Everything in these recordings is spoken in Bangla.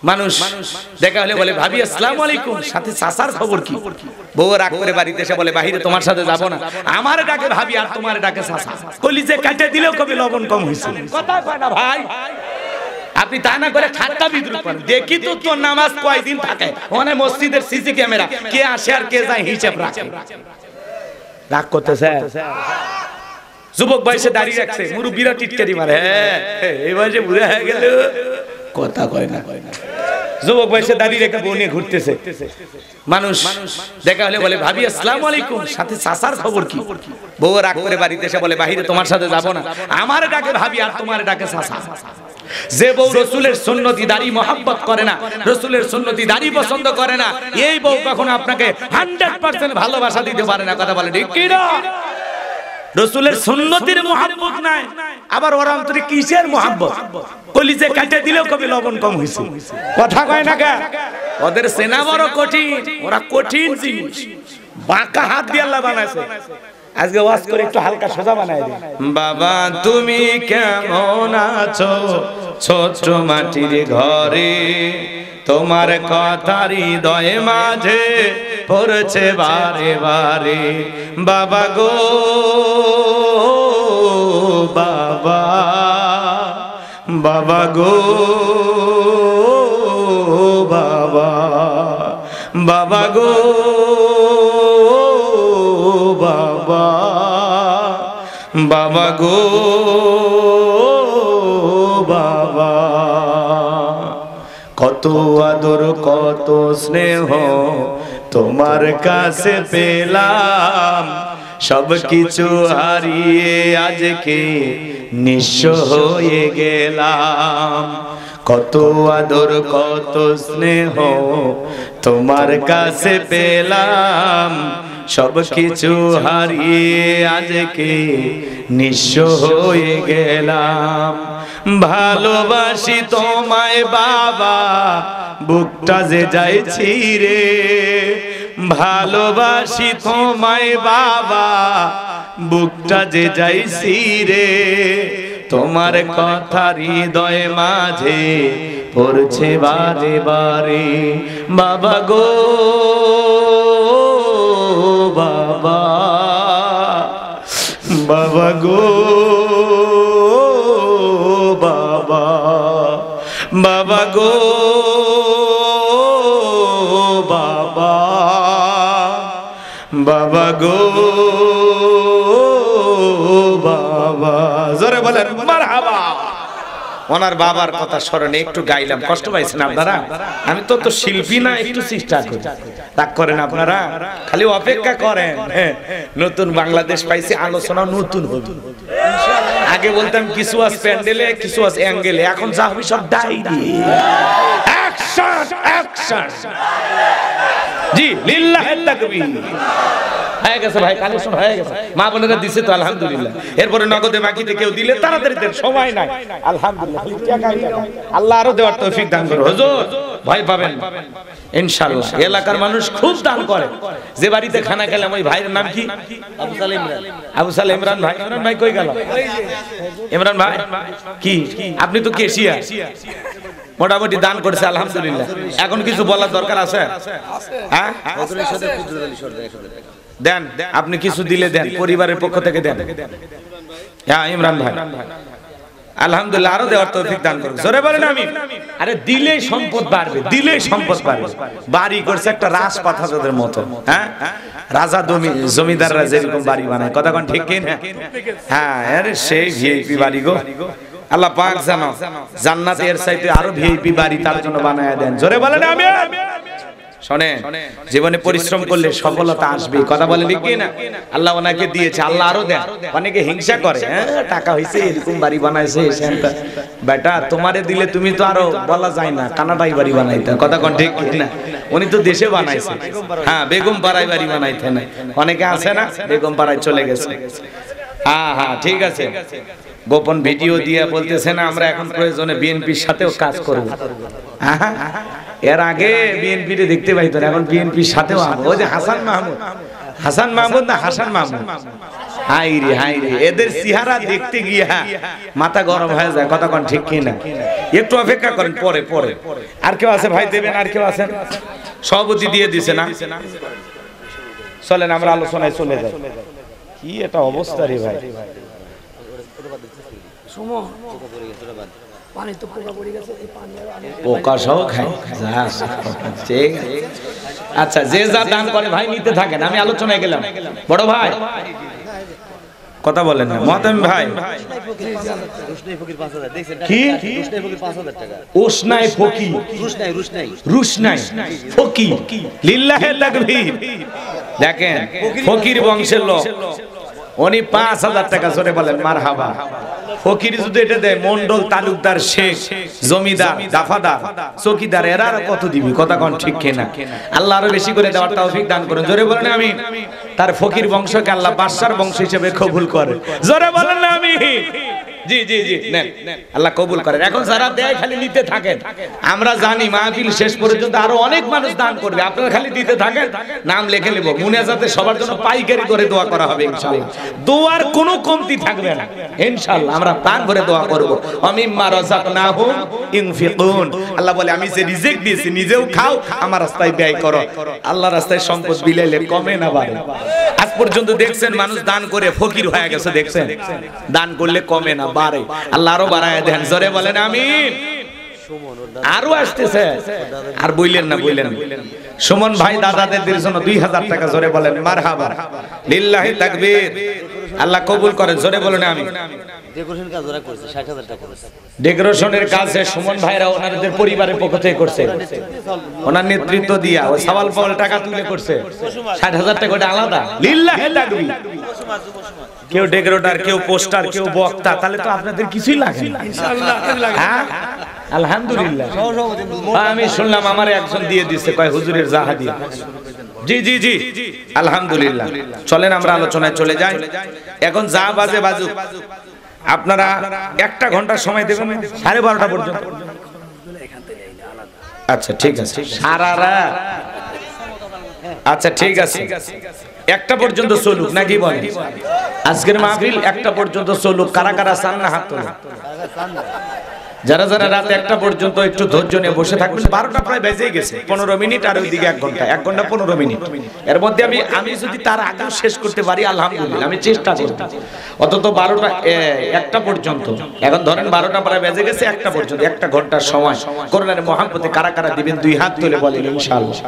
মানুষ দেখা হলে বলে ভাবি আসসালামু আলাইকুম, সাথে চাচার খবর কি? বউ রাগ করে বাড়িতে এসে বলে বাহিরে তোমার সাথে যাব না, আমার ডাকে ভাবি আর তোমার ডাকে চাচা, কলিজে কাটে দিলেও কবে লবণ কম হইছে, কথা কয় না ভাই। আপনি তা না করে ঠাট্টা বিদ্রুপ করেন। দেখি তো তোর নামাজ কয়দিন থাকে, ওখানে মসজিদের সিসি ক্যামেরা, কে আসে আর কে যায় হিসাব রাখে। রাগ করতেছে যুবক বয়সে দাঁড়িয়ে রাখছে, মুরব্বিরা টিটকারি মারে, এই বয়সে বুড়া হয়ে গেল, কথা কয় না। যুবক বয়সে দাঁড়িয়ে রেখে বউ নিয়ে ঘুরতেছে। মানুষ দেখা হলে বলে ভাবি আসসালামু আলাইকুম, সাথে চাচার খবর কি? বউ রাগ করে বাড়িতে এসে বলে বাহিরে তোমার সাথে যাব না, আমার ডাকে ভাবি আর তোমার ডাকে চাচা। যে বউ রসুলের সুন্নতি দাড়ি মহব্বত করে না, রসুলের সুন্নতি দাড়ি পছন্দ করে না, এই বউ কখনো আপনাকে 100% ভালোবাসা দিতে পারে না, কথা বলে ঠিক কি না? রসুলের সুন্নতির মহব্বত নাই, আবার ওর অন্তরে কিসের মহব্বত? কলিজে কাটে দিলেও কবে লবণ কম হইছে, কথা কয় না কে? ওদের সেনা বড় কঠিন, ওরা কঠিন জিনিস, বাঁকা হাত দিয়ে আল্লাহ বানাইছে। আজকে ওয়াজ করে একটু হালকা সোজা বানাই দিই। বাবা তুমি কেমন আছো ছোট মাটির ঘরে, তোমার কথা হৃদয়ে মাঝে পড়ছে বারে বারে। বাবা গো বাবা, বাবা গো বাবা, বাবা গো বাবা, বাবা গো বাবা। কত আদর কত স্নেহ তোমার কাছে পেলাম, সব কিছু হারিয়ে আজকে নিঃস্ব হয়ে গেলাম। কত আদর কত স্নেহ তোমার কাছে পেলাম, সব কিছু হারিয়ে আজকে নিঃস্ব হয়ে গেলাম। ভালোবাসি তোমায় বাবা, বুকটা যে যাইছি রে, ভালোবাসি তোমায় বাবা, বুকটা যে যাইছি রে, তোমার কথা হৃদয়ে মাঝে পড়ছে বারে বারে। বাবা গো বাবা, বাবা গো বাবা, বাবা গো বাবা, বাবা গো বাবা। জোরে বলেন মারহাবা। ওনার বাবার কথা স্মরণে একটু গাইলাম, কষ্ট পাইছেন আপনারা? আমি তো শিল্পী না, একটু চেষ্টা করি, রাগ করেন আপনারা, খালি অপেক্ষা করেন। নতুন বাংলাদেশ পাইছি, আলোচনা নতুন হবে। আগে বলতাম কিছু আজ প্যান্ডেলে, কিছু আজ অ্যাঙ্গেলে, এখন যা হবে সব ডাইরি, অ্যাকশন অ্যাকশন। জি লিল্লাহিল তাকবীর। হয়ে গেছে ভাই, কালেকশন হয়ে গেছে, মা বোনেরা দিছে তো আলহামদুলিল্লাহ। এরপরে নগদে বাকিতে কেউ দিলে তাড়াতাড়ি দেন, সময় নাই আলহামদুলিল্লাহ। আল্লাহ আরো দেওয়ার তৌফিক দান করুন। হুজুর ভয় পাবেন না ইনশাআল্লাহ। এলাকার মানুষ খুব দান করে। যে বাড়িতে খানা খেলাম ওই ভাইয়ের নাম কি? আবু সালে ইমরান। আবু সালে ইমরান ভাই, ইমরান ভাই কই গেল? ইমরান ভাই কি আপনি তো কেশিয়া, মোটামুটি দান করেছে আলহামদুলিল্লাহ। এখন কিছু বলার দরকার আছে? হ্যাঁ দেন, আপনি কিছু দিলে দেন, পরিবারের পক্ষ থেকে দেন। হ্যাঁ ইমরান ভাই আলহামদুলিল্লাহ, আরো দেওয়ার তৌফিক দান করুন। জোরে বলেন আমিন। আরে দিলেই সম্পদ বাড়বে, দিলেই সম্পদ বাড়বে। বাড়ি করছে একটা রাজপাথাদের মতো, হ্যাঁ রাজা জমিদাররা যেরকম বাড়ি বানায়, কথা কোন ঠিক কিনা? হ্যাঁ আরে সেই ভিআইপি বাড়ি গো, আল্লাহ পাক জানো জান্নাতে এর চাইতে আরো ভিআইপি বাড়ি তার জন্য বানায়া দেন। জোরে বলেন আমিন। শোনেন, জীবনে পরিশ্রম করলে সফলতা আসবে, কথা বলেন ঠিক কি না? আল্লাহ ওনাকে দিয়েছে, আল্লাহ আরো দেন। অনেকে হিংসা করে, হ্যাঁ টাকা হইছে এরকম বাড়ি বানাইছে, বেটা তোমারে দিলে তুমি তো আরো বলা যায় না কানাডাই বাড়ি বানাইতে, কথা কোন ঠিক কি না? উনি তো দেশে বানাইছে, হ্যাঁ বেগম পাড়ায় বাড়ি বানাইতে না। অনেকে আছে না বেগম পাড়ায় চলে গেছে, হ্যাঁ হ্যাঁ ঠিক আছে, গোপন ভিডিও দিয়ে বলতেছে না আমরা এখন প্রয়োজনে বিএনপির সাথেও কাজ করব। এর আগে বিএনপি রে দেখতে পাইতো না, এখন বিএনপির সাথেও। ওই যে হাসান মাহমুদ, হাসান মাহমুদ না হাসান মাহমুদ, হাই রে এদের চেহারা দেখতে গিয়া মাথা গরম হয়ে যায়, কথা কোন ঠিক কিনা? একটু অপেক্ষা করেন, পরে পরে আর কেউ আছে ভাই দেবেন? আর কেউ আছেন? সভাপতি দিয়ে দিছে না? চলেন আমরা আলোচনায় চলে যাই। কি এটা অবস্থা রে ভাই, পোকা সহ খায়। আচ্ছা, যে যা দান করে ভাই নিতে থাকেন, আমি আলোচনায় গেলাম। বড় ভাই কথা বলেন না, মহতামিম ভাই কি উসনাই ফকির, রুশনাই ফকির, লিল্লাহে তাকবীর। দেখেন ফকির বংশের লোক, উনি ৫,০০০ টাকা জোরে বলেন মারহাবা। ফকির যদি এটা দেয়, মন্ডল, তালুকদার, শেখ, জমিদার, দাফাদার, চৌকিদার, এরা আর কত দিবি? কথা কোন ঠিক কিনা? আল্লাহ আরো বেশি করে দেওয়ার তৌফিক দান করুন। জোরে বলেন আমিন। তার ফকির বংশকে আল্লাহ বাদশার বংশ হিসেবে কবুল করে। জোরে বলেন না আমিন। জি জি জি, নেন আল্লাহ কবুল করেন। এখন যারা দেয় খালি নিতে থাকেন, আমরা জানি মাহফিল শেষ পর্যন্ত আরো অনেক মানুষ দান করবে, আপনারা খালি দিতে থাকেন, নাম লিখে নেব। মুনাজাতে সবার জন্য পাইকারি করে দোয়া করা হবে ইনশাআল্লাহ। দোয়ার কোনো কমতি থাকবে না ইনশাআল্লাহ, আমরা প্রাণ ভরে দোয়া করব। আমিম্মা রাযাকনাহুম ইনফিকুন, আল্লাহ বলে আমি যে রিজিক দিয়েছি নিজেও খাও, আমার রাস্তায় ব্যয় করো। আল্লাহর রাস্তায় সম্পদ বিলাইলে কমে না বাড়ে? আজ পর্যন্ত দেখছেন মানুষ দান করে ফকির হয়ে গেছে, দেখছেন? দান করলে কমে না বাড়ে, আল্লাহ আরো বাড়ায় দেন। জোরে বলেন আমিন। আরো আসতেছে, আর বইলেন না, বইলেন। সুমন ভাই দাদাদের জন্য ২,০০০ টাকা, জোরে বলেন মারহাবা, লিল্লাহি তাকবীর। আল্লাহ কবুল করেন, জোরে বলেন আমিন। ডেকোরেশনের কাজে সুমন ভাইরা ওনাদের পরিবারের পক্ষ থেকে করছে, ওনার নেতৃত্ব দিয়া ওই সাওয়াল পাওয়াল টাকা তুলে করছে। ৬০,০০০ টাকা ওটা আলাদা, লিল্লাহি তাকবীর। কেউ ডেকোরেটর, কেউ পোস্টার, কেউ বক্তা, তাহলে তো আপনাদের কিছুই লাগে না ইনশাআল্লাহ। আলহামদুলিল্লাহ। আমি শুনলাম আমার একজন দিয়ে দিচ্ছে, কয় হুজুরের জাহা দিয়ে। জি জি জি, আলহামদুলিল্লাহ। চলেন আমরা আলোচনায় চলে যাই। এখন যা বাজে বাজুক, আপনারা ১টা ঘন্টা সময় দেবেন 12:30 পর্যন্ত। আচ্ছা ঠিক আছে, সারা রাত। আচ্ছা ঠিক আছে, 1টা পর্যন্ত চলুক নাকি বলেন? আজকের মাহফিল 1টা পর্যন্ত চলুক। কারা কারা চান না হাত তোলেন। যারা যারা রাত 1টা পর্যন্ত একটু ধৈর্য নিয়ে বসে থাকবেন। 12টা প্রায় বেজেই গেছে, 15 মিনিট আর ওইদিকে 1 ঘন্টা, 1 ঘন্টা 15 মিনিট। এর মধ্যে আমি যদি তার আগে শেষ করতে পারি আলহামদুলিল্লাহ, আমি চেষ্টা করব। অন্তত 1টা পর্যন্ত। এখন ধরেন 12টা প্রায় বেজে গেছে, 1টা পর্যন্ত 1টা ঘন্টার সময় কোরআনের মহব্বতে কারা কারা দিবেন 2 হাত তুলে বলেন ইনশাআল্লাহ।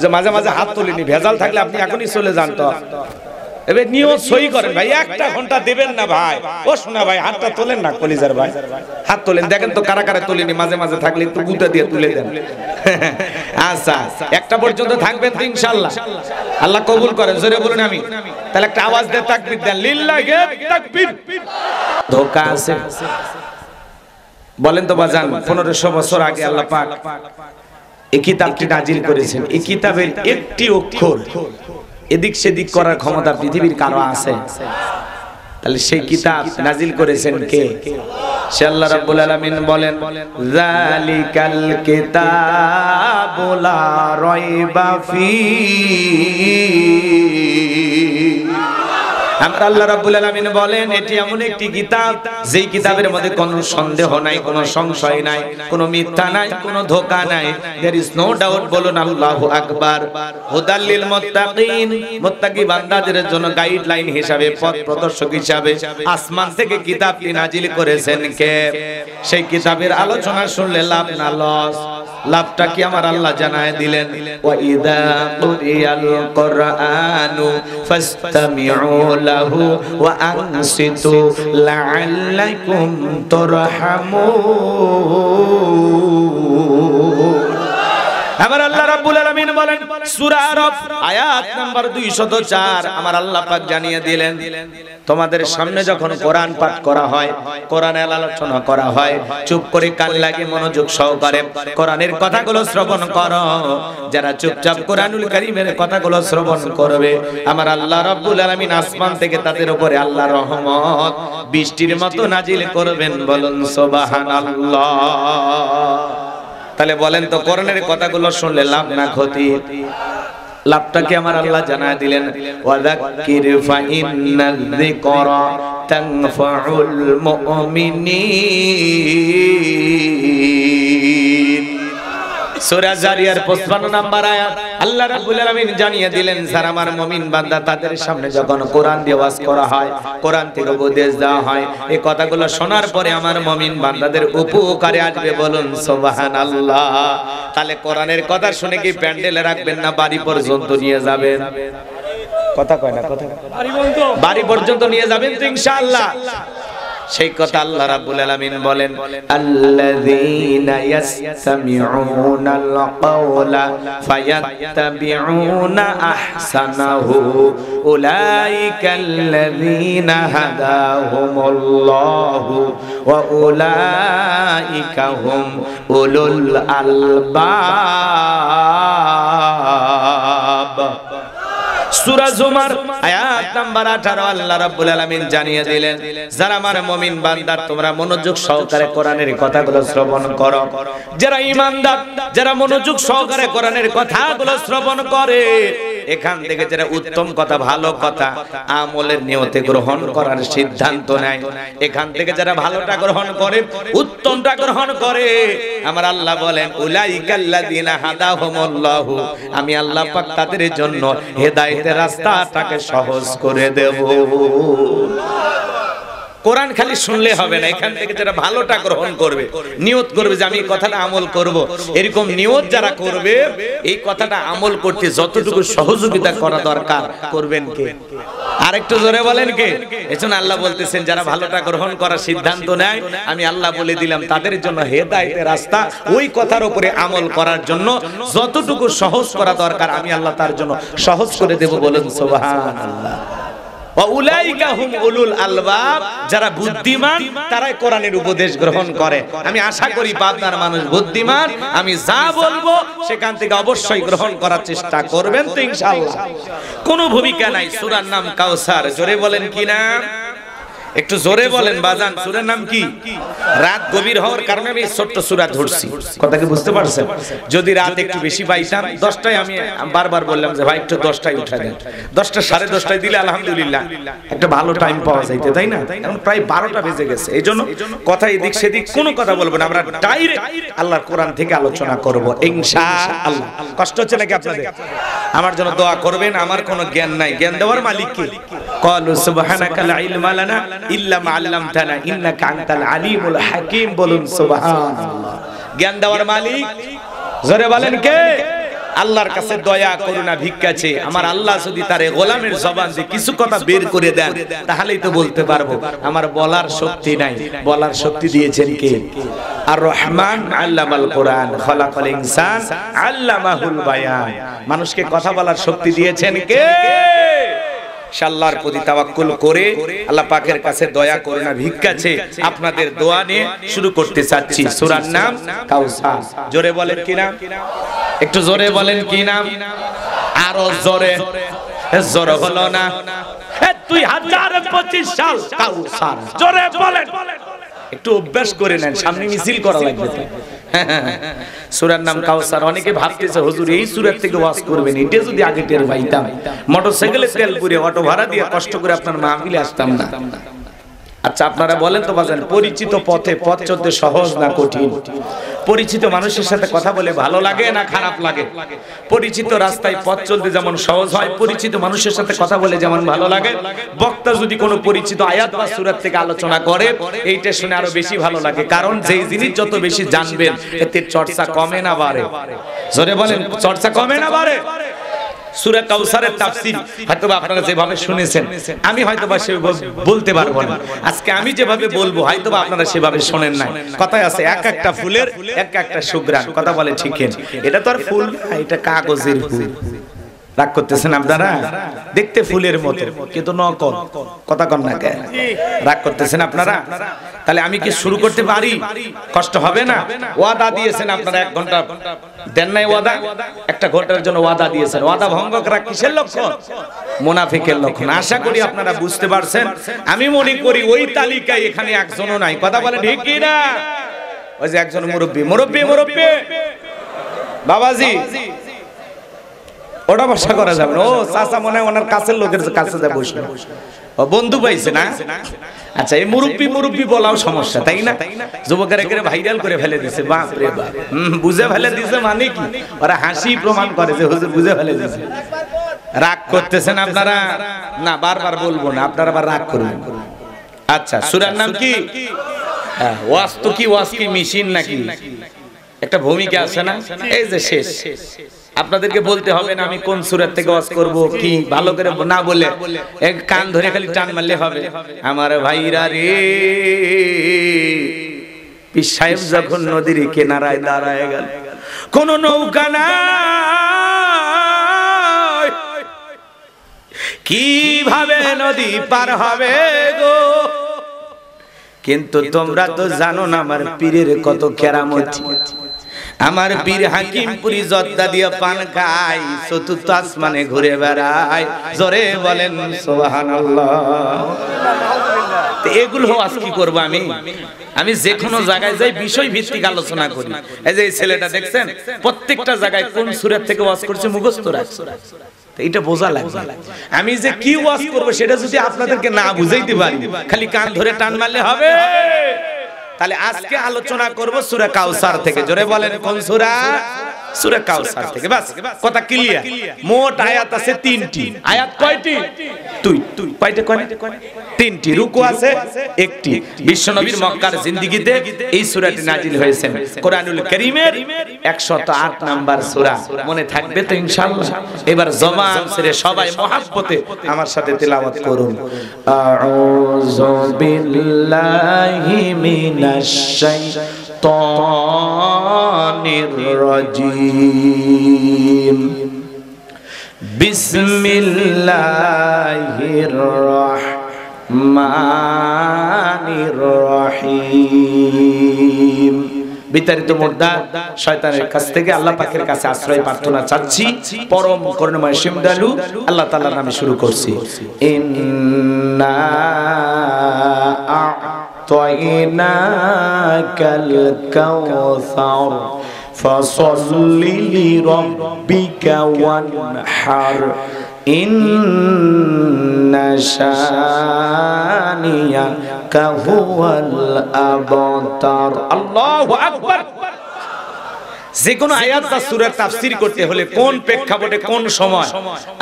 যে মাঝে মাঝে হাত তুলিনি, ভেজাল থাকলে আপনি এখনই চলে যান। তো এবার নিয়ত সই করেন ভাই, 1টা ঘন্টা দেবেন না ভাই। ও শোনা ভাই, হাতটা তোলেন না কলিজার ভাই, হাত তোলেন। দেখেন তো কারা কারা তুলিনি, মাঝে মাঝে থাকলে একটু গুতা দিয়ে তুলে দেন। আচ্ছা 1টা পর্যন্ত থাকবেন তো ইনশাআল্লাহ, আল্লাহ কবুল করেন। জোরে বলুন আমি। তাহলে একটা আওয়াজ দিয়ে তাকবীর দেন, লিল্লাহি তাকবীর। ধোঁকা আছে বলেন তো বাজান। 1500 বছর আগে আল্লাহ পাক এই কিতাবটি নাজিল করেছেন। এই কিতাবের একটি অক্ষর এদিক সেদিক করার ক্ষমতা পৃথিবীর কারো আছে? তাহলে সেই কিতাব নাজিল করেছেন কে? সে আল্লাহ রাব্বুল আলামিন বলেন, যালিকাল কিতাবু লা রাইবা ফীহি। আমরা আল্লাহ রাব্বুল আলামিন বলেন, এটি এমন একটি কিতাব যেই কিতাবের মধ্যে কোনো সন্দেহ নাই, কোনো সংশয় নাই, কোনো মিথ্যা নাই, কোনো ধোঁকা নাই। There is no doubt. বলুন আল্লাহু আকবার। হুদাল লিল মুত্তাকিন, মুত্তাকি বান্দাদের জন্য গাইডলাইন হিসাবে, পথ প্রদর্শক হিসাবে আসমান থেকে কিতাবটি নাজিল করেছেন কে? সেই কিতাবের আলোচনা শুনলে লাভ না লস? লাভটা কি আমার আল্লাহ জানায় দিলেন, ওয়া ইযা কুরিয়াল কুরআনু ফাসতামিউ লাহু ওয়া আনসিতু লাআল্লাকুম তুরহামুন। আমার আল্লাহ রাব্বুল আলামিন বলেন সূরা আরাফ আয়াত নাম্বার 204, আমার আল্লাহ পাক জানিয়ে দিলেন, তোমাদের সামনে যখন কোরআন পাঠ করা হয়, কোরআনের আলোচনা করা হয়, চুপ করে কান লাগিয়ে মনোযোগ সহকারে কোরআনের কথাগুলো শ্রবণ করো। যারা চুপচাপ কোরআনুল কারীমের কথাগুলো শ্রবণ করবে, আমার আল্লাহ রাব্বুল আলামিন আসমান থেকে তাদের উপরে আল্লাহর রহমত বৃষ্টির মতো নাজিল করবেন। বলুন সুবহানাল্লাহ। তাহলে বলেন তো কোরআনের কথাগুলো শুনলে লাভ না ক্ষতি? লাভটাকে আমার আল্লাহ জানায় দিলেন, ওয়াযাক্কির ফাইন্নায যিকরা তানফাউল মুমিনিন। সূরা জারিয়ার 55 নম্বর আয়াত আল্লাহ রাব্বুল আলামিন জানিয়ে দিলেন, যারা আমার মুমিন বান্দা তাদের সামনে যখন কোরআন দিয়ে ওয়াজ করা হয়, কোরআন থেকে উপদেশ দেওয়া হয়, এই কথাগুলো শোনার পরে আমার মুমিন বান্দাদের উপকারে আসবে। বলুন সুবহানাল্লাহ। তাহলে কোরআনের কথা শুনে কি প্যান্ডেলে রাখবেন না বাড়ি পর্যন্ত নিয়ে যাবেন? কথা কয় না, কথা বাড়ি পর্যন্ত নিয়ে যাবেন তো ইনশাআল্লাহ। সেই কথা আল্লাহ রাব্বুল আলামিন বলেন, আল্লাযীনা ইয়াসতামিউনাল কাওলা ফায়াত্তাবিউনা আহসানাহু উলাইকাল্লাযীনা হাদাহুমুল্লাহু ওয়া উলাইকা হুম উলুল আলবাব। সূরা জুমার আয়াত নাম্বার 18 আল্লাহ রাব্বুল আলামিন জানিয়ে দিলেন, যারা আমার মুমিন বান্দা তোমরা মনোযোগ সহকারে কোরআনের কথাগুলো শ্রবণ করো। যারা ঈমানদার, যারা মনোযোগ সহকারে কোরআনের কথাগুলো শ্রবণ করে, এখান থেকে যারা উত্তম কথা, ভালো কথা আমলের নিয়তে গ্রহণ করার সিদ্ধান্ত নেয়, এখান থেকে যারা ভালোটা গ্রহণ করে, উত্তমটা গ্রহণ করে, আমার আল্লাহ বলেন উলাইকাল্লাযীনা হাদাহুমুল্লাহু, আমি আল্লাহ পাক তাদের জন্য হেদায়েতের রাস্তাটাকে সহজ করে দেব। কোরআন খালি শুনলে হবে না, এখান থেকে যারা ভালোটা গ্রহণ করবে, নিয়ত করবে যে আমি এই কথাটা আমল করব, এরকম নিয়ত যারা করবে, এই কথাটা আমল করতে যতটুকু সহযোগিতা করা দরকার করবেন কে? আরেকটু জোরে বলেন কে? এজন্য আল্লাহ বলতেছেন, যারা ভালোটা গ্রহণ করার সিদ্ধান্ত নেয়, আমি আল্লাহ বলে দিলাম তাদের জন্য হেদায়েতের রাস্তা, ওই কথার উপরে আমল করার জন্য যতটুকু সহজ করা দরকার আমি আল্লাহ তার জন্য সহজ করে দেব। বলুন সুবহানাল্লাহ। ওয়াউলাইকা হুম উলুল আলবাব, যারা বুদ্ধিমান তারাই কোরআনের উপদেশ গ্রহণ করে। আমি আশা করি পাবনার মানুষ বুদ্ধিমান, আমি যা বলবো সেখান থেকে অবশ্যই গ্রহণ করার চেষ্টা করবেন তো ইনশাআল্লাহ। কোনো ভূমিকা নাই। সূরার নাম কাউসার। জোরে বলেন কি নাম? একটু জোরে বলেন বাজান। সূরার নাম কি? রাত গভীর হওয়ার কারণে আমি ছোট্ট সূরা ধরছি। কথা কি বুঝতে পারছেন? যদি রাত একটু বেশি পাইতাম, 10টায় আমি বারবার বললাম যে ভাই একটু 10টায় উঠা দেন, 10টা 10:30টায় দিলে আলহামদুলিল্লাহ একটা ভালো টাইম পাওয়া যাইতে, তাই না? এখন প্রায় 12টা বেজে গেছে। এইজন্য কথা এদিক সেদিক কোনো কথা বলবো না, আমরা ডাইরেক্ট আল্লাহর কোরআন থেকে আলোচনা করব ইনশাআল্লাহ। কষ্ট হচ্ছে নাকি আপনাদের? আমার জন্য দোয়া করবেন। আমার কোনো জ্ঞান নাই, জ্ঞান দেওয়ার মালিক কে? ক্বালু সুবহানাকা লা ইলমা লানা ইল্লা মা আল্লামতানা ইন্নাকা আনতাল আলিমুল হাকীম। বলুন সুবহানাল্লাহ। জ্ঞান দেওয়ার মালিক জোরে বলেন কে? আল্লাহর কাছে দয়া করুণা ভিক্ষা চেয়ে আমার আল্লাহ যদি তার গোলামের জবান দিয়ে কিছু কথা বের করে দেন, তাহলেই তো বলতে পারবো। আমার বলার শক্তি নাই, বলার শক্তি দিয়েছেন কে? আর রহমান আল্লামাল কোরআন খলাকাল ইনসান আল্লামাহুল বায়ান। মানুষকে কথা বলার শক্তি দিয়েছেন কে? আল্লাহর প্রতি তাওয়াক্কুল করে আল্লাহ পাকের কাছে দয়া করুণা ভিক্ষা চেয়ে আপনাদের দোয়া নিয়ে শুরু করতে চাচ্ছি। সূরার নাম কাউসার। জোরে বলেন কি নাম? একটু জোরে বলেন কি নাম? আরো জোরে। জোরে হলো না। 2025 সাল কাউসার। জোরে বলেন। একটু অভ্যাস করে নেন, সামনে মিছিল করা লাগবে তো। সূরার নাম কাউসার। অনেকে ভাবতেছে হুজুর এই সূরা থেকে ওয়াজ করবেন, এটা যদি আগে টের পাইতাম, মোটরসাইকেলে তেল পুরে অটো ভাড়া দিয়ে কষ্ট করে আপনার মাহফিলে আসতাম না। আচ্ছা আপনারা বলেন তো বাজান, পরিচিত পথে পথ চলতে সহজ না কঠিন? পরিচিত মানুষের সাথে কথা বলে ভালো লাগে না খারাপ লাগে? পরিচিত রাস্তায় পথ চলতে যেমন সহজ হয়, পরিচিত মানুষের সাথে কথা বলে যেমন ভালো লাগে। বক্তা যদি কোনো পরিচিত আয়াত বা সূরা থেকে আলোচনা করে, এইটা শুনে আরো বেশি ভালো লাগে। কারণ যেই জিনিস যত বেশি জানবেন, এতে চর্চা কমে না বাড়ে? জোরে বলেন, চর্চা কমে না বাড়ে? সূরা কাউসারের তাফসীর হয়তোবা আপনারা যেভাবে শুনেছেন, আমি হয়তোবা সেভাবে বলতে পারবো না। আজকে আমি যেভাবে বলবো হয়তোবা আপনারা সেভাবে শোনেন নাই। কথায় আছে এক একটা ফুলের এক একটা সুঘ্রাণ। কথা বলে ঠিক? এটা তো আর ফুল না, এটা কাগজের ফুল। রাগ করতেছেন আপনারা? দেখতে ফুলের মতো কিন্তু নকল। কথা কন না কেন? রাগ করতেছেন আপনারা? তাহলে আমি কি শুরু করতে পারি? কষ্ট হবে না? ওয়াদা দিয়েছেন আপনারা 1 ঘন্টা, দেন নাই ওয়াদা? 1 ঘন্টার জন্য ওয়াদা দিয়েছেন। ওয়াদা ভঙ্গ করা কিসের লক্ষণ? মুনাফিকের লক্ষণ। আশা করি আপনারা বুঝতে পারছেন। আমি মনে করি ওই তালিকায় এখানে একজনও নাই। কথা বলে ঠিক কি না? ওই যে একজন মুরব্বি বাবাজি, ওটা বসা করা যাবে না। ও চাচা মনে হয় ওনার কাছের লোকের কাছে যা বসলো, ও বন্ধু পাইছে না। আচ্ছা, এই মুরব্বি বলাও সমস্যা, তাই না? যুবকেরা করে ভাইরাল করে ফেলে দিছে, বাপ রে বাপ। বুঝে ফেলে দিছে মানে কি, ওরা হাসি প্রমাণ করে যে হুজুর বুঝে ফেলে দিছে। রাগ করতেছেন আপনারা? না, বারবার বলবো না, আপনারা আবার রাগ করবেন। আচ্ছা, সূরার নাম কি? ওয়াজ তো কি, ওয়াজ কি মেশিন নাকি? একটা ভূমিকা আছে না? এই যে শেষ, আপনাদেরকে বলতে হবে না আমি কোন সূরা থেকে ওয়াজ করব, কি ভালো করে না বলে এক কান ধরে খালি টান মারলে হবে। আমার ভাইরা রে, পীর সাহেব যখন নদীর কিনারায় দাঁড়ায় গেল, কোন নৌকা নাই, কিভাবে নদী পার হবে গো? কিন্তু তোমরা তো জানো না আমার পীরের কত কেরামত। আমার পীর হাকিমপুরি জর্দা দিয়ে পান খায়, চতুর্থ আসমানে ঘুরে বেড়ায়, জোরে বলেন সুবহানাল্লাহ। এগুলো আজ কি করবো আমি যে কোনো জায়গায় যাই বিষয় ভিত্তিক আলোচনা করি। এই যে এই ছেলেটা দেখছেন, প্রত্যেকটা জায়গায় কোন সূরা থেকে ওয়াজ করছে মুখস্থ রাখছে, এটা বোঝা লাগবে। আমি যে কি ওয়াজ করব সেটা যদি আপনাদেরকে না বুঝাইতে পারি, খালি কান ধরে টান মারলে হবে? তাহলে আজকে আলোচনা করব সূরা কাউসার থেকে। জোরে বলেন কোন সূরা? সূরা কাউসার থেকে। বাস, কথা ক্লিয়ার। মোট আয়াত আছে 3টি। আয়াত কয়টি? কয়টা? তিনটি। রুকু আছে একটি। বিশ্বনবীর মক্কার জিন্দেগিতে এই সূরাটি নাজিল হয়েছে। কোরআনুল কারীমের 108 নাম্বার সূরা। মনে থাকবে তো ইনশাআল্লাহ? এবার জবান ছেড়ে সবাই মহব্বতে আমার সাথে তেলাওয়াত করুন। আউযু বিল্লাহি মিনাশ শাইতানির রাজীম। বিসমিল্লাহির রহমানির রহিম। বিতাড়িত মুর্দা শয়তানের কাছ থেকে আল্লাহ পাকের কাছে আশ্রয় প্রার্থনা চাচ্ছি। পরম করুণাময় সিমদালু আল্লাহ তাআলার নামে শুরু করছি। ইন্না আ'তাইনাকাল কাউসার ফাসাল্লি লিরাব্বিকা ওয়ানহার ইন্না শানিয়াকা হুয়াল আবতার। আল্লাহু আকবার। যে কোনো আয়াত বা সূরার তাফসীর করতে হলে কোন প্রেক্ষাপটে কোন সময়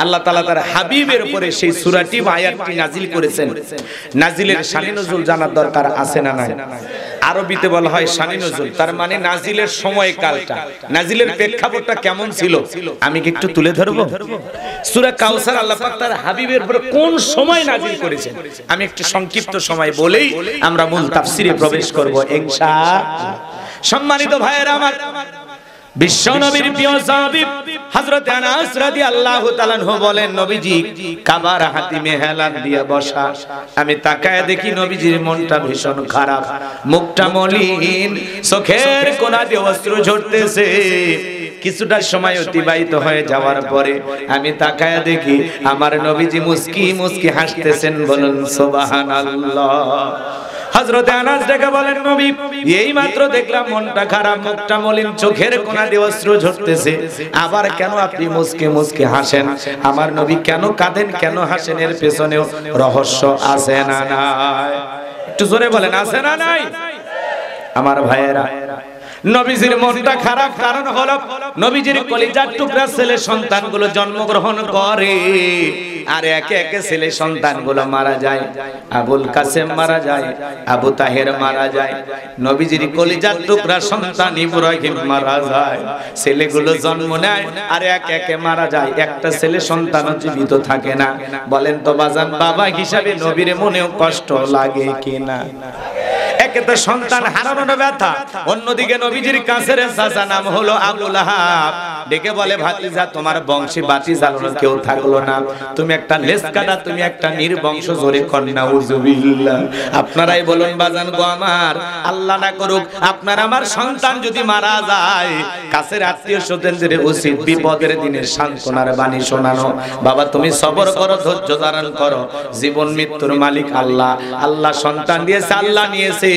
আল্লাহ তাআলা তার হাবিবের উপরে সেই সূরাটি বা আয়াতটি নাজিল করেছেন, নাজিলের শানি নজুল জানার দরকার আছে না নাই? আরবিতে বলা হয় শানি নজুল, তার মানে নাজিলের সময়কালটা, নাজিলের প্রেক্ষাপটটা কেমন ছিল আমি কি একটু তুলে ধরবো? সূরা কাউসার আল্লাহ পাক তার হাবিবের উপরে কোন সময় নাজিল করেছেন আমি একটু সংক্ষিপ্ত সময় বলেই আমরা মূল তাফসীরে প্রবেশ করব ইনশাআল্লাহ। সম্মানিত ভাইয়েরা আমার, বিশ্বনবীর প্রিয় সাহাবী হযরত আনাস রাদিয়াল্লাহু তাআলা আনহু বলেন, নবীজি কাবার হাতিমে হেলান দিয়ে বসা, আমি তাকায় দেখি নবীজির মনটা ভীষণ খারাপ, মুখটা মলিন, চোখের কোণা দিয়ে অশ্রু ঝরতেছে। কিছুটা সময় অতিবাহিত হয়ে যাওয়ার পরে আমি তাকায় দেখি আমার নবীজি মুস্কি মুস্কি হাসতেছেন। বলুন সুবহানাল্লাহ। হযরত আনাস ডেকে বলেন, নবী এই মাত্র দেখলাম মনটা খারাপ, মুখটা মলিন, চোখের কোণা দিয়ে অশ্রু ঝরতেছে, আবার কেন আপনি মুস্কি মুস্কি হাসেন? আমার নবী কেন কাঁদেন, কেন হাসেন? এর পেছনেও রহস্য আছে না নাই? একটু জোরে বলেন, আছে না নাই? আমার ভাইয়েরা, নবীজির মনটা খারাপ কারণ হলো নবীজির কলিজার টুকরা ছেলে সন্তানগুলো জন্মগ্রহণ করে আর একে একে ছেলে সন্তানগুলো মারা যায়। আবুল কাসেম মারা যায়, আবু তাহের মারা যায়, নবীজির কলিজার টুকরা সন্তান ইব্রাহিম মারা যায়। ছেলেগুলো জন্ম নেয় আর একে একে মারা যায়, একটা ছেলে সন্তান জীবিত থাকে না। বলেন তো বাজান, বাবা হিসাবে নবীর মনেও কষ্ট লাগে কিনা? একে তো সন্তান হারানোর ব্যথা, অন্যদিকে নবীজির কাছের চাচা নাম হলো আবু লাহাব ডেকে বলে, ভাতিজা তোমার বংশে বাতি জ্বালানো কেউ থাকলো না, তুমি একটা লেজ কাটা, তুমি একটা নির্বংশ। জোরে কন্যা উযুবিল্লাহ। আপনারাই বলুন বাজান গো আমার, আল্লাহ না করুক আপনার আমার সন্তান যদি মারা যায়, কাছের আত্মীয় স্বজনদের উচিত বিপদের দিনে সান্ত্বনার বাণী শোনানো। বাবা তুমি সবর করো, ধৈর্য ধারণ করো, জীবন মৃত্যুর মালিক আল্লাহ, আল্লাহ সন্তান দিয়েছে, আল্লাহ নিয়েছে,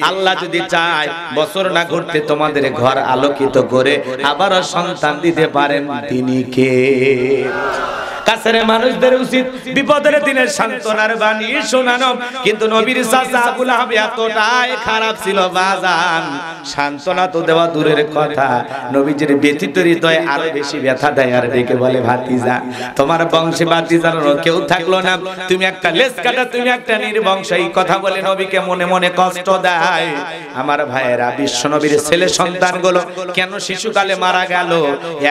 আল্লাহ যদি চায় বছর না ঘুরতে তোমাদের ঘর আলোকিত করে আবারও সন্তান দিতে পারেন। তিনি কে? কাছের মানুষদের উচিত বিপদের দিনে সান্ত্বনার বাণী শোনানো, কিন্তু নবীর চাচা আবু লাহাব এতটাই খারাপ ছিল বাজান, সান্ত্বনা তো দেওয়া দূরের কথা, নবীজির ব্যথিত হৃদয়ে আরো বেশি ব্যথা দেয়। আর ডেকে বলে, ভাতিজা তোমার বংশে ভাতিজার কেউ থাকলো না, তুমি একটা লেজ কাটা, তুমি একটা নির্বংশ। এই কথা বলে নবীকে মনে মনে কষ্ট দেয়। আমার ভাইয়েরা, বিশ্ব নবীর ছেলে সন্তানগুলো কেন শিশুকালে মারা গেল?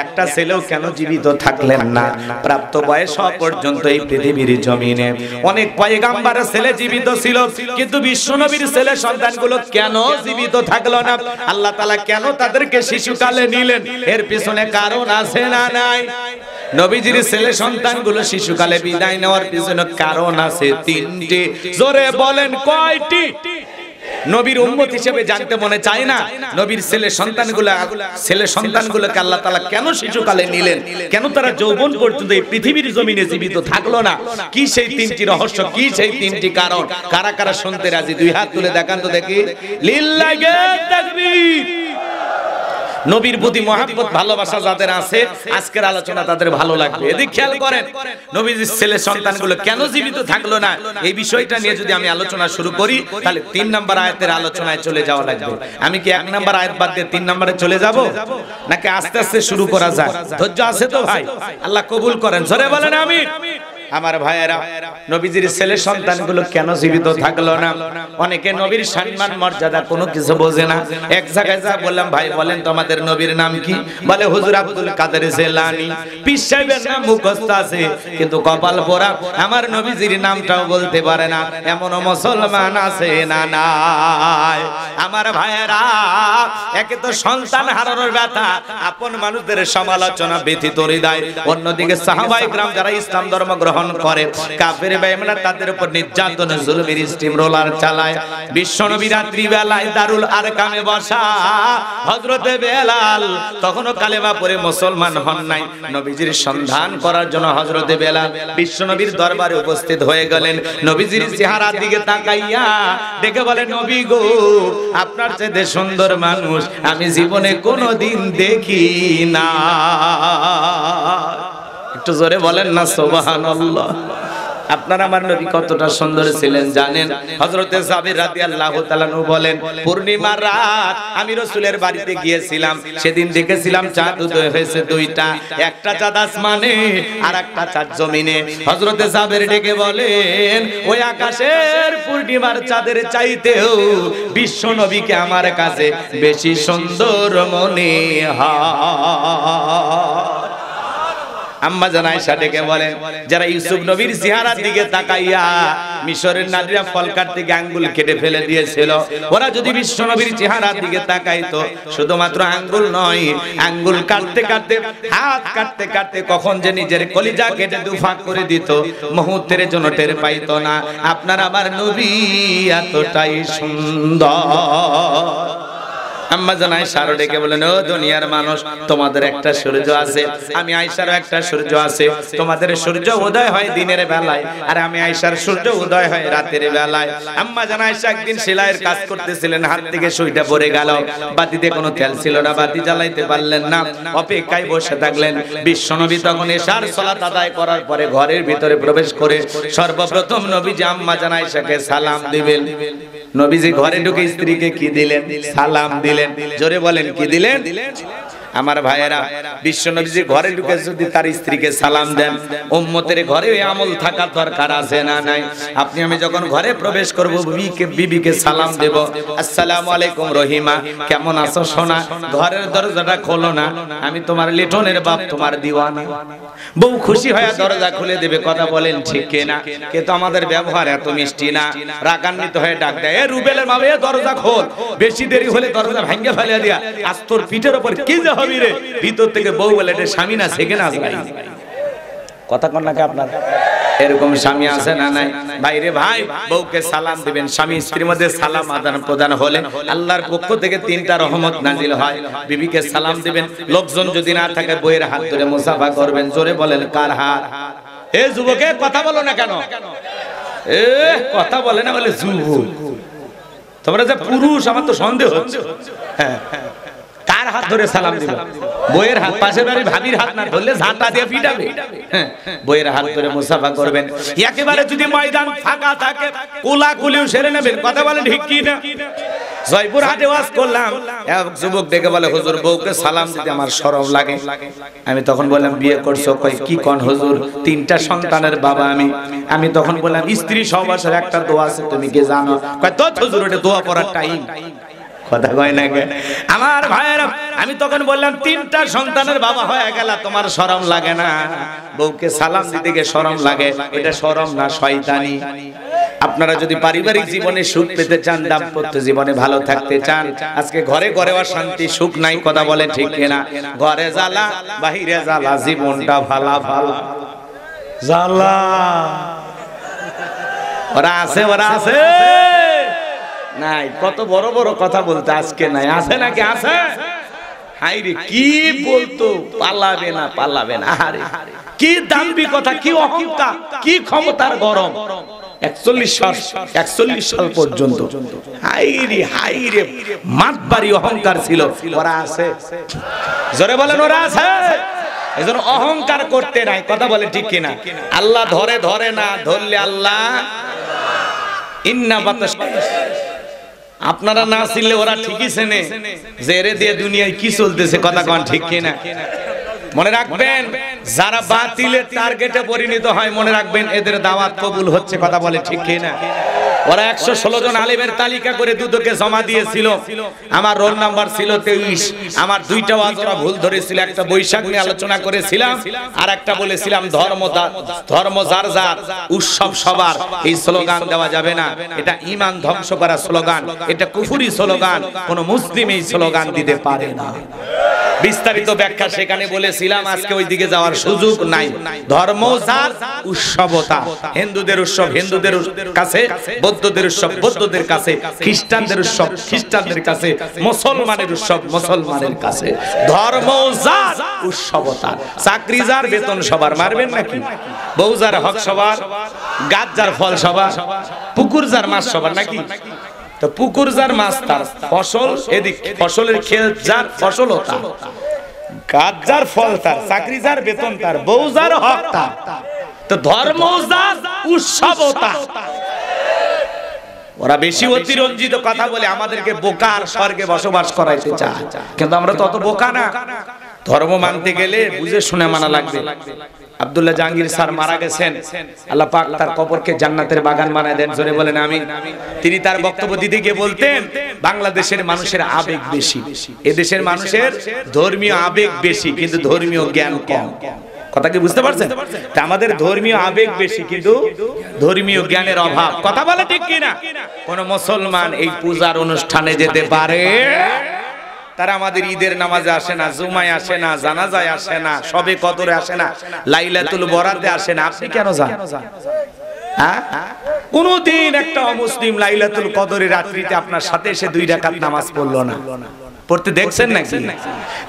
একটা ছেলেও কেন জীবিত থাকলেন না? প্রাপ্ত বয়স পর্যন্ত এই পৃথিবীর জমিনে অনেক পয়গাম্বরের ছেলে জীবিত ছিল, কিন্তু বিশ্ব নবীর ছেলে সন্তানগুলো কেন জীবিত থাকলো না? আল্লাহ তাআলা কেন তাদেরকে শিশুকালে নিলেন? এর পিছনে কারণ আছে না নাই? নবীজির ছেলে সন্তানগুলো শিশুকালে বিদায় নেওয়ার পিছনে কারণ আছে তিনটি। জোরে বলেন, কয়টি? নবীর উম্মত হিসেবে জানতে মনে চায় না? নবীর ছেলে সন্তানগুলোকে আল্লাহ তাআলা কেন শিশুকালে নিলেন? কেন তারা যৌবন পর্যন্ত এই পৃথিবীর জমিনে জীবিত থাকলো না? কি সেই তিনটি রহস্য, কি সেই তিনটি কারণ? কারা কারা শুনতে রাজি? দুই হাত তুলে দেখান তো দেখি। লিল্লাহি তাকবীর। নবীর প্রতি মহব্বত ভালোবাসা যাদের আছে, আজকের আলোচনা তাদের ভালো লাগবে। এদিকে খেয়াল করেন, নবীর ছেলে সন্তানগুলো কেন জীবিত থাকলো না, এই বিষয়টা নিয়ে যদি আমি আলোচনা শুরু করি তাহলে 3 নম্বর আয়াতের আলোচনায় চলে যাওয়া লাগবে। আমি কি 1 নম্বর আয়াত বাদ দিয়ে 3 নম্বরে চলে যাব, নাকি আস্তে আস্তে শুরু করা যায়? ধৈর্য আছে তো ভাই? আল্লাহ কবুল করেন, জোরে বলেন আমিন। আমার ভাইয়েরা, নবীজির ছেলে সন্তানগুলো কেন জীবিত থাকলো না? অনেকে নবীর সম্মান মর্যাদা কোনো কিছু বোঝে না। এক জায়গায় যা বললাম, ভাই বলেন তোমাদের নবীর নাম কি? বলে হুজুর আব্দুল কাদের জিলানী। পীর সাহেবের নাম মুখস্থ আছে, কিন্তু কপাল পোড়া আমার নবীজির নামটাও বলতে পারে না। এমন মুসলমান আছে না নাই? আমার ভাইয়েরা, একে তো সন্তান হারানোর ব্যথা, আপন মানুষদের সমালোচনা ব্যথিত হৃদয়, অন্যদিকে সাহাবায়ে কেরাম যারা ইসলাম ধর্ম গ্রহণ করে, কাফের বেঈমান তাদের উপর নির্যাতন জুলুমের স্টিম রোলার চালায়। বিশ্বনবী রাত্রি বেলায় দারুল আরকামে বসা, হযরতে বেলাল তখনও কালেমা পড়ে মুসলমান হন নাই। নবীজির সন্ধান করার জন্য হযরতে বেলাল বিশ্বনবীর দরবারে উপস্থিত হয়ে গেলেন। নবীজির চেহারার দিকে তাকাইয়া দেখে বলে, নবী গো, আপনার চেয়ে সুন্দর মানুষ আমি জীবনে কোনোদিন দেখি না। একটু জোরে বলেন না সুবহানাল্লাহ। আপনার আমার নবী কতটা সুন্দর ছিলেন জানেন? হযরতে জাবির রাদিয়াল্লাহু তাআলা নু বলেন, পূর্ণিমার রাত আমি রাসূলের বাড়িতে গিয়েছিলাম, সেদিন দেখেছিলাম চাঁদ উদয় হয়েছে দুইটা, একটা চাঁদ আসমানে আর একটা চাঁদ জমিনে। হযরতে জাবির ডেকে বলেন, ওই আকাশের পূর্ণিমার চাঁদের চাইতেও বিশ্ব নবীকে আমার কাছে বেশি সুন্দর মনে হয়। আম্মা জান আয়েশা ডেকে বলেন, যারা ইউসুফ নবীর চেহারার দিকে তাকাইয়া মিশরের নারীরা ফল কাটতে গিয়ে আঙ্গুল কেটে ফেলে দিয়েছিল, ওরা যদি বিশ্ব নবীর চেহারার দিকে তাকাইতো, শুধুমাত্র আঙ্গুল নয়, আঙ্গুল কাটতে কাটতে, হাত কাটতে কাটতে কখন যে নিজের কলিজা কেটে দুফাক করে দিত, মুহূর্তের জন্য টের পাইতো না। আপনার আমার নবী এতটাই সুন্দর। আম্মা জান আয়েশা ডেকে বলেন, ও দুনিয়ার মানুষ, তোমাদের একটা সূর্য আছে, আমি আয়েশারও একটা সূর্য আছে। তোমাদের সূর্য উদয় হয় দিনের বেলায়, আর আমি আয়েশার সূর্য উদয় হয় রাতের বেলায়। আম্মা জান আয়েশা একদিন সেলাইয়ের কাজ করতেছিলেন, হাত থেকে সুইটা পড়ে গেল, বাতিতে কোনো তেল ছিল না, বাতি জ্বালাইতে পারলেন না, অপেক্ষায় বসে থাকলেন। বিশ্বনবী তখন এশার সালাত আদায় করার পরে ঘরের ভিতরে প্রবেশ করে সর্বপ্রথম নবীজি আম্মা জান আয়েশাকে সালাম দিবেন। নবীজি ঘরে ঢুকে স্ত্রীকে কি দিলেন? সালাম দিলেন। জোরে বলেন, কি দিলেন? আমার ভাইয়েরা, বিশ্ব নবীজি ঘরে ঢুকে যদি তার স্ত্রীকে সালাম দেন, উম্মতের ঘরে এই আমল থাকা দরকার আছে না নাই? আপনি আমি যখন ঘরে প্রবেশ করব, বিবিকে সালাম দেব, আসসালামু আলাইকুম রহিমা, কেমন আছো সোনা? ঘরের দরজাটা খোলো না, আমি তোমার লিটনের বাপ, তোমার দিওয়ানা। বউ খুশি হয়ে দরজা খুলে দেবে, কথা বলেন ঠিক কিনা? কিন্তু আমাদের ব্যবহার এত মিষ্টি না, রাগান্বিত হয়ে ডাক দেয়, এ রুবেলের মা, এ দরজা খোল, বেশি দেরি হলে দরজা ভাঙে ফেলে দিয়া, আজ তোর পিঠের উপর কি যা হবে রে। ভিতর থেকে বউ বলে, এটা স্বামী না সেকেন্ড হাজবেন্ড। কথা কন নাকি আপনার? এরকম স্বামী আছে না নাই? ভাইরে ভাই, বউকে সালাম দিবেন। স্বামী স্ত্রীর মধ্যে সালাম আদান প্রদান হলে আল্লাহর পক্ষ থেকে 3টা রহমত নাজিল হয়। বিবিকে সালাম দিবেন, লোকজন যদি না থাকে বইয়ের হাত ধরে মুসাফা করবেন। জোরে বলেন, কার হাত? এ যুবকে কথা বলো না কেন? এ কথা বলে না, বলে যুবক। তোমরা যে পুরুষ আমার তো সন্দেহ হচ্ছে। হ্যাঁ, কার হাত ধরে সালাম দিব? বইয়ের হাত, পাশের বাড়ির ভাবির হাত না ধরলে ঝাঁটা দিয়ে পিটাবে। হ্যাঁ, বইয়ের হাত ধরে মুসাফা করবেন। একেবারে যদি ময়দান ফাঁকা থাকে কোলাকুলিও সেরে নেবেন। কথা বলেন ঠিক কি না? জয়পুর হাটে ওয়াজ করলাম, এক যুবক ডেকে বলে, হুজুর বউকে সালাম দিতে আমার শরম লাগে। আমি তখন বললাম, বিয়ে করছো? কয় কি কোন হুজুর, 3টা সন্তানের বাবা আমি তখন বললাম, স্ত্রী সহবাসের একটা দোয়া আছে, তুমি কি জানো? কয় তো হুজুর, ওটা দোয়া পড়ার টাইম। কথা কয় না কে আমার ভাইয়েরা? আমি তখন বললাম, 3টা সন্তানের বাবা হয়ে গেল, তোমার শরম লাগে না? বউকে সালাম দিতে গিয়ে শরম লাগে, এটা শরম না শয়তানি। আপনারা যদি পারিবারিক জীবনে সুখ পেতে চান, দাম্পত্য জীবনে ভালো থাকতে চান, আজকে ঘরে ঘরে অশান্তি, সুখ নাই। কথা বলে ঠিক কিনা? ঘরে জ্বালা, বাহিরে জ্বালা, জীবনটা ভালা ভালা জ্বালা। ওরা আছে নাই, কত বড় বড় কথা বলতে আজকে নাই, আছে নাকি? আছে। হাইরে কি বলতো, পালাবে না। আরে কি দাম্ভিকতা, কি অহংকার, কি ক্ষমতার গরম। 41 সাল পর্যন্ত হাইরে মাতবাড়ি অহংকার ছিল। ওরা আছে, জোরে বলেন ওরা আছে। এজন্য অহংকার করতে নাই। কথা বলে ঠিক কিনা? আল্লাহ ধরে না, ধরলে আল্লাহ ইন্না বাতাস। আপনারা না ছিলে ওরা ঠিকই চেনে যে এরে দিয়ে দুনিয়ায় কি চলতেছে। কথা কন ঠিক কিনা? মনে রাখবেন, যারা বাতিলের টার্গেটে পরিণত হয়, মনে রাখবেন এদের দাওয়াত কবুল হচ্ছে। কথা বলে ঠিক কিনা? ওরা 116 জন আলেমের তালিকা করে দুদকে জমা দিয়েছিল। আমার রোল নাম্বার ছিল 23। আমার 2টা ওয়াজ ওরা ভুল ধরেছিল। একটা বৈশাখ নিয়ে আলোচনা করেছিলাম, আর একটা বলেছিলাম ধর্ম যার যার, উৎসব সবার। এই স্লোগান দেওয়া যাবে না, এটা ঈমান ধ্বংস করা স্লোগান, এটা কুফরি স্লোগান। কোন মুসলিম এই স্লোগান দিতে পারে না। বিস্তারিত ব্যাখ্যা সেখানে বলেছিলাম, আজকে ওই দিকে যাওয়ার সুযোগ নাই। ধর্ম যার, উৎসবতা। হিন্দুদের উৎসব হিন্দুদের কাছে, বৌদ্ধদের উৎসব বৌদ্ধদের কাছে, খ্রিস্টানদের উৎসব খ্রিস্টানদের কাছে, মুসলমানের উৎসব মুসলমানের কাছে। ধর্ম যার, উৎসবতা। চাকরি যার, বেতন সবার। মারবেন নাকি? বউ যার, হক সবার। গাছ যার, ফল সবার। পুকুর যার, মাছ সবার নাকি? তো পুকুর যার, মাছ তার, ফসল এদিক, ফসলের খেত যার, ফসলতা। গাছ যার, ফল তার, চাকরি যার, বেতন তার, বউ যার, হক তার। তো ধর্ম যার, উৎসবতা। ওরা বেশি অতিরঞ্জিত কথা বলে আমাদেরকে বোকার স্বর্গে বসবাস করাইতে চায়, কিন্তু আমরা তো অত বোকা না। ধর্ম মানতে গেলে বুঝে শুনে মানা লাগবে। আব্দুল্লাহ জাহাঙ্গীর স্যার মারা গেছেন, আল্লাহ পাক তার কবরকে জান্নাতের বাগান বানায় দেন। জোরে বলেন আমিন। তিনি তার বক্তব্য দিতে গিয়ে বলতেন, বাংলাদেশের মানুষের আবেগ বেশি, এদেশের মানুষের ধর্মীয় আবেগ বেশি, কিন্তু ধর্মীয় জ্ঞান কম। কথা কি বুঝতে পারছেন? তা আমাদের ধর্মীয় আবেগ বেশি, কিন্তু ধর্মীয় জ্ঞানের অভাব। কথা বলে ঠিক কিনা? কোন মুসলমান এই পূজার অনুষ্ঠানে যেতে পারে? তারা আমাদের ঈদের নামাজে আসে না, জুমায় আসে না, জানাজায় আসে না, শবে কদরে আসে না, লাইলাতুল বরাতে আসে না। আপনি কেন যান? হ্যাঁ, কোনদিন একটা অমুসলিম লাইলাতুল কদরের রাত্রিতে আপনার সাথে এসে 2 রাকাত নামাজ পড়লো না? পড়তে দেখছেন নাকি?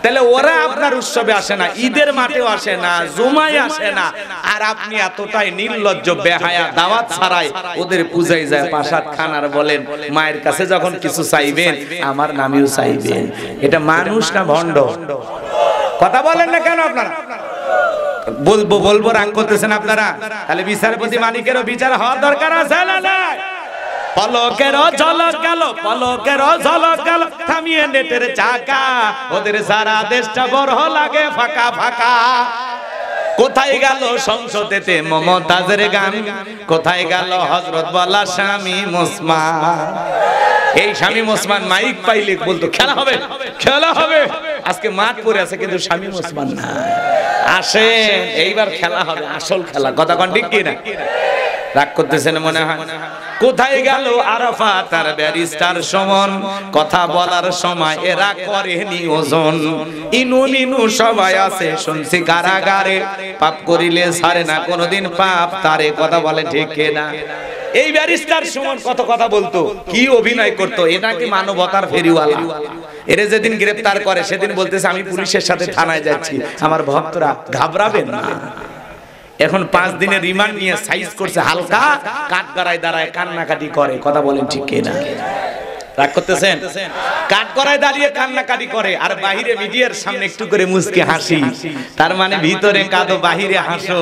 তাহলে ওরা আপনার উৎসবে আসে না, ঈদের মাঠেও আসে না, জুমায় আসে না, আর আপনি এতটাই নির্লজ্জ বেহায়া, দাওয়াত ছাড়াই ওদের পূজায় যায়, প্রসাদ খান আর বলেন মায়ের কাছে যখন কিছু চাইবেন আমার নামেও চাইবেন। এটা মানুষ না ভণ্ড? কথা বলেন না কেন আপনারা? বলবো রাগ করতেছেন আপনারা? তাহলে বিচারপতি মানিকেরও বিচার হওয়ার দরকার আছে না নাই? পলকেরও ঝলক গেল, পলকেরও ঝলক গেল, থামিয়ে নেটের চাকা, ওদের সারা দেশটা বড় লাগে ফাঁকা ফাঁকা। কোথায় গেল সংসদেতে মমতাজের গান? কোথায় গেল হযরত বলা শামীম ওসমান? এই শামীম ওসমান মাইক পাইলে বলতো খেলা হবে, খেলা হবে। আজকে মাঠ পড়ে আছে, কিন্তু শামীম ওসমান না। আসেন, এইবার খেলা হবে, আসল খেলা। কথা কোন ঠিক কি না? রাগ করতেছেন মনে হয়? কোথায় গেল আরাফাত আর ব্যারিস্টার সুমন? কথা বলার সময় এরা করেনি ওজন। ইনু মিনু সবাই আছে শুনছি কারাগারে, পাপ করিলে ছাড়ে না কোনদিন পাপ তারে। কথা বলে ঠিক না? এই ব্যারিস্টার সুমন কত কথা বলতো, কি অভিনয় করতো, এটা কি মানবতার ফেরিওয়ালা। এরে যেদিন গ্রেফতার করে সেদিন বলতেছে আমি পুলিশের সাথে থানায় যাচ্ছি। আমার ভক্তরা ঘাবড়াবেন না। এখন 5 দিনের রিমান্ড নিয়ে সাইজ করছে হালকা, কাঠগড়ায় দাঁড়ায় কান্নাকাটি করে। কথা বলেন ঠিক কিনা? রাগ করতেছেন? কাট করায় দাঁড়িয়ে কান্নাকাটি করে আর বাহিরে মিডিয়ার সামনে একটু করে মুচকে হাসি, তার মানে ভিতরে কাঁদো বাহিরে হাসো।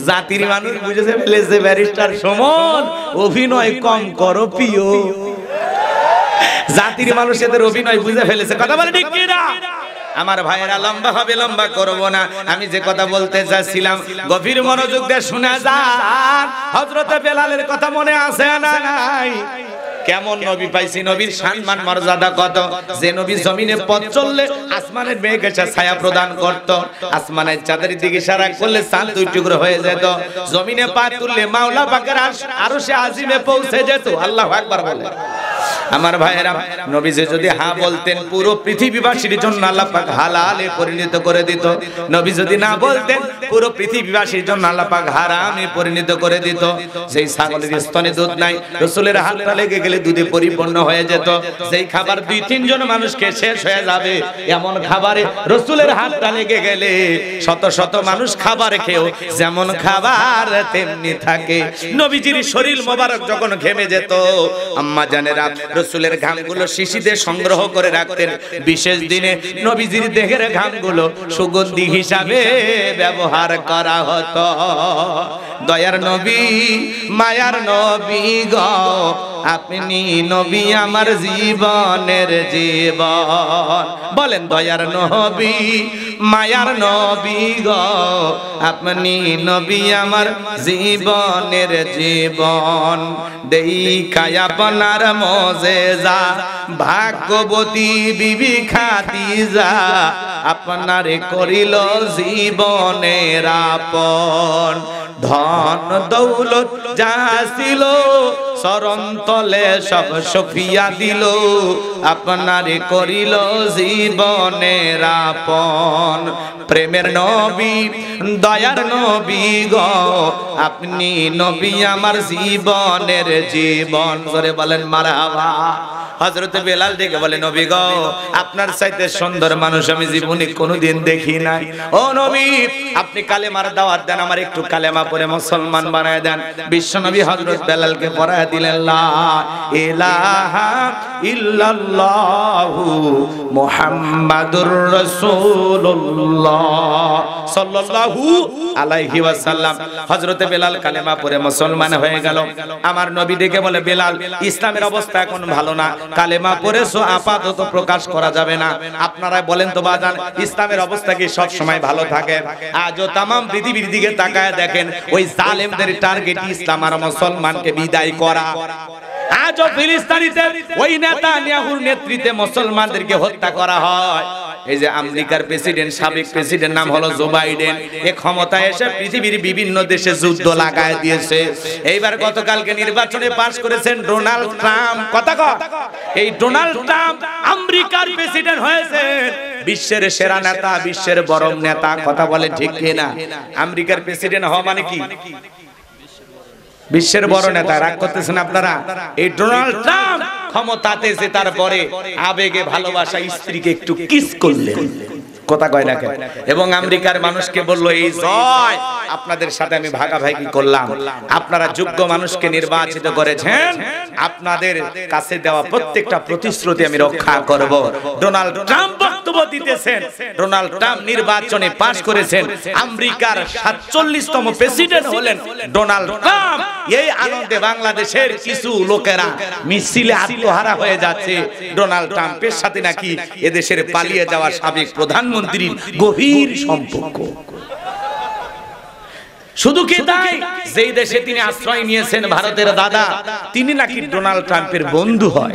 জাতির মানুষ বুঝেছে ফেলেছে ব্যারিস্টার সুমন অভিনয় কম করো প্রিয়। জাতির মানুষ এদের অভিনয় বুঝে ফেলেছে, কথা বলে ঠিক কি না? আমার ভাইয়েরা লম্বা হবে, লম্বা করব না। আমি যে কথা বলতে চাচ্ছিলাম গভীর মনোযোগ দিয়ে শুনে যান। হযরতে বেলালের কথা মনে আছে না নাই? কেমন নবী পাইছি, নবীর সম্মান মর্যাদা কত। যে নবী জমিনে পথ চললে আসমানের মেঘ এসে ছায়া প্রদান করত, আসমানের চাঁদের দিকে ইশারা করলে চাঁদ দুই টুকরো হয়ে যেত, জমিনে পা তুললে মাওলা পাকের আরশে আজিমে পৌঁছে যেত। আল্লাহু আকবার বলে। আমার ভাইয়েরা, নবীজি যদি হ্যাঁ বলতেন পুরো পৃথিবীবাসীর জন্য আল্লাহ পাক হালালে পরিণত করে দিত। নবী যদি না বলতেন পুরো পৃথিবীবাসীর জন্য আল্লাহ পাক হারামে পরিণত করে দিত। যেই ছাগলের স্তনে দুধ নাই, রাসূলের হাতটা লেগে গেলে দুধে পরিপূর্ণ হয়ে যেত। যেই খাবার 2-3 জন মানুষকে শেষ হয়ে যাবে, এমন খাবারে রাসূলের হাতটা লেগে গেলে শত শত মানুষ খাবার খেয়েও যেমন খাবার তেমনি থাকে। নবীজির শরীর মোবারক যখন ঘেমে যেত, আম্মা জানেরা রাসূলের ঘামগুলো শিশিতে সংগ্রহ করে রাখতেন। বিশেষ দিনে নবীজির দেহের ঘামগুলো সুগন্ধি হিসাবে ব্যবহার করা হতো। দয়ার নবী, মায়ার নবী গো, আপনি নবী আমার জীবনের জীবন। বলেন দয়ার নবী, মায়ার নবী গো, আপনি নবী আমার জীবনের জীবন। দেখায় আপনার মজেজা ভাগ্যবতী বিবি খাদিজা, আপনারে করিল জীবনের আপন। ধন দৌলত যা ছিল চরণতলে সব সফিয়া দিল, আপনারে করিল জীবনের আপন। প্রেমের নবী, দয়ার নবী গো, আপনি নবী আমার জীবনের জীবন। জোরে বলেন মারহাবা। হযরত বেলাল ডেকে বলে, নবী গো, আপনার চাইতে সুন্দর মানুষ আমি জীবনে কোনোদিন দেখি নাই। ও নবী, আপনি কালেমার দাওয়াত দেন, আমার একটু কালেমা পড়ে মুসলমান বানায় দেন। বিশ্ব নবী হযরত বেলালকে পড়ায় দিলেন, লা ইলাহা ইল্লাল্লাহু মুহাম্মাদুর রাসূলুল্লাহ সাল্লাল্লাহু আলাইহি ওয়াসাল্লাম। হযরত বেলাল কালেমা পড়ে মুসলমান হয়ে গেল। আমার নবী ডেকে বলে, বেলাল, ইসলামের অবস্থা এখন ভালো না, কালেমা পড়েছো আপাতত প্রকাশ করা যাবে না। আপনারা বলেন তো বাজান, ইসলামের অবস্থা কি সব সময় ভালো থাকে? আজও তামাম পৃথিবীর দিকে তাকায় দেখেন, ওই জালেমদের টার্গেট ইসলাম আর মুসলমানকে বিদায় করা। আজও ফিলিস্তিনিতে ওই নেতানিয়াহুর নেতৃত্বে মুসলমানদেরকে হত্যা করা হয়। এই যে আমেরিকার প্রেসিডেন্ট, সাবেক প্রেসিডেন্ট নাম হলো জো বাইডেন, এ ক্ষমতায় এসে পৃথিবীর বিভিন্ন দেশে যুদ্ধ লাগায় দিয়েছে। এইবার গতকালকে নির্বাচনে পাশ করেছেন ডোনাল্ড ট্রাম্প। কথা কয়, এই ডোনাল্ড ট্রাম্প আমেরিকার প্রেসিডেন্ট হয়েছে, বিশ্বের সেরা নেতা, বিশ্বের বড় নেতা। কথা বলে ঠিক কি না? আমেরিকার প্রেসিডেন্ট হওয়া মানে কি? বিশ্বের বড় নেতা। রাগ করতেছেন আপনারা? এই ডোনাল্ড ট্রাম্প ক্ষমতাতে এসে তারপরে আবেগে ভালোবাসা স্ত্রীকে একটু কিস করলেন। কথা কয় না কেন? এবং আমেরিকার মানুষকে বলল, এই জয় আপনাদের সাথে আমি ভাগাভাগি করলাম, আপনারা যোগ্য মানুষকে নির্বাচিত করেছেন, আপনাদের কাছে দেওয়া প্রত্যেকটা প্রতিশ্রুতি আমি রক্ষা করব। ডোনাল্ড ট্রাম্প বক্তব্য দিতেছেন, ডোনাল্ড ট্রাম্প নির্বাচনে পাস করেছেন, আমেরিকার 47তম প্রেসিডেন্ট হলেন ডোনাল্ড ট্রাম্প। এই আনন্দে বাংলাদেশের কিছু লোকেরা মিছিলে আত্মহারা হয়ে যাচ্ছে। ডোনাল্ড ট্রাম্পের সাথে নাকি এদেশের পালিয়ে যাওয়া সাবেক প্রধানমন্ত্রীর গভীর সম্পর্ক। শুধু কি তাই, যেই দেশে তিনি আশ্রয় নিয়েছেন ভারতের দাদা, তিনি নাকি ডোনাল্ড ট্রাম্পের বন্ধু হয়।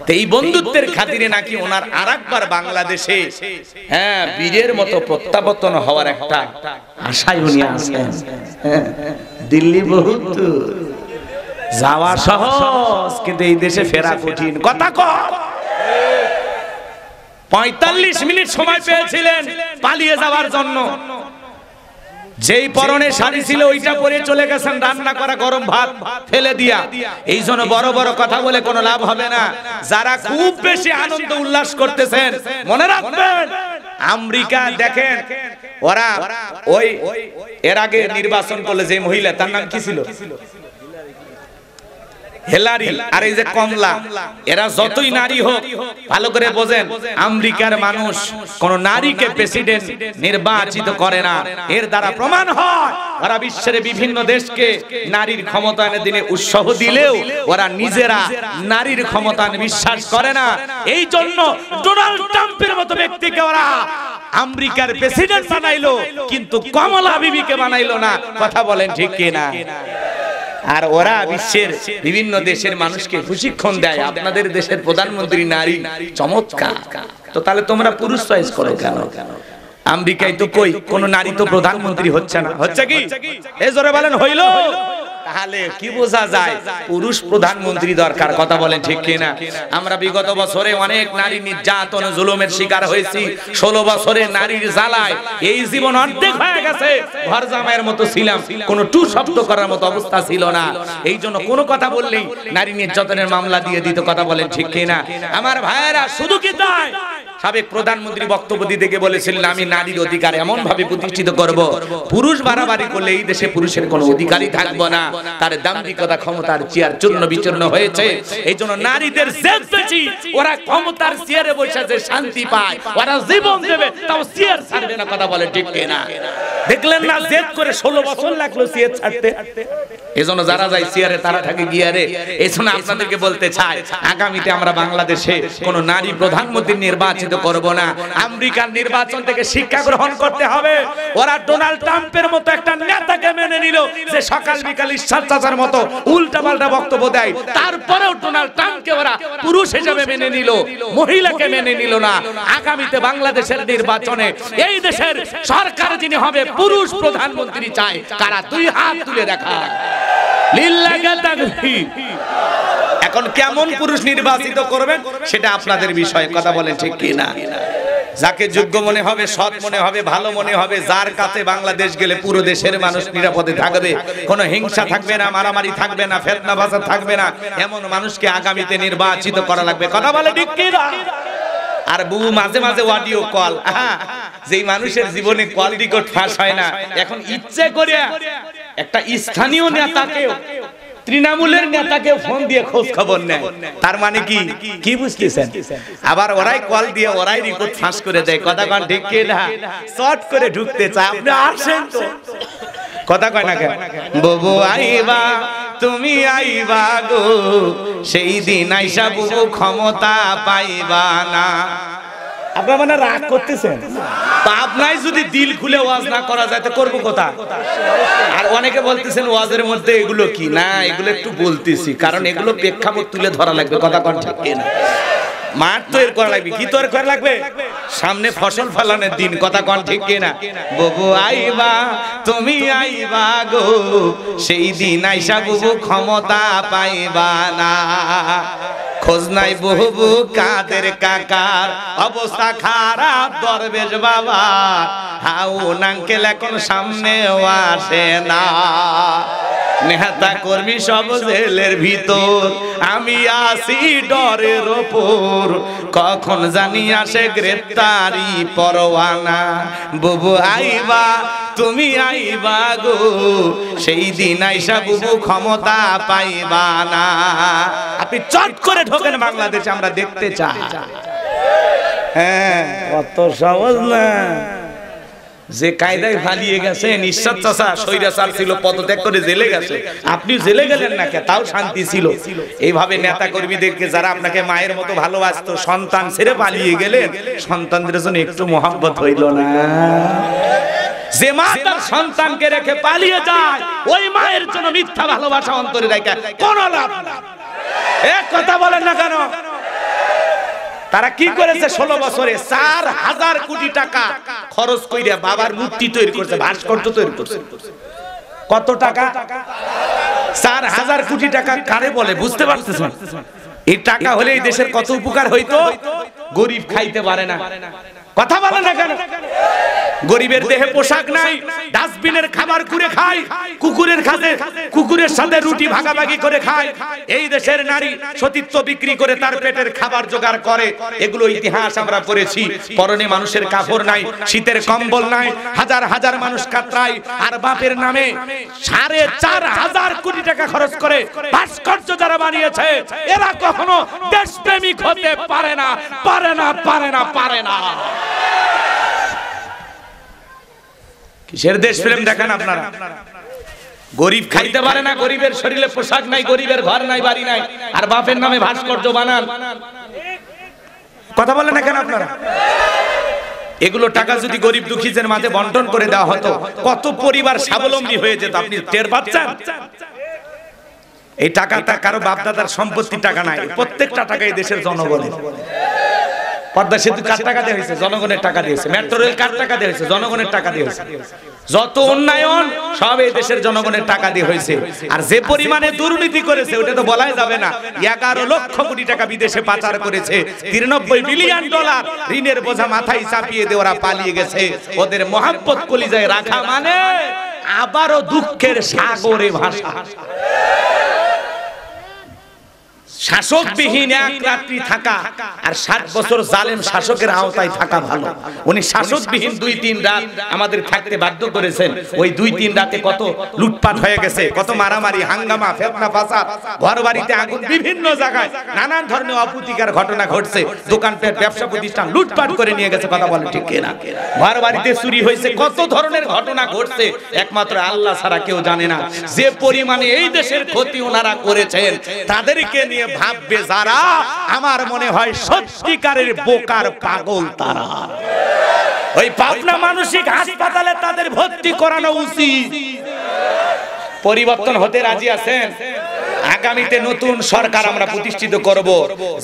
তো এই বন্ধুত্বের খাতিরে নাকি ওনার আরেকবার বাংলাদেশে বীরের মতো প্রত্যাবর্তন হওয়ার একটা আশায় উনি আছেন। দিল্লি বহুত যাওয়া সহজ, কিন্তু এই দেশে ফেরা কঠিন। কথা কয়, 45 মিনিট সময় পেয়েছিলেন পালিয়ে যাওয়ার জন্য। যেই পরনে শাড়ি ছিল ওইটা পরে চলে গেছেন রান্না করা গরম ভাত ফেলে দিয়া। এই জন্য বড় বড় কথা বলে কোনো লাভ হবে না। যারা খুব বেশি আনন্দ উল্লাস করতেছেন, মনে রাখবেন আমেরিকা দেখেন, ওরা ওই এর আগে নির্বাচন করলে যে মহিলা, তার নাম কি ছিল? হেলারি আর এই যে কমলা, এরা যতই নারী হোক ভালো করে বোঝেন, আমেরিকার মানুষ কোন নারীকে প্রেসিডেন্ট নির্বাচিত করে না। এর দ্বারা প্রমাণ হয় ওরা বিশ্বের বিভিন্ন দেশকে নারীর ক্ষমতায়নের দিনে উৎসাহ দিলেও ওরা নিজেরা নারীর ক্ষমতায়ন বিশ্বাস করে না। এই জন্য ডোনাল্ড ট্রাম্পের মতো ব্যক্তিকে ওরা আমেরিকার প্রেসিডেন্ট বানাইলো, কিন্তু কমলা বিবিকে বানাইলো না। কথা বলেন ঠিক কিনা? আর ওরা বিশ্বের বিভিন্ন দেশের মানুষকে প্রশিক্ষণ দেয়, আপনাদের দেশের প্রধানমন্ত্রী নারী, চমৎকার। তো তাহলে তোমরা পুরুষ চয়েস করো কেন? আমেরিকায় তো কই কোন নারী তো প্রধানমন্ত্রী হচ্ছে না, হচ্ছে কি? এই জোরে বলেন হইলো? তাহলে কি বোঝা যায় পুরুষ প্রধানমন্ত্রী দরকার। কথা বলেন ঠিক কিনা? আমরা বিগত বছরে অনেক নারী নির্যাতন জুলুমের শিকার হয়েছি। 16 বছরে নারীর জ্বালায় এই জীবন অর্ধেক হয়ে গেছে। ঘর জামাইয়ের মতো ছিলাম, কোনো টু শব্দ করার মতো অবস্থা ছিল না। এই জন্য কোনো কথা বললেই নারী নির্যাতনের মামলা দিয়ে দিত। কথা বলেন ঠিক কিনা? আমার ভাইয়েরা, শুধু কি তাই, সাবেক প্রধানমন্ত্রী বক্তব্য দিতে গিয়ে বলেছিলেন আমি নারীর অধিকার এমন ভাবে প্রতিষ্ঠিত করব, পুরুষ বাড়াবাড়ি করলে এই দেশে পুরুষের কোনো অধিকারই থাকবে না। তার দাম্ভিকতা ক্ষমতার চেয়ার চূর্ণ বিচূর্ণ হয়েছে। এই জন্য নারীদের জেদ বেশি, ওরা ক্ষমতার চেয়ারে বসে যে শান্তি পায়, ওরা জীবন দেবে তাও চেয়ার ছাড়বে না। কথা বলে ঠিক কিনা? দেখলেন না জেদ করে 16 বছর লাগলো চেয়ার ছাড়তে। এজন্য যারা যায় চেয়ারে তারা থাকে গিয়ারে। এজন্য আপনাদেরকে বলতে চাই, আগামীতে আমরা বাংলাদেশে কোন নারী প্রধানমন্ত্রী নির্বাচিত করব না। আমেরিকার নির্বাচন থেকে শিক্ষা গ্রহণ করতে হবে। ওরা ডোনাল্ড ট্রাম্পের মতো একটা নেতাকে মেনে নিল যে সকাল বিকাল ঈশ্বর চাচার মতো উল্টাপাল্টা বক্তব্য দেয়, তারপরেও ডোনাল্ড ট্রাম্পকে ওরা পুরুষ হিসেবে মেনে নিল, মহিলাকে মেনে নিল না। আগামীতে বাংলাদেশের নির্বাচনে এই দেশের সরকার যিনি হবে পুরুষ প্রধানমন্ত্রী চায়, কারা দুই হাত তুলে দেখায়। লিল্লাহি তাকবীর। এখন কেমন পুরুষ নির্বাচিত করবেন সেটা আপনাদের বিষয়। কথা বলেন ঠিক কিনা? যাকে যোগ্য মনে হবে, সৎ মনে হবে, ভালো মনে হবে, যার কাছে বাংলাদেশ গেলে পুরো দেশের মানুষ নিরাপদে থাকবে, কোনো হিংসা থাকবে না, মারামারি থাকবে না, ফিতনা ফাসাদ থাকবে না, এমন মানুষকে আগামীতে নির্বাচিত করা লাগবে। কথা বলে ঠিক কিনা? আর বহু মাঝে মাঝে অডিও কল, যেই মানুষের জীবনে কল রেকর্ড ফাঁস হয় না, এখন ইচ্ছে করে একটা স্থানীয় নেতাকে, তৃণমূলের নেতাকে ফোন দিয়ে খোঁজ খবর নেয়। তার মানে কি বুঝতেছেন? আবার ওরাই কল দিয়ে ওরাই রিপোর্ট ফাঁস করে দেয়। কথা কন ঠিক কিনা? শর্ট করে ঢুকতে চায়। আপনি আসেন তো, কথা কয় না কেন? বুবু আইবা তুমি আইবা গো, সেই দিন আইসা বুবু ক্ষমতা পাইবা না। আপনারা মানে রাগ করতেছেন? পাপ নাই যদি দিল খুলে ওয়াজ না করা যায় তো করবো কোথা? আর অনেকে বলতেছেন ওয়াজের মধ্যে এগুলো কি না, এগুলো একটু বলতেছি কারণ এগুলো প্রেক্ষাপট তুলে ধরা লাগবে। কথা কন ঠিক কিনা? মাঠ তৈরি করা লাগবে। কি তৈরি করা লাগবে? সামনে ফসল ফলানোর দিন। কথা কন ঠিক কিনা? বুবু আইবা তুমি আইবা গো, সেই দিন আইসা বুবু ক্ষমতা পাইবা না। খোঁজ নাই বুবু কাদের কাকার, অবস্থা খারাপ দরবেশ বাবা, হাউন আঙ্কেল এখন সামনেও আসে না। নেতা কর্মী সব জেলের ভিতর, আমি আসি ডরের ওপর, কখন জানি আসে গ্রেফতারি পরোয়ানা। বুবু আইবা তুমি আইবা গো, সেই দিন আইসা বুবু ক্ষমতা পাইবা না। আপনি চট করে ঢোকেন বাংলাদেশে, আমরা দেখতে চাই। হ্যাঁ, অত সহজ না। যে কায়দায় পালিয়ে গেছেন, ঈশ্বর চাচা স্বৈরাচার ছিল, পদত্যাগ করে জেলে গেছে, আপনি জেলে গেলেন না কে? তাও শান্তি ছিল। এইভাবে নেতা কর্মীদেরকে যারা আপনাকে মায়ের মতো ভালোবাসতো, সন্তান ছেড়ে পালিয়ে গেলেন, সন্তানদের জন্য একটু মহব্বত হইল না? যে মা তার সন্তানকে রেখে পালিয়ে যায়, ওই মায়ের জন্য মিথ্যা ভালোবাসা অন্তরে রাখা কোনো লাভ না। এক কথা বলেন না কেন? তারা কি করেছে? 16 বছরে 4000 কোটি টাকা খরচ কইরা বাবার মূর্তি তৈরি করছে, ভাস্কর্য তৈরি করছে। কত টাকা? 4000 কোটি টাকা কারে বলে বুঝতে পারতেছেন? এই টাকা হলে এই দেশের কত উপকার হইতো। গরিব খাইতে পারে না। কথা বলেন না কেন? গরিবের দেহে পোশাক নাই, ডাস্টবিনের খাবার কুড়ে খায়, কুকুরের সাথে রুটি ভাগাভাগি করে খায়। এই দেশের নারী সতীত্ব বিক্রি করে তার পেটের খাবার জোগাড় করে। এগুলো ইতিহাস আমরা পড়েছি। পরনে মানুষের কাপড় নাই, শীতের কম্বল নাই, হাজার হাজার মানুষ কাতরায়। আর বাপের নামে 4,500 কোটি টাকা খরচ করে ভাস্কর্য যারা বানিয়েছে, এরা কখনো দেশপ্রেমিক হতে পারে না, পারে না, পারে না, পারে না। কিসের দেশপ্রেম দেখেন আপনারা? গরিব খাইতে পারে না, গরিবের শরীরে পোশাক নাই, গরিবের ঘর নাই, বাড়ি নাই, আর বাপের নামে ভাস্কর্য বানান। কথা বলেন না কেন আপনারা? এগুলো টাকা যদি গরিব দুঃখীদের মাঝে বন্টন করে দেওয়া হতো, কত পরিবার স্বাবলম্বী হয়ে যেত, আপনি টের পাচ্ছেন? এই টাকাটা কারো বাপদাদার সম্পত্তির টাকা নাই, প্রত্যেকটা টাকা এই দেশের জনগণের। পদ্মা সেতু কার টাকা দিয়ে হয়েছে? জনগণের টাকা দিয়েছে। মেট্রো রেল কার টাকা দিয়ে হয়েছে? জনগণের টাকা দিয়ে হয়েছে। যত উন্নয়ন সব এই দেশের জনগণের টাকা দিয়ে হয়েছে। আর যে পরিমাণে দুর্নীতি করেছে ওটা তো বলাই যাবে না। 11 লক্ষ কোটি টাকা বিদেশে পাচার করেছে, 93 বিলিয়ন ডলার ঋণের বোঝা মাথায় চাপিয়ে দিয়ে ওরা পালিয়ে গেছে। ওদের মহাব্বত কলিজায় রাখা মানে আবারও দুঃখের সাগরে ভাসা। শাসকবিহীন এক রাত্রি থাকা আর 7 বছর জালেম শাসকের আওতায় থাকা ভালো। উনি শাসকবিহীন 2-3 রাত আমাদের থাকতে বাধ্য করেছেন। ওই 2-3 রাতে কত লুটপাট হয়ে গেছে, কত মারামারি, হাঙ্গামা, ফিতনা ফাসাদ, ঘর বাড়িতে আগুন, বিভিন্ন জায়গায় নানান ধরনের অপ্রীতিকর ঘটনা ঘটছে। দোকানপাট, ব্যবসা প্রতিষ্ঠান লুটপাট করে নিয়ে গেছে। কথা বলেন ঠিক কিনা? ঘর বাড়িতে চুরি হয়েছে, কত ধরনের ঘটনা ঘটছে একমাত্র আল্লাহ ছাড়া কেউ জানে না। যে পরিমাণে এই দেশের ক্ষতি ওনারা করেছেন, তাদেরকে নিয়ে ভাববে যারা, আমার মনে হয় সত্যিকারের বোকার পাগল তারা। ওই পাবনা মানসিক হাসপাতালে তাদের ভর্তি করানো উচিত। পরিবর্তন হতে রাজি আছেন? আগামীতে নতুন সরকার আমরা প্রতিষ্ঠিত করব,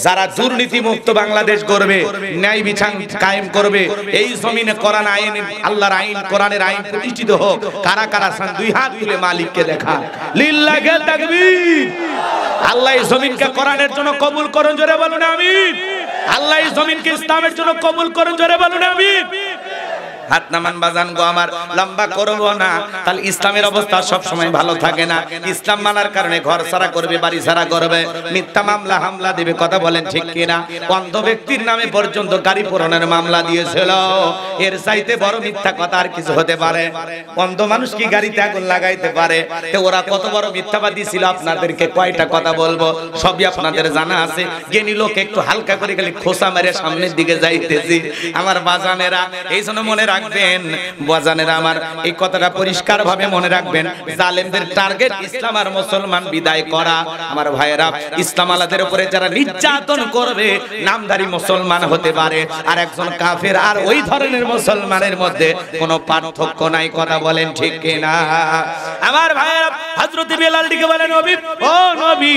যারা দুর্নীতি মুক্ত বাংলাদেশ করবে, ন্যায় বিচার কায়েম করবে। এই জমিনে কোরআন আইন, আল্লাহর আইন, কোরআনের আইন প্রতিষ্ঠিত হোক। কারা কারা চান দুই হাত তুলে মালিককে দেখা। লিল্লাহি তাকবীর। আল্লাহ এই জমিনকে কোরআনের জন্য কবুল করুন, জোরে বলুন আমিন। আল্লাহ এই জমিনকে ইসলামের জন্য কবুল করুন, জোরে বলুন আমিন। হাত নামান বাজান গো আমার, লম্বা করব না। তাহলে ইসলামের অবস্থা সব সময় ভালো থাকে না। ইসলাম মানার কারণে ঘর ছাড়া করবে, বাড়ি ছাড়া করবে, মিথ্যা মামলা হামলা দিবে। কথা বলেন ঠিক কিনা? অন্ধ ব্যক্তির নামে পর্যন্ত গাড়ি পোড়ানোর মামলা দিয়েছিল। এর চাইতে বড় মিথ্যা কথা আর কিছু হতে পারে? অন্ধ মানুষ কি গাড়িতে আগুন লাগাইতে পারে? তো ওরা কত বড় মিথ্যাবাদী ছিল, আপনাদেরকে কয়টা কথা বলবো, সবই আপনাদের জানা আছে। জ্ঞানী লোক একটু হালকা করে গেলে খোসা মেরে সামনের দিকে যাইতেছি। আমার বাজানেরা, এই জন্য মনে রাখবেন, বাজানেরা আমার, এই কথাটা পরিষ্কার ভাবে মনে রাখবেন। জালেমদের টার্গেট ইসলাম আর মুসলমান বিদায় করা। আমার ভাইয়েরা, ইসলাম আলাদের উপরে যারা নির্যাতন করবে, নামধারী মুসলমান হতে পারে আর একজন কাফের, আর ওই ধরনের মুসলমানের মধ্যে কোনো পার্থক্য নাই। কথা বলেন ঠিক কিনা? আমার ভাইয়েরা, হযরত বেলাল দিকে বলেন, নবী, ও নবী,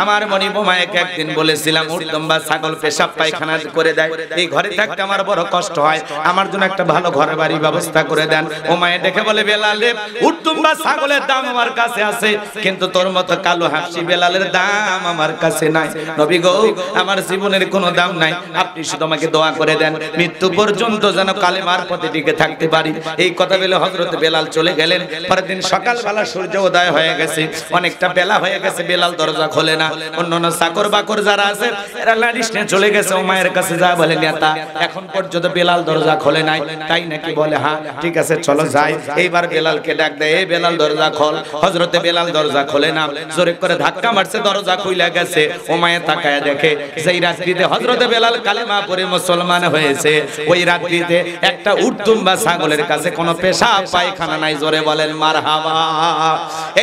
আমার মনিবমাকে একদিন বলেছিলাম উর্দম্বা ছাগল পেশাব পায়খানা করে দেয়, এই ঘরে থাকতে আমার বড় কষ্ট হয়, আমার জন্য একটা ভালো ঘর বাড়ি ব্যবস্থা করে দেন। ও মায়ে দেখে বলে, বেলাল রে, উর্দম্বা ছাগলের দাম আমার কাছে আছে, কিন্তু তোর মতো কালো হাসি বেলালের দাম আমার কাছে নাই। নবী গো, আমার জীবনের কোনো দাম নাই, আপনি শুধু আমাকে দোয়া করে দেন, মৃত্যু পর্যন্ত যেন কালেমার পথে টিকে থাকতে পারি। এই কথা বলে হযরত বেলাল চলে গেলেন। পরের দিন সকালবেলা সূর্য উদয় হয়ে গেছে, অনেকটা বেলা হয়ে গেছে, বেলাল দরজা খোলে না। অন্যান্য চাকর বাকর যারা আছে এরা লাড়িস নিয়ে চলে গেছে। ও মায়ের কাছে যা বলে, নেতা, এখন পর্যন্ত বেলাল দরজা খোলে নাই, তাই নাকি? বলে হ্যাঁ, ঠিক আছে চলো যাই। এইবার বেলালকে ডাক দেয়, এই বেলাল দরজা খোল। হযরতে বেলাল দরজা খোলে না, জোরে করে ধাক্কা মারছে, দরজা খুইলা গেছে। ও মায়ে তাকায় দেখে, যেই রাত্রিতে হযরতে বেলাল কালেমা পড়ে মুসলমান হয়েছে, ওই রাত্রিতে একটা উটদুম্বা ছাগলের কাছে কোনো পেশাব পায়খানা নাই। জোরে বলেন মারহাবা।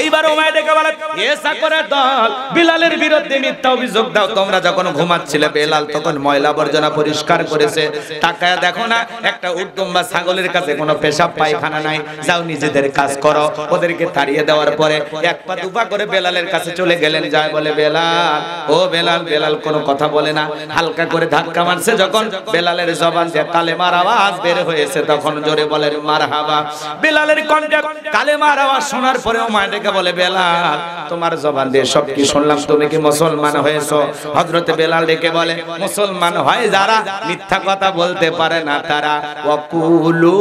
এইবার ও মায়ে ডেকে বলে, এ চাকরের দল, বেলালের বিরুদ্ধে মিথ্যা অভিযোগ দাও। তোমরা যখন ঘুমাচ্ছিলে, বেলাল তখন ময়লা আবর্জনা পরিষ্কার করেছে, তাকায় দেখো না একটা উটদুম্বা ছাগলের কাছে কোনো পেশাব পায়খানা নাই, যাও নিজেদের কাজ করো। ওদেরকে তাড়িয়ে দেওয়ার পরে এক পা দুপা করে বেলালের কাছে চলে গেলেন, যায় বলে, বেলাল, ও বেলাল। বেলাল কোনো কথা বলে না, হালকা করে ধাক্কা মারছে। যখন বেলালের জবান দিয়ে কালেমার আওয়াজ বের হয়েছে, তখন জোরে বলেন মারহাবা। বেলালের কণ্ঠে কালেমার আওয়াজ শোনার পরে ও মায়ে ডেকে বলে, বেলাল, তোমার জবান দিয়ে সব কি শুনলাম, তুমি কি মুসলমান হয়েছো? হযরতে বেলাল ডেকে বলে, মুসলমান হয় যারা মিথ্যা কথা বলতে পারে না তারা। ওয়াকুলু কুলু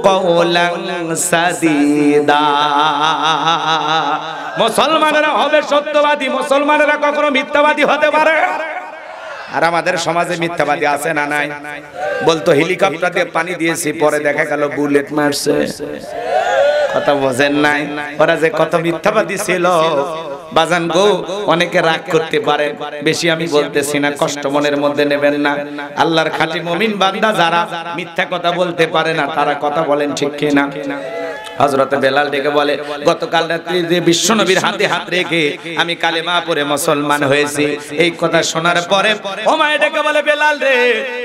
কওলান সাদীদা। মুসলমানেরা হবে সত্যবাদী, মুসলমানেরা কখনো মিথ্যাবাদী হতে পারে। আর আমাদের সমাজে মিথ্যাবাদী আছে না নাই? বলতো হেলিকপ্টার দিয়ে পানি দিয়েছি, পরে দেখা গেল বুলেট মারছে। কথা বোঝেন নাই? ওরা যে কত মিথ্যাবাদী ছিল বাজান গো। অনেকে রাগ করতে পারে, বেশি আমি বলতেছি না, কষ্ট মনের মধ্যে নেবেন না। আল্লাহর খাঁটি মুমিন বান্দা যারা মিথ্যা কথা বলতে পারে না তারা কথা বলেন ঠিক কিনা? হযরত বেলাল ডেকে বলে, গতকাল রাত্রি যে বিশ্বনবীর হাতে হাত রেখে আমি কালেমা পড়ে মুসলমান হয়েছি। এই কথা শোনার পরে ওমায় ডেকে বলে, বেলাল রে,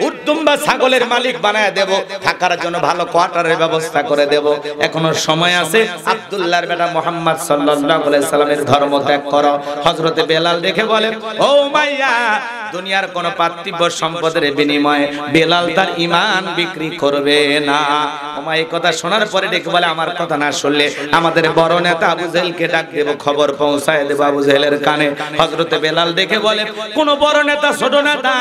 উদ্দুম্বা ছাগলের মালিক বানায় দেব, থাকার জন্য ভালো কোয়ার্টারের ব্যবস্থা করে দেব। এখনো সময় আছে, আব্দুল্লাহর বেটা মুহাম্মদ সাল্লাল্লাহু আলাইহি সাল্লামের ধর্ম ত্যাগ করো। হযরত বেলাল ডেকে বলে, ও মাইয়া, দুনিয়ার কোন পার্থিব সম্পদের বিনিময়ে বেলাল তার ঈমান বিক্রি করবে না। ওমা এই কথা শোনার পরে ডেকে বলে, আমার কথা না শুনলে আমাদের বড় নেতা আবু জেহেলকে ডাক দেব, খবর পৌঁছায় দেব আবু জেহেলের কানে। হযরত বেলাল দেখে বলে, কোন বড় নেতা ছোট নেতা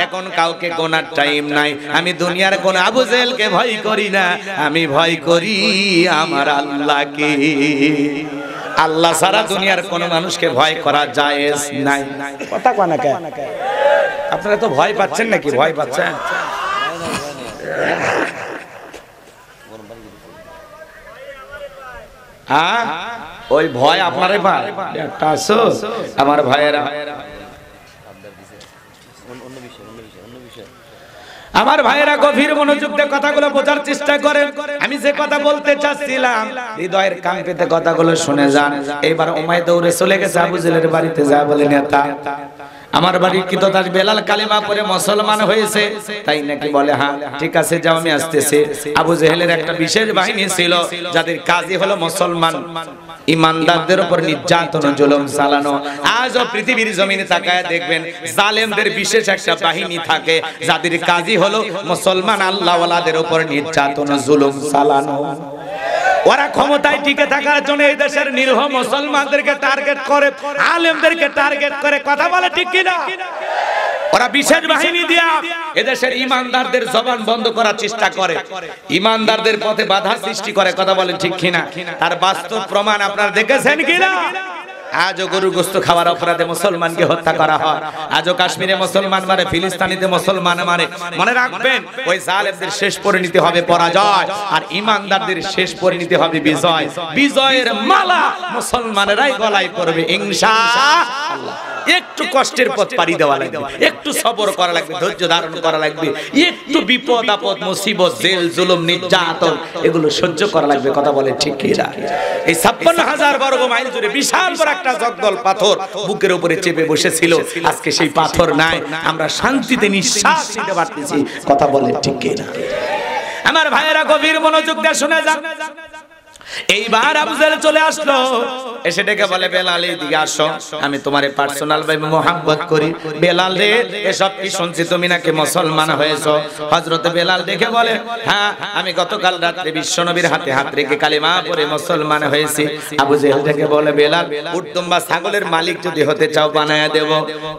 এখন কাউকে গোনার টাইম নাই। আমি দুনিয়ার কোন আবু জেহেলকে ভয় করি না, আমি ভয় করি আমার আল্লাহকে। আল্লাহ ছাড়া দুনিয়ার কোন মানুষকে ভয় করা জায়েজ নাই। কথা কয় না কেন? আপনারা তো ভয় পাচ্ছেন নাকি? ভয় পাচ্ছেন? ওই ভয় আপনারে ভাই একটা আসো আমার ভাইয়েরা, আমার ভাইয়েরা গভীর মনোযোগ দিয়ে কথাগুলো বোঝার চেষ্টা করেন। আমি যে কথা বলতে চাচ্ছিলাম হৃদয়ের কান পেতে কথাগুলো শুনে যান। এইবার উমাইয়া দৌড়ে চলে গেছে আবু জেহেলের বাড়িতে, যা বলে, নেতা আমার বাড়ির কৃতদাস বেলাল কালিমা পড়ে মুসলমান হয়েছে, তাই নাকি? বলে, হ্যাঁ ঠিক আছে, যাও আমি আসতেছি। আবু জেহেলের একটা বিশেষ বাহিনী ছিল যাদের কাজই হলো মুসলমান ইমানদারদের উপর নির্যাতন জুলুম চালানো। আজও পৃথিবীর জমিনে তাকায় দেখবেন জালেমদের বিশেষ একটা বাহিনী থাকে যাদের কাজই হলো মুসলমান আল্লাহওয়ালাদের উপর নির্যাতন জুলুম চালানো। ওরা ক্ষমতায় টিকে থাকার জন্য এই দেশের নিরীহ মুসলমানদেরকে টার্গেট করে, আলেমদেরকে টার্গেট করে। কথা বলে ঠিক কিনা? ওরা বিশেষ বাহিনী দিয়া এদেশের ইমানদারদের জবান বন্ধ করার চেষ্টা করে, ইমানদারদের পথে বাধা সৃষ্টি করে। কথা বলেন ঠিক কিনা? তার বাস্তব প্রমাণ আপনারা দেখেছেন কিনা? আজও গরু গোশত খাওয়ার অপরাধে মুসলমানকে হত্যা করা হয়। আজও কাশ্মীরে মুসলমান মারে, ফিলিস্তিনিতে মুসলমান মারে। মনে রাখবেন, ওই জালেমদের শেষ পরিণতি হবে পরাজয়, আর ইমানদারদের শেষ পরিণতি হবে বিজয়। বিজয়ের মালা মুসলমানেরাই গলায় পরবে ইনশাআল্লাহ। একটু কষ্টের পথ পাড়ি দেওয়া লাগবে, একটু সবর করা লাগবে, ধৈর্য ধারণ করা লাগবে, একটু বিপদ আপদ মুসিবত জেল জুলুম নির্যাতন এগুলো সহ্য করা লাগবে। কথা বলে ঠিক কিনা? এই 56,000 বর্গ মাইল জুড়ে বিশাল বড় একটা জগদল পাথর বুকের উপরে চেপে বসেছিল, আজকে সেই পাথর নাই, আমরা শান্তিতে নিঃশ্বাস নিতে পারতেছি। কথা বলে ঠিক কিনা? আমার ভাইয়েরা গভীর মনোযোগ দিয়ে শুনে যান। এইবার আবু জেহেল চলে আসলো, এসে ডেকে বলে, বেলাল এদিকে আসো, আমি তোমারে পার্সোনাল ভাবে মোহাব্বত করি। বেলাল রে, এসব কি শুনছি তুমি নাকি মুসলমান হয়েছো? হযরত বেলাল ডেকে বলে, হ্যাঁ আমি গতকাল রাতে বিশ্বনবীর হাতে হাত রেখে কালিমা পড়ে মুসলমান হয়েছি। আবু জেহেল ডেকে বলে, বেলাল উটদুম্বা ছাগলের মালিক যদি হতে চাও বানায়া দেব,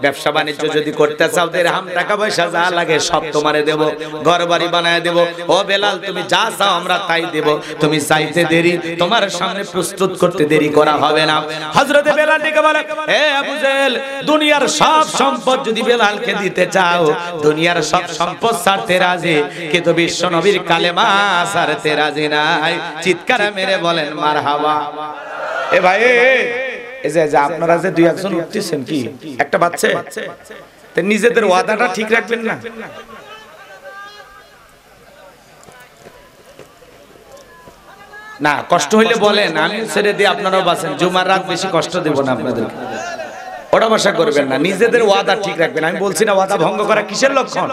ব্যবসা বাণিজ্য যদি করতে চাও দিরহাম টাকা পয়সা যা লাগে সব তোমারে দেব, ঘর বাড়ি বানায়া দেব। ও বেলাল তুমি যা চাও আমরা তাই দেব, তুমি চাইতে দেরি, তোমার সামনে প্রস্তুত করতে দেরি করা হবে না। হযরত বেলাল ডেকে বলে, হে আবু জেহেল, দুনিয়ার সব সম্পদ যদি বেলালকে দিতে চাও, দুনিয়ার সব সম্পদ ছাড়তে রাজি, কিন্তু বিশ্বনবীর কালেমা ছাড়তে রাজি নাই। চিৎকার মেরে বলেন মারহাবা। এ ভাই, এই যে আপনারা যে দুই একজন উঠতেছেন, কি একটা বাচ্চা, নিজেদের ওয়াদাটা ঠিক রাখবেন না? না কষ্ট হইলে বলেন, আমি ছেড়ে দিয়ে আপনারাও বাঁচেন। জুমার রাত বেশি কষ্ট দেব না আপনাদেরকে, ওটা বসা করবেন না। নিজেদের ওয়াদা ঠিক রাখবেন। আমি বলছি না ওয়াদা ভঙ্গ করা কিসের লক্ষণ?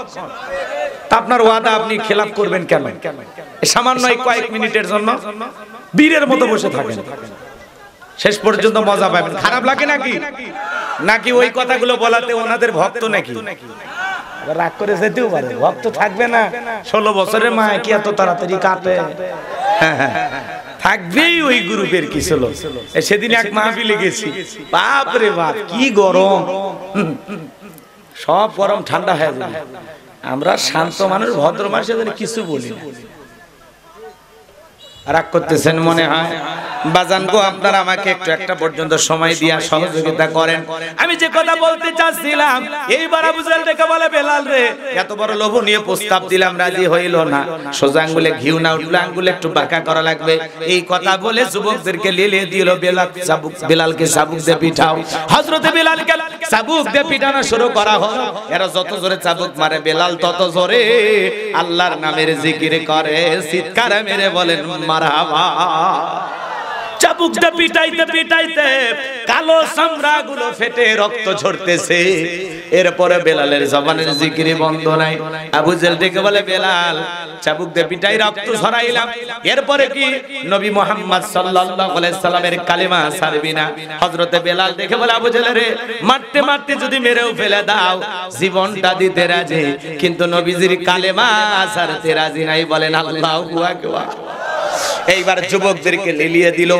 তা আপনার ওয়াদা আপনি খেলাপ করবেন কেন? সামান্য কয়েক মিনিটের জন্য বীরের মতো বসে থাকেন, শেষ পর্যন্ত মজা পাবেন। খারাপ লাগে নাকি? নাকি ওই কথাগুলো বলাতে ওনাদের ভক্ত নাকি? রাগ করে যেতেও পারে, ভক্ত থাকবে না। 16 বছরের মা কি এত তাড়াতাড়ি কাঁপে? থাকবেই ওই গ্রুপের কিছু লোক। সেদিন এক মাহফিলে গেছি, বাপ রে বাপ কি গরম, সব গরম ঠান্ডা হয়ে যাবে। আমরা শান্ত মানুষ, ভদ্র মানুষ, কিছু বলি না। রাগ করতেছেন মনে হয়। বাজান গো, আপনারা আমাকে একটু একটা পর্যন্ত সময় দিয়া সহযোগিতা করেন। আমি যে কথা বলতে চাচ্ছিলাম, এইবার আবু জাহেল ডেকে বলে, বেলাল রে, এত বড় লোভনীয় প্রস্তাব দিলাম, রাজি হইল না। সোজা আঙ্গুলে ঘিউ না উঠলো, আঙ্গুলে একটু বাঁকা করা লাগবে। এই কথা বলে যুবকদেরকে লিলিয়ে দিল, বেলালকে চাবুক দিয়ে পিঠাও। হযরতে বেলালকে চাবুক দিয়ে পিটানো শুরু করা হলো। এরা যত জোরে চাবুক মারে, বেলাল তত জোরে আল্লাহর নামের জিকির করে, চিৎকার মেরে বলেন মারহাবা। চাবুকটা পিটাইতে পিটাইতে কালো চামড়া গুলো ফেটে রক্ত ঝরতেছে। এরপরে বেলালের জবানের জিকিরি বন্ধ নাই। আবু জাহেল ডেকে বলে, বেলাল, চাবুক দিয়ে পিটাই রক্ত ঝরাইলাম, এরপরে কি নবী মুহাম্মদ সাল্লাল্লাহু আলাইহি সাল্লামের কালেমা ছাড়বি না? হযরতে বেলাল দেখে বলে, আবু জাহেল রে, মারতে মারতে যদি মেরেও ফেলে দাও, জীবনটা দিতে রাজি, কিন্তু নবীজির কালেমা ছাড়তে রাজি নাই। বলেন আল্লাহু আকবার। এইবার যুবকদেরকে লিলিয়ে দিল,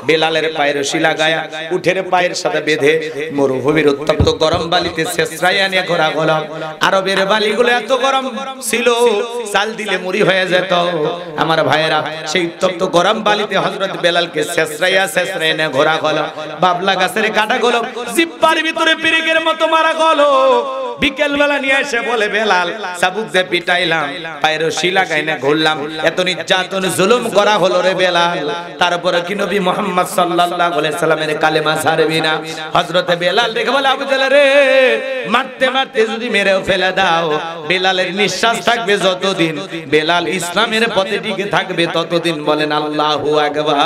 বেলালের পায়ের রশি লাগায়া উঠের পায়ের সাথে বেঁধে মরুভূমির উত্তপ্ত গরম বালিতে ছেঁচড়াইয়া নিয়ে ঘোরা গেল। আরবের বালিগুলো এত গরম ছিল, চাল দিলে মুড়ি হয়ে যেত। আমার ভাইয়েরা, সেই উত্তপ্ত গরম বালিতে হযরত বেলালকে ছেঁচড়াইয়া নিয়ে ঘোরা গেল। বাবলা গাছের কাটা গেল, জিহ্বার ভিতরে পিরিকের মতো মারা গেল। বিকেল বেলা নিয়ে এসে বলে, বেলাল, চাবুক দিয়ে পিটাইলাম, পায়ের রশি লাগাই না ঘুরলাম, এত নির্যাতন জুলুম করা হলো রে বেলাল, তারপরে কি নবী মুহাম্মদ সাল্লাল্লাহু আলাইহি সাল্লামের কালেমা ছাড়বি না? হযরতে বেলাল দেখে বলে, আবু জাহেল রে, মারতে মারতে যদি মেরেও ফেলে দাও, বেলালের নিঃশ্বাস থাকবে যতদিন, বেলাল ইসলামের পথে টিকে থাকবে ততদিন। বলেন আল্লাহু আকবার।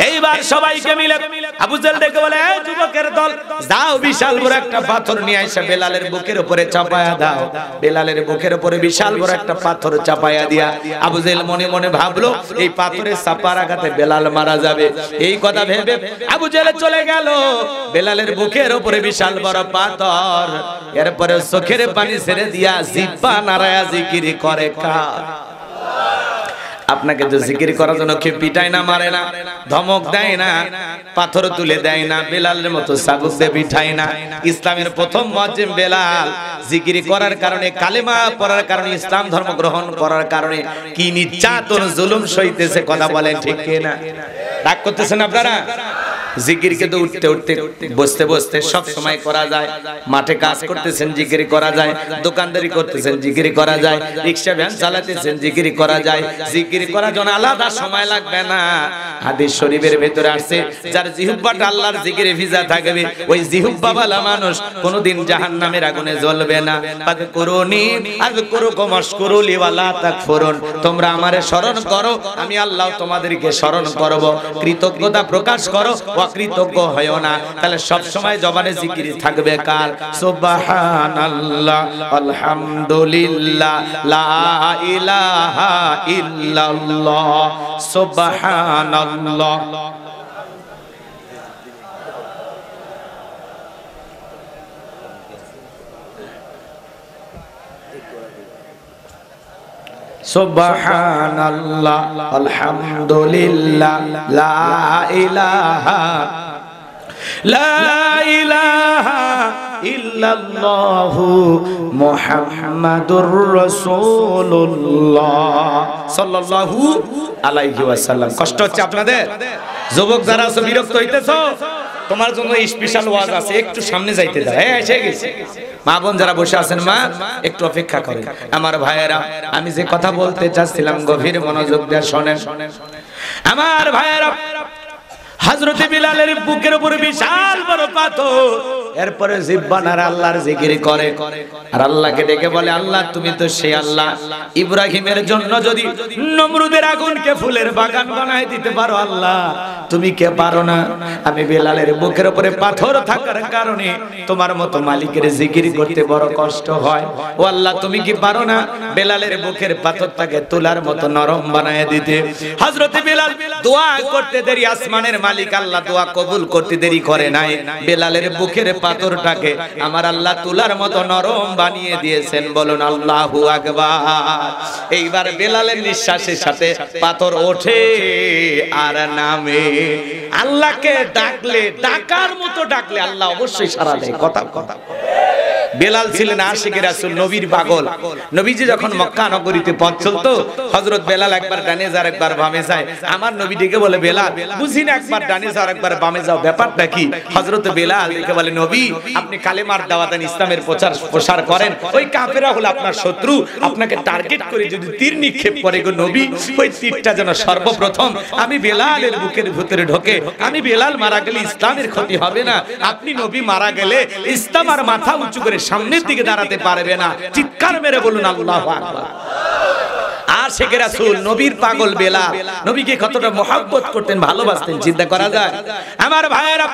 এইবার সবাইকে মিলে আবু জাহেল ডেকে বলে, এই যুবকের দল, যাও বিশাল বড় একটা পাথর নিয়ে এসে বেলালের বুকের উপরে চাপায়া দাও। বেলালের বুকের উপরে বিশাল বড় একটা পাথর চাপায়া দিয়া আবু জাহেল মনে মনে ভাবলো, এই পাথরের চাপার আঘাতে বেলাল মারা যাবে। এই কথা ভেবে আবু জাহেল চলে গেল, বেলালের বুকের উপরে বিশাল বড় পাথর। এরপরে চোখের পানি ছেড়ে দিয়া জিহ্বা নাড়ায়া জিকির করে কার? আপনাকে তো জিকির করার জন্য কেউ পিটায় না, মারে না, ধমক দেয় না, পাথর তুলে দেয় না, বেলালের মতো চাবুক দিয়ে পিঠায় না। ইসলামের প্রথম মুয়াজ্জিন বেলাল জিকির করার কারণে, কালেমা পড়ার কারণে, ইসলাম ধর্ম গ্রহণ করার কারণে কি নির্যাতন জুলুম সইতেছে, কথা বলেন ঠিক কি না? রাগ করতেছেন আপনারা? জিকির কিন্তু উঠতে উঠতে বসতে বসতে সব সময় করা যায়। মাঠে কাজ করতেছেন, জিকির করা যায়। দোকানদারি করতেছেন, জিকির করা যায়। রিকশা ভ্যান চালাতেছেন, জিকির করা যায়। জিকির করার জন্য আলাদা সময় লাগবে না। হাদিস শরীফের ভিতরে আছে, যার জিহ্বাটা আল্লাহর জিকিরে ভিজা থাকবে, ওই জিহ্বাওয়ালা মানুষ কোনোদিন জাহান্নামের আগুনে জ্বলবে না। ফাযকুরুনি আযকুরুকুম ওয়াশকুরুলি ওয়ালা তাকফুরুন। তোমরা আমারে স্মরণ করো, আমি আল্লাহ তোমাদেরকে স্মরণ করব। কৃতজ্ঞতা প্রকাশ করো, অকৃতজ্ঞ হয়ো না। তাহলে সব সময় জবানে জিকির থাকবে কার? সুবহানাল্লাহ, আলহামদুলিল্লাহ, লা ইলাহা ইল্লাল্লাহ, সুবহানাল্লাহ। সুবহানাল্লাহ, আলহামদুলিল্লাহ, লা ইলাহা ইল্লাল্লাহু মুহাম্মাদুর রাসূলুল্লাহ সাল্লাল্লাহু আলাইহি ওয়াসাল্লাম। কষ্ট হচ্ছে আপনাদের? যুবক যারা আছো, বিরক্ত হইতেছো? তোমার জন্য স্পেশাল ওয়াজ আছে, একটু সামনে যাইতে দাও। হ্যাঁ, এসে গেছে। মা বোন যারা বসে আছেন, মা একটু অপেক্ষা করেন। আমার ভাইয়েরা, আমি যে কথা বলতে চাচ্ছিলাম গভীর মনোযোগ দিয়ে শোনেন। আমার ভাইয়েরা, হযরত বিলালের বুকের উপরে বিশাল বড় পাথর, এরপরে জিহ্বা নাড়া আল্লাহর জিকির করে, আর আল্লাহকে ডেকে বলে, আল্লাহ তুমি তো সেই আল্লাহ, ইব্রাহিমের জন্য যদি নমরুদের আগুনকে ফুলের বাগান বানায় দিতে পারো, আল্লাহ তুমি কে পারো না? আমি বেলালের বুকের উপরে পাথর থাকার কারণে তোমার মতো মালিকের জিকির করতে বড় কষ্ট হয়। ও আল্লাহ, তুমি কি পারো না বেলালের বুকের পাথরটাকে তুলার মতো নরম বানায় দিতে? হযরত বেলাল দোয়া করতে দেরি, আসমানের মালিক আল্লাহ দোয়া কবুল করতে দেরি করে নাই। বেলালের বুকের পাথরটাকে আমার আল্লাহ তুলার মতো নরম বানিয়ে দিয়েছেন। বলুন আল্লাহু আকবার। এইবার বেলালের নিঃশ্বাসের সাথে পাথর ওঠে আর নামে। আল্লাহকে ডাকলে, ডাকার মতো ডাকলে আল্লাহ অবশ্যই সাড়া দেয়। কথা কথা বেলাল ছিলেন আশিকে রাসূল, নবীর পাগল। নবীজি যখন মক্কা নগরীতে পথ চলতো, হযরত বেলাল একবার ডানে যায় একবার বামে যায়। আমার নবী ডেকে বলে, বেলাল বুঝি না, একবার ডানে যাও একবার বামে যাও, ব্যাপারটা কি? হযরত বেলাল ডেকে বলে, নবী আপনি কালেমার দাওয়াত দেন, ইসলামের প্রচার করেন, ওই কাফেররা হলো আপনার শত্রু, আপনাকে টার্গেট করে যদি তীর নিক্ষেপ করে গো নবী, ওই তীরটা যেন সর্বপ্রথম আমি বেলালের বুকের ভিতরে ঢোকে। আমি বেলাল মারা গেলে ইসলামের ক্ষতি হবে না, আপনি নবী মারা গেলে ইসলাম আর মাথা উঁচু করে সামনের দিকে দাঁড়াতে পারবে না। চিৎকার মেরে বলুন আল্লাহু আকবার। আশিকে রাসূল, নবীর পাগল বেলাল, নবীকে কতটা মহব্বত করতেন, ভালোবাসতেন, চিন্তা করা যায়? আমার ভাইয়েরা,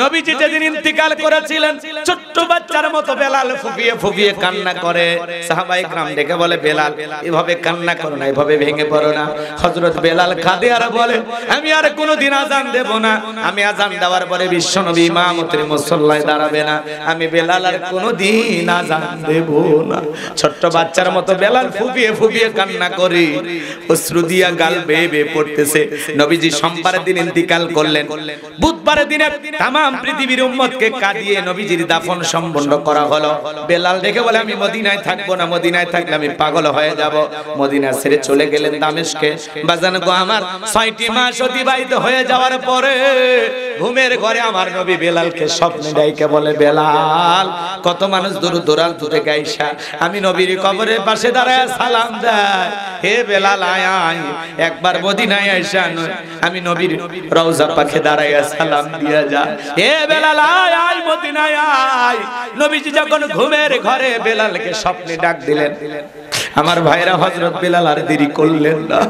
নবীজি যেদিন ইন্তিকাল করেছিলেন, ছোট্ট বাচ্চার মতো বেলাল ফুপিয়ে ফুপিয়ে কান্না করে। সাহাবায়ে কেরাম ডেকে বলে, বেলাল এভাবে কান্না করো না, এভাবে ভেঙে পড়ো না। হযরত বেলাল কাঁদে আর বলে, আমি আর কোনোদিন আযান দেব না, আমি আযান দেওয়ার পরে বিশ্বনবী ইমামতের মুসল্লায় দাঁড়াবে না, আমি বেলাল আর কোনোদিন আযান দেব না। ছোট্ট বাচ্চার মতো বেলাল ফুপিয়ে ফুপিয়ে কান্না করে, অশ্রু দিয়া গাল বেয়ে বেয়ে পড়তেছে। নবীজি সোমবারের দিন ইন্তিকাল করলেন, বুধবারের দিনে তামাম পৃথিবীর উম্মতকে কাঁদিয়ে নবীজির দাফন সম্পন্ন করা হলো। বেলাল দেখে বলে, আমি মদিনায় থাকবো না, মদিনায় থাকলে আমি পাগল হয়ে যাব। মদিনা ছেড়ে চলে গেলেন দামেস্কে। বাজান গো আমার, 6টি মাস অতিবাহিত হয়ে যাওয়ার পরে ঘুমের ঘরে আমার নবী বেলালকে স্বপ্নে ডাইকে বলে, বেলাল কত মানুষ দূর দূরান্ত থেকে আইসা আমি নবীর কবরের পাশে দাঁড়ায় সালাম দেয়, হে বেলাল আয় আয় একবার মদিনায় আইসা আমি নবীর রওজা পাখে দাঁড়াইয়া সালাম দিয়া যা। হে বেলাল আয় আয় মদিনায় আয়। নবীজি যখন ঘুমের ঘরে বেলালকে স্বপ্নে ডাক দিলেন, আমার ভাইরা হযরত বেলাল আর দেরি করলেন না।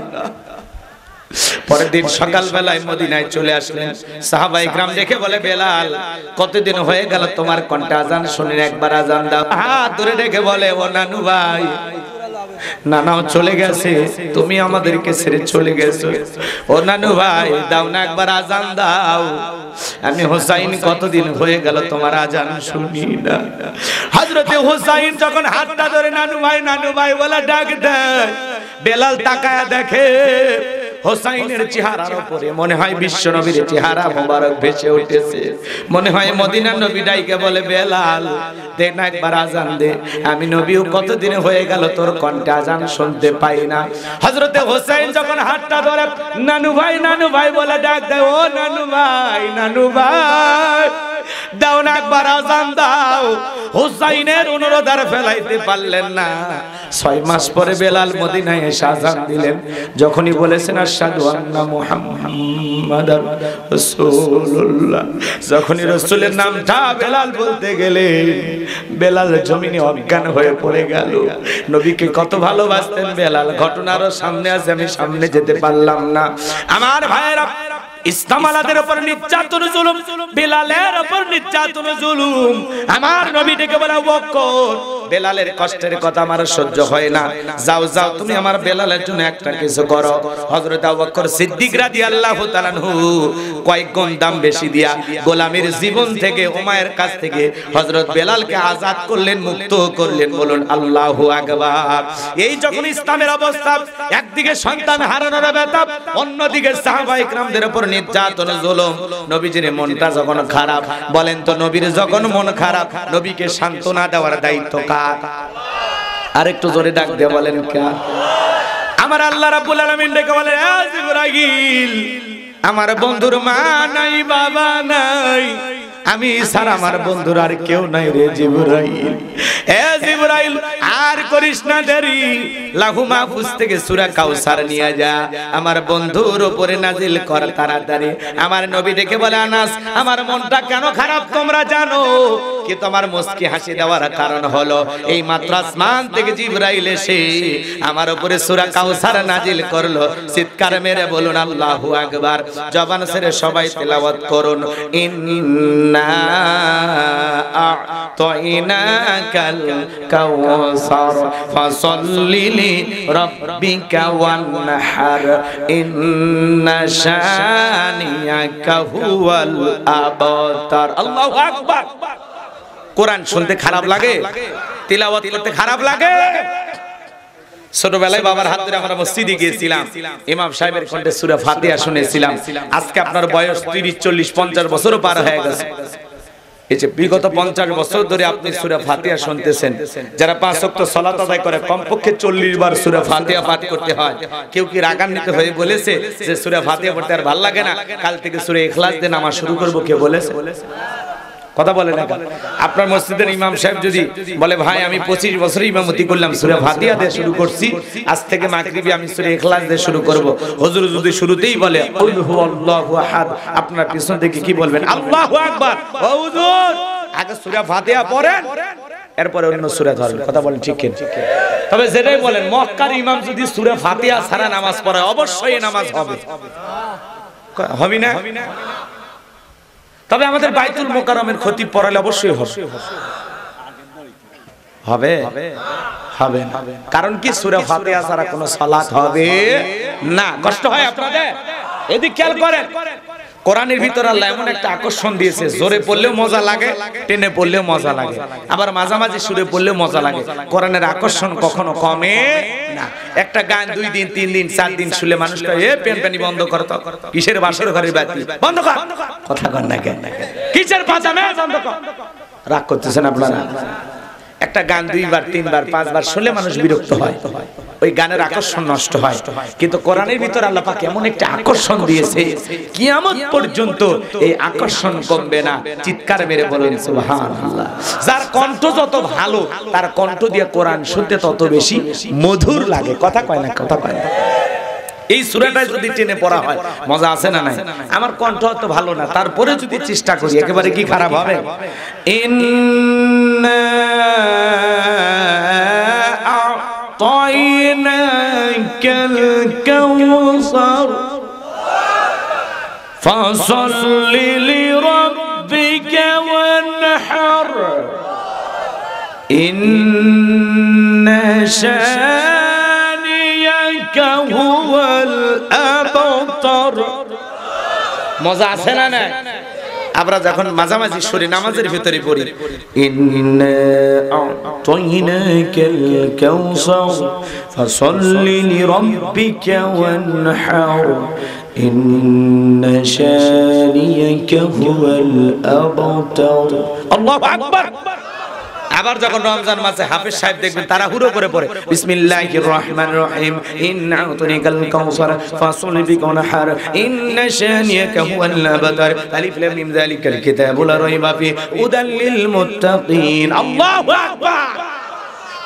পরের দিন সকাল বেলায় মদিনায় চলে আসলেন। সাহাবায়ে কেরাম দেখে বলে, বেলাল কতদিন হয়ে গেল তোমার কণ্ঠে আজান শুনি, একবার আজান দাও। হাত ধরে ডেকে বলে, ও নানু ভাই, নানাও চলে গেছে, তুমি আমাদেরকে ছেড়ে চলে গেছো, ও নানু ভাই দাও না একবার আজান দাও। আমি হোসাইন কতদিন হয়ে গেল তোমার আজান শুনি না। হযরতে হোসাইন যখন হাতটা ধরে নানু ভাই বলে ডাক দেয়, বেলাল তাকায়া দেখে হোসাইনের চেহারার উপরে মনে হয় বিশ্বনবীর চেহারা মোবারক ভেসে উঠেছে। মনে হয় মদিনার নবী ডাইকে বলে, বেলাল দে না একবার আজান দে, আমি নবীও কতদিন হয়ে গেল তোর কণ্ঠে আজান শুনতে পাই না। হযরতে হোসাইন যখন হাতটা ধরে নানু ভাই বলে ডাক দেয়, ও নানু ভাই দাও না একবার আজান দাও। হোসাইনের অনুরোধ আর ফেলাইতে পারলেন না। 6 মাস পরে বেলাল মদিনায় এসে আজান দিলেন। যখনই বলেছেন আশহাদু আন্না মুহাম্মাদার রাসূলুল্লাহ, যখনই রাসূলের নামটা বেলাল বলতে গেলে বেলাল জমিনে অজ্ঞান হয়ে পড়ে গেল। নবীকে কত ভালোবাসতেন বেলাল, ঘটনারও সামনে আছে, আমি সামনে যেতে পারলাম না। আমার ভাইয়েরা, ইসলাম আলাদের উপর নির্যাতন জুলুম, বেলালের উপর নির্যাতন জুলুম। আমার নবী ডেকে বলে, বকর বেলালের কষ্টের কথা আমার সহ্য হয় না, যাও যাও তুমি আমার বেলালের জন্য একটা কিছু করো। হযরত আবু বকর সিদ্দিক রাদিয়াল্লাহু তাআলা আনহু কয়েক গুণ দাম বেশি দিয়া গোলামের জীবন থেকে, উমায়ের কাছ থেকে হযরত বেলালকে আজাদ করলেন, মুক্ত করলেন। বলুন আল্লাহু আকবার। এই যখন ইসলামের অবস্থা, একদিকে সন্তান হারানোর ব্যথা, অন্যদিকে সাহাবায়ে কেরামদের উপর নির্যাতন জুলুম। নবীজির মনটা যখন খারাপ, বলেন তো নবীর যখন মন খারাপ, নবীকে সান্ত্বনা দেওয়ার দায়িত্ব কার? আরেকটু জোরে ডাক দিয়ে বলেন কার? আমার আল্লাহ রাব্বুল আলামিন ডেকে বলে, এ জিবরাইল, আমার বন্ধুর মা নাই বাবা নাই, আমি ছাড়া আমার বন্ধুর আর কেউ নাই রে জিবরাইল। এ জিবরাইল আর করিস না দেরি, লাহু মাহফুজ থেকে সূরা কাউসার নিয়ে যা, আমার বন্ধুর উপরে নাজিল কর তাড়াতাড়ি। আমার নবী ডেকে বলে, আনাস আমার মনটা কেন খারাপ তোমরা জানো কি? তোমার মুস্কি হাসি দেওয়ার কারণ হলো এই মাত্র আসমান থেকে জিবরাইল এসে আমার উপরে সূরা কাউসার নাজিল করলো। চিৎকার মেরে বলুন আল্লাহু আকবার। জবান ছেড়ে সবাই তেলাওয়াত করুন, ইন্না আ'তাইনাকাল কাউসার ফাসাল্লি লিরাব্বিকা ওয়ানহার ইন্না শানিয়াকা হুয়াল আবতার। আল্লাহু আকবার। কোরআন শুনতে খারাপ লাগে, তিলাওয়াত করতে খারাপ লাগে। ছোটবেলায় বাবার হাত ধরে আমরা মসজিদে গিয়েছিলাম, ইমাম সাহেবের কণ্ঠে সূরা ফাতিহা শুনেছিলাম। আজকে আপনার বয়স 30, 40, 50 বছরও পার হয়ে গেছে। এই যে বিগত 50 বছর ধরে আপনি সূরা ফাতিহা শুনতেছেন, যারা 5 ওয়াক্ত সালাত আদায় করে কমপক্ষে 40 বার সূরা ফাতিহা পাঠ করতে হয়। কেউ কি রাগান্বিত হয়ে বলেছে যে সূরা ফাতিহা পড়তে আর ভালো লাগে না, কাল থেকে সূরা ইখলাস দিয়ে নামাজ শুরু করব, কে বলেছে? কথা বলে না। আপনার মসজিদের ইমাম সাহেব যদি বলে ভাই আমি 25 বছর ইমামতি করলাম, সূরা ফাতিহা দিয়ে শুরু করছি, আজ থেকে মাগরিবে আমি সূরা ইখলাস দিয়ে শুরু করব, হুজুর যদি শুরুতেই বলে কুল হুয়াল্লাহু আহাদ, আপনার পিছন থেকে কি বলবেন? আল্লাহু আকবার। ও হুজুর আগে সূরা ফাতিহা পড়েন, এরপরে অন্য সূরা ধরবেন। কথা বলেন ঠিক কি? তবে যেটাই বলেন, মক্কার ইমাম যদি সূরা ফাতিহা ছাড়া নামাজ পড়ে অবশ্যই নামাজ হবে, হবে না? তবে আমাদের বাইতুল মোকাররমের খতিব পড়ালে অবশ্যই হবে হবে না। কারণ কি সূরা ফাতিহা ছাড়া কোনো সালাত হবে না। কষ্ট হয় আপনাদের? এদিক খেয়াল করেন, কোরআনের ভিতর আল্লাহ এমন একটা আকর্ষণ দিয়েছে, জোরে পড়লেও মজা লাগে, টেনে পড়লেও মজা লাগে, আবার মাঝামাঝি সুরে পড়লেও মজা লাগে। কোরআনের আকর্ষণ কখনো কমে না। একটা গান 2 দিন 3 দিন 4 দিন শুনলে মানুষ কয় এ পেনপানি বন্ধ কর তো, কিসের বাসর ঘরের বাতি বন্ধ কর, কথা কর না কেন, কিসের পাজামে বন্ধ কর। রাগ করতেছেন আপনারা? একটা গান 2 বার 3 বার 5 বার শুনলে মানুষ বিরক্ত হয়, ওই গানের আকর্ষণ নষ্ট হয়। কিন্তু কোরআনের ভিতর আল্লাহ পাক এমন একটা আকর্ষণ দিয়েছে, কিয়ামত পর্যন্ত এই আকর্ষণ কমবে না। চিৎকার মেরে বলেন সুবহানাল্লাহ। যার কণ্ঠ যত ভালো, তার কণ্ঠ দিয়ে কোরআন শুনতে তত বেশি মধুর লাগে। কথা কয় না? কথা কয় না? এই সূরাটা যদি টেনে পড়া হয় মজা আছে না নাই? আমার কণ্ঠ তো ভালো না, তারপরে যদি চেষ্টা করি একেবারে কি খারাপ হবে? ইন্না আ'তাইনাকাল কাউসার ফাসাল্লি লিরাব্বিকা ওয়ানহার ইন্না মজা আছে না না? আমরা যখন মাঝামাঝি সুরে নামাজের ভিতরে পড়ি, ইন্না আ'তাইনাকাল কাউসার ফাসাল্লি লিরাব্বিকা ওয়ানহার ইন্না শানিয়াকা হুয়াল আবতার। আল্লাহু আকবার। আবার যখন রমজান মাসে হাফেজ সাহেব দেখবেন তারা হুড়ো করে পড়ে বিসমিল্লাহির রহমানির রহিম ইন্না আ'তাইনাকাল কাউসার ফাসাল্লি লিরাব্বিকা ইন্না শানিয়াকা হুয়াল আবতার আলিফ লাম মিম যালিকাল কিতাবু লা রাইবা ফি হুদাল লিল মুত্তাকিন। আল্লাহু আকবার।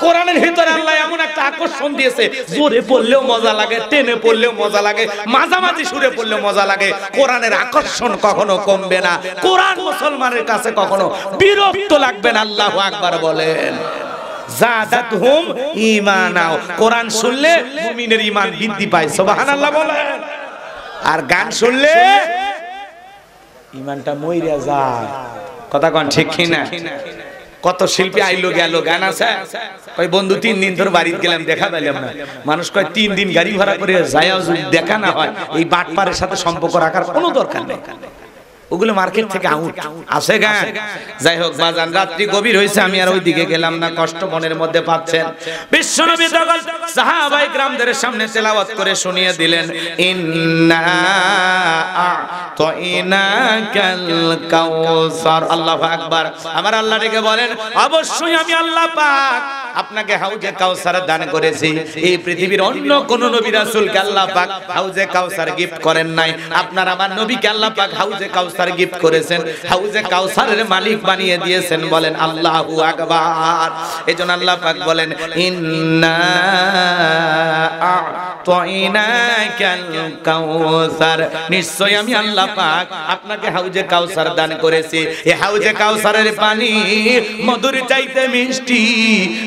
কোরআনের ভিতরে আল্লাহ এমন একটা আকর্ষণ দিয়েছে, জোরে পড়লেও মজা লাগে, টেনে পড়লেও মজা লাগে, মাঝামাঝি সুরে পড়লেও মজা লাগে। কোরআনের আকর্ষণ কখনো কমবে না। কোরআন মুসলমানের কাছে কখনো বিরক্ত লাগবে না। আল্লাহু আকবার বলেন। জাদাতহুম ঈমানা। কোরআন শুনলে মুমিনের ঈমান বৃদ্ধি পায়। সুবহানাল্লাহ বলেন। আর গান শুনলে ঈমানটা মইরা যায়। কথা কোন ঠিক কি না? কত শিল্পী আইলো গেল, গান আছে কই বন্ধু 3 দিন ধরে বাড়িতে গেলাম দেখা পাইলাম না। মানুষ কয় 3 দিন গাড়ি ভাড়া করে যায়ও যদি দেখা না হয়, এই বাটপারের সাথে সম্পর্ক রাখার কোনো দরকার নেই। ওগুলো মার্কেট থেকে আউট আছে গান। যাই হোক বাজান, রাত্রি গভীর হয়েছে, আমি আর ওইদিকে গেলাম না, কষ্ট মনের মধ্যে পাচ্ছেন। বিশ্বনবী তখন সাহাবায়ে কিরামদের সামনে তেলাওয়াত করে শুনিয়ে দিলেন, ইন্না আ'তাইনাকাল কাউসার। আল্লাহু আকবার। আমার আল্লাহ ডেকে বলেন, অবশ্যই আমি আল্লাহ পাক আপনাকে হাউজে কাউসার দান করেছি। এই পৃথিবীর অন্য কোন নবী রাসূলকে আল্লাহ পাক হাউজে কাউসার গিফট করেন নাই। আপনার আমার নবীকে আল্লাহ পাক হাউজে কাউসার গিফট করেছেন, হাউজে কাউসারের মালিক বানিয়ে দিয়েছেন। বলেন আল্লাহু আকবার। এজন্য আল্লাহ পাক বলেন, ইন্না আ'তাইনাকাল কাউসার। নিশ্চয় আমি আল্লাহ পাক আপনাকে হাউজে কাউসার দান করেছি। এই হাউজে কাউসারের পানি মধুর চাইতে মিষ্টি,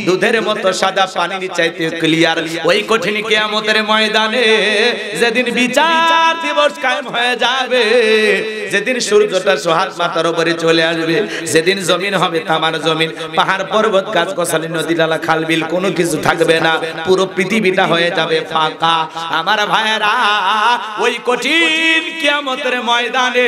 দুধের মতো সাদা, পানির চাইতে ক্লিয়ার। ওই কঠিন কিয়ামতের ময়দানে যেদিন বিচার দিবস কায়েম হয়ে যাবে, যেদিন সূর্যটা সোহাগ মাথার উপরে চলে আসবে, যেদিন জমিন হবে তামার জমিন, পাহাড় পর্বত গাছ গাছালি নদী নালা খাল বিল কোনো কিছু থাকবে না, পুরো পৃথিবীটা হয়ে যাবে ফাঁকা। আমার ভাইয়েরা, ওই কঠিন কিয়ামতের ময়দানে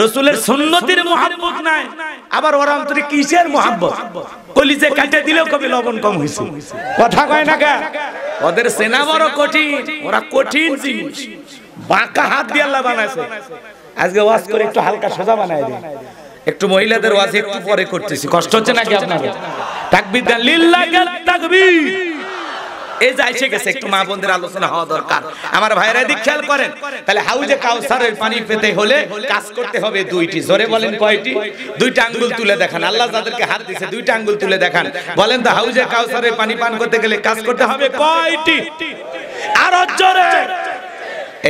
রাসূলের সুন্নতের মুহাব্বত নাই, আবার ওর অন্তরে কিসের মুহাব্বত? কলিজে কাটে দিলেও কবি লবণ কম হইছে, কথা কয় না কে? ওদের সেনা বড় কঠিন, ওরা কঠিন জিনিস, বাঁকা হাত দিয়ে আল্লাহ বানাইছে। আজকে ওয়াজ করে একটু হালকা সোজা বানায় দিই, একটু মহিলাদের ওয়াজ একটু পরে করতেছি, কষ্ট হচ্ছে নাকি আপনাদের? তাকবীর দেন, লিল্লাহি তাকবীর। এই যাইছে গেছে, একটু মা বোনদের আলোচনা হওয়া দরকার। আমার ভাইরা দিক খেয়াল করেন, তাহলে হাউজে কাউসারের পানি পেতে হলে কাজ করতে হবে দুইটি। জোরে বলেন কয়টি? দুইটা আঙ্গুল তুলে দেখান। আল্লাহ যাদেরকে হাত দিয়েছে দুইটা আঙ্গুল তুলে দেখান, বলেন তো হাউজে কাউসারের পানি পান করতে গেলে কাজ করতে হবে কয়টি? আর জোরে।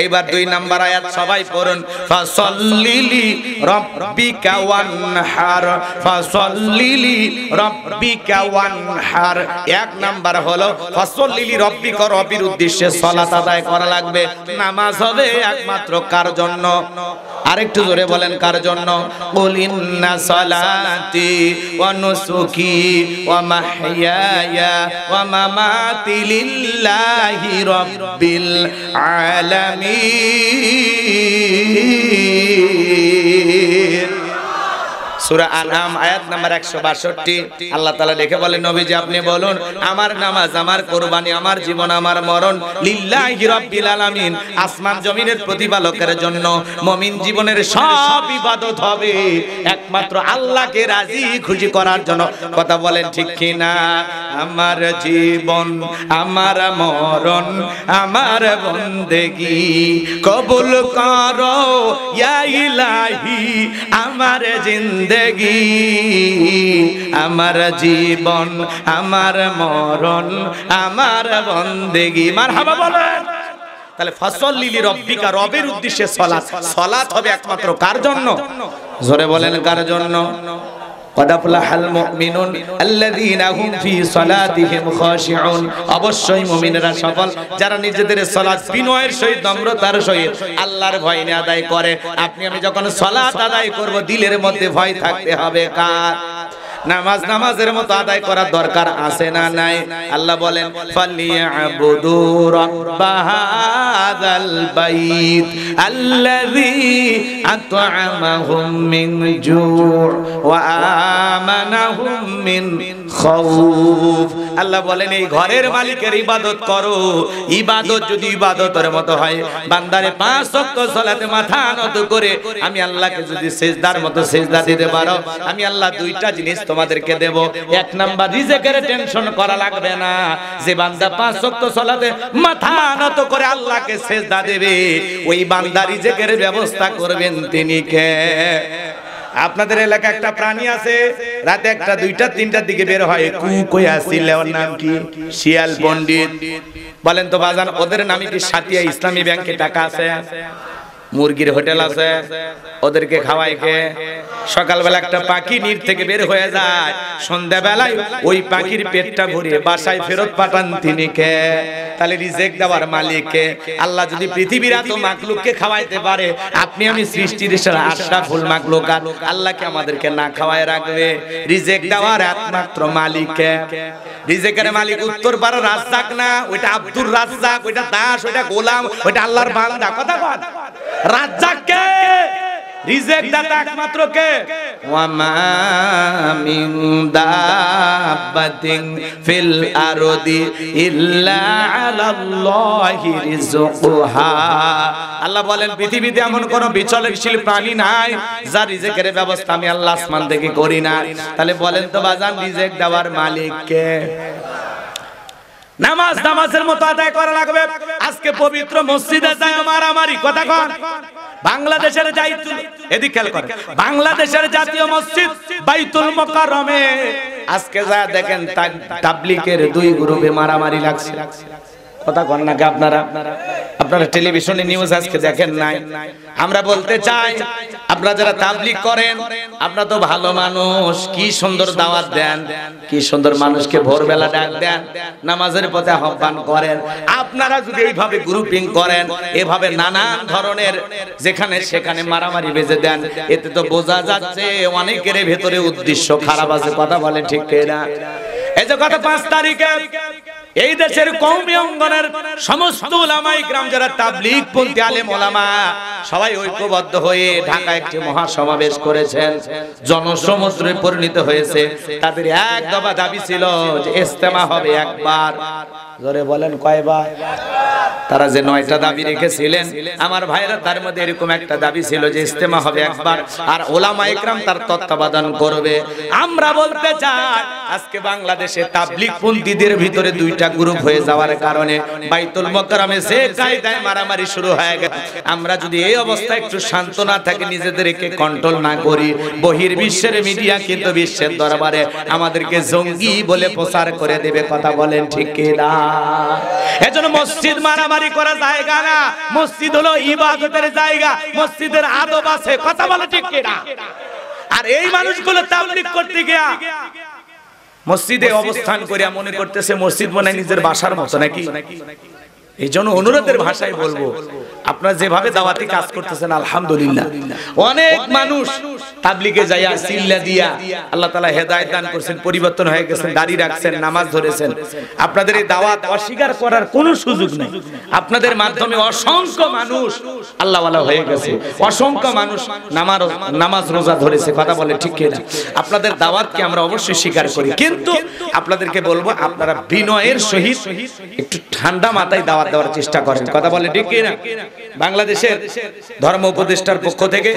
এইবার 2 নাম্বার আয়াত সবাই পড়ুন, ফাসাল্লিলি রাব্বিকা ওয়ানহার, ফাসাল্লিলি রাব্বিকা ওয়ানহার। 1 নাম্বার হলো ফাসাল্লিলি রাব্বিকা, রব্বির উদ্দেশ্যে সালাত আদায় করা লাগবে। নামাজ হবে একমাত্র কার জন্য? আরেকটু জোরে বলেন, কার জন্য? কুল ইন্না সালাতি ওয়া নুসুকি ওয়া মাহইয়ায়া ওয়া মামাতি লিল্লাহি রাব্বিল আলামিন। সূরা আনআম আয়াত নাম্বার 162 আল্লাহ তাআলা লিখে বলেন, নবীজি আপনি বলুন, আমার নামাজ, আমার কুরবানি, আমার জীবন, আমার মরণ লিল্লাহি রাব্বিল আলামিন, আসমান জমিনের প্রতিপালকের জন্য। মুমিন জীবনের সব ইবাদত হবে একমাত্র আল্লাহকে রাজি খুশি করার জন্য। কথা বলেন ঠিক কি না? আমার জীবন, আমার মরণ, আমার বন্দেগী কবুল করো ইয়া ইলাহি, আমার জিন্দেগি, আমার জীবন, আমার মরণ, আমার বন্দেগী। মারহাবা বলেন। তাহলে ফাসাল্লিলি রাব্বিকা, রবের উদ্দেশ্যে সালাত। সালাত হবে একমাত্র কার জন্য? জোরে বলেন, কার জন্য? قد أفلح المؤمنون الذين هم في صلاتهم خاشعون। অবশ্যই মুমিনরা সফল যারা নিজেদের সালাত বিনয়ের সহিত, নম্রতার সহিত আল্লাহর ভয় নিয়ে আদায় করে। আপনি আমি যখন সালাত আদায় করব, দিলের মধ্যে ভয় থাকতে হবে কার? নামাজ নামাজের মতো আদায় করার দরকার আছে না নাই? আল্লাহ বলেন, ফালিয়াবুদু রাব্বাহাযাল বাইত আল্লাযী আত'আমাহুম মিন জু' ওয়া আমানাহুম মিন খাউফ। আল্লাহ বলেন, এই ঘরের মালিকের ইবাদত করো। ইবাদত যদি ইবাদতের মতো হয়, বান্দারে 5 ওয়াক্ত সালাতে মাথা নত করে আমি আল্লাহকে যদি সিজদার মতো সিজদা দিতে পারো, আমি আল্লাহ 2টা জিনিস তোমাদেরকে দেব। 1 নাম্বার, রিজিকের টেনশন করা লাগবে না। যে বান্দা 5 ওয়াক্ত সালাতে মাথা নত করে আল্লাহকে সিজদা দেবে, ওই বান্দা রিজিকের ব্যবস্থা করবেন তিনি কে? আপনাদের এলাকায় একটা প্রাণী আছে, রাতে 1টা 2টা 3টার দিকে বের হয়, কই আসছিল, ওর নাম কি? শিয়াল পণ্ডিত। বলেন তো বাজান, ওদের নামে কি সাতিয়া ইসলামী ব্যাংকে টাকা আছে? মুরগির হোটেল আছে, ওদেরকে খাওয়ায় কে? সকালবেলা একটা পাখি নির থেকে বের হয়ে যায়, সন্ধ্যাবেলায় ওই পাখির পেটটা ভরিয়ে বাসায় ফেরত পাঠান তিনি কে? তাহলে রিজিক দেওয়ার মালিক কে? আল্লাহ যদি পৃথিবীর এত মাখলুককে খাওয়াইতে পারে, আপনি আমি সৃষ্টির আশরাফুল মাখলুকাত, আল্লাহকে আমাদেরকে না খাওয়ায় রাখবে? রিজিক দেওয়ার একমাত্র মালিক কে? রিজিকের মালিক উত্তরপাড়া রাজ্জাক না, ওইটা আব্দুর রাজ্জাক, ওইটা দাস, ওইটা গোলাম, ওইটা আল্লাহর বান্দা। কথা বল, রাজ্জাক কে? রিজিক দাতা একমাত্র কে? ওয়া মা মিন দাব্বাতিন ফিল আরদি ইল্লা আলাল্লাহি রিজকুহা। আল্লাহ বলেন, পৃথিবীতে এমন কোন বিচলনশীল প্রাণী নাই যার রিজিকের ব্যবস্থা আমি আল্লাহ আসমান থেকে করি না। তাহলে বলেন তো বাজান, রিজিক দেওয়ার মালিক কে? নামাজ নামাজের মতো আদায় করা লাগবে। আজকে পবিত্র মসজিদে যায় মারামারি। কথা কন, বাংলাদেশের এদিক খেয়াল করেন, বাংলাদেশের জাতীয় মসজিদ বাইতুল মুকাররমে আজকে যা দেখেন, তাবলীগের 2 গ্রুপে মারামারি লাগছে। কথা কন নাকি আপনারা? আপনারা টেলিভিশনে নিউজ আজকে দেখেন নাই? আমরা বলতে চাই, আপনারা যারা তাবলীগ করেন, আপনারা তো ভালো মানুষ, কি সুন্দর দাওয়াত দেন, কি সুন্দর মানুষকে ভোরবেলা ডাক দেন, নামাজের পথে আহ্বান করেন। আপনারা যদি এইভাবে গ্রুপিং করেন, এভাবে নানান ধরনের যেখানে সেখানে মারামারি বেজে দেন, এতে তো বোঝা যাচ্ছে অনেকের ভেতরে উদ্দেশ্য খারাপ আছে। কথা বলে ঠিক না? এই যে গত 5 তারিখে এই দেশের কওমি অঙ্গনের সমস্ত উলামায়ে কিরাম যারা তাবলীগ পন্থী আলেম ওলামা সবাই ঐক্যবদ্ধ হয়ে ঢাকায় একটি মহাসমাবেশ করেছেন, জনসমুদ্রে পরিণত হয়েছে। তাদের এক দফা দাবি ছিল যে ইজতেমা হবে একবার। জোরে বলেন কয়বার? তারা যে 9টা দাবি রেখেছিলেন আমার ভাইরা, তার মধ্যে এরকম একটা দাবি ছিল যে ইজতেমা হবে একবার আর উলামায়ে কিরাম তার তত্ত্বাবধান করবে। আমরা বলতে চাই আজকে বাংলাদেশে তাবলীগ পন্থীদের ভিতরে 2টা গ্রুপ হয়ে যাওয়ার কারণে বাইতুল মুকাররমে যে কায়দায় মারামারি শুরু হয়ে গেছে, আমরা যদি এই অবস্থায় একটু শান্ত না থাকি, নিজেদেরকে কন্ট্রোল না করি, বহির্বিশ্বের মিডিয়া কিন্তু বিশ্বের দরবারে আমাদেরকে জঙ্গি বলে প্রচার করে দেবে। কথা বলেন ঠিক কি না? এজন্য মসজিদ মারামারি করার জায়গা না, মসজিদ হলো ইবাদতের জায়গা, মসজিদের আদব আছে। কথা বলে ঠিক কি না? আর এই মানুষগুলো তাবলীগ করতে গিয়া মসজিদে অবস্থান করিয়া মনে করতেছে মসজিদ মনে নিজের বাসার মতো নাকি। এই জন্য অনুরোধের ভাষায় বলবো, আপনারা যেভাবে দাওয়াতি কাজ করতেছেন আলহামদুলিল্লাহ, অনেক মানুষ তাবলীগে যাইয়া সিল্লা দিয়া আল্লাহ তাআলা হেদায়েত দান করেছেন, পরিবর্তন হয়ে গেছেন, দাড়ি রাখছেন, নামাজ ধরেছেন। আপনাদের এই দাওয়াত অস্বীকার করার কোনো সুযোগ নেই। আপনাদের মাধ্যমে অসংখ্য মানুষ আল্লাহওয়ালা হয়ে গেছে, অসংখ্য মানুষ নামাজ রোজা ধরেছে। কথা বলে ঠিক কিনা? আপনাদের দাওয়াতকে আমরা অবশ্যই স্বীকার করি, কিন্তু আপনাদেরকে বলবো আপনারা বিনয়ের সহিত একটু ঠান্ডা মাথায় দাওয়াত দেওয়ার চেষ্টা করেন। কথা বলে ঠিক কিনা? বাংলাদেশের ধর্ম উপদেষ্টার পক্ষ থেকে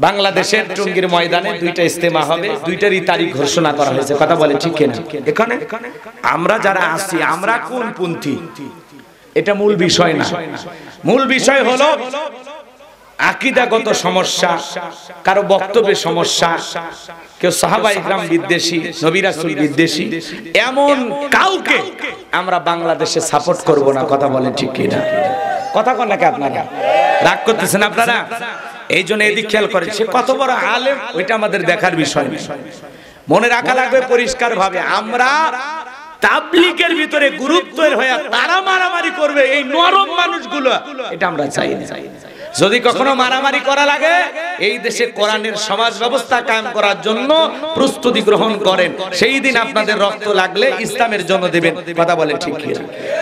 বাংলাদেশের টঙ্গীর ময়দানে 2টা ইজতেমা হবে, 2টারই তারিখ ঘোষণা করা হয়েছে। কথা বলে ঠিক কিনা? এখানে আমরা যারা আছি আমরা কোন পন্থী এটা মূল বিষয় না। মূল বিষয় হলো আকীদাগত সমস্যা, কারো বক্তব্যের সমস্যা, কেউ সাহাবায়ে ইকরাম বিদ্বেষী, নবী রাসূল বিদ্বেষী, এমন কাউকে আমরা বাংলাদেশে সাপোর্ট করব না। কথা বলেন ঠিক কি না? কথা কোন নাকি? আপনারা রাগ করতেছেন আপনারা? এই জন্য এদিক খেয়াল করেন, সে কত বড় আলেম ওইটা আমাদের দেখার বিষয় না। মনে রাখা লাগবে পরিষ্কার ভাবে, আমরা তাবলীগের ভিতরে গ্রুপ তৈরি হয়ে তারা মারামারি করবে এই নরম মানুষগুলো, এটা আমরা চাই না। যদি কখনো মারামারি করা লাগে, এই দেশে কোরআনের সমাজ ব্যবস্থা কায়েম করার জন্য প্রস্তুতি গ্রহণ করেন, সেই দিন আপনাদের রক্ত লাগলে ইসলামের জন্য দেবেন। কথা বলে ঠিক কি?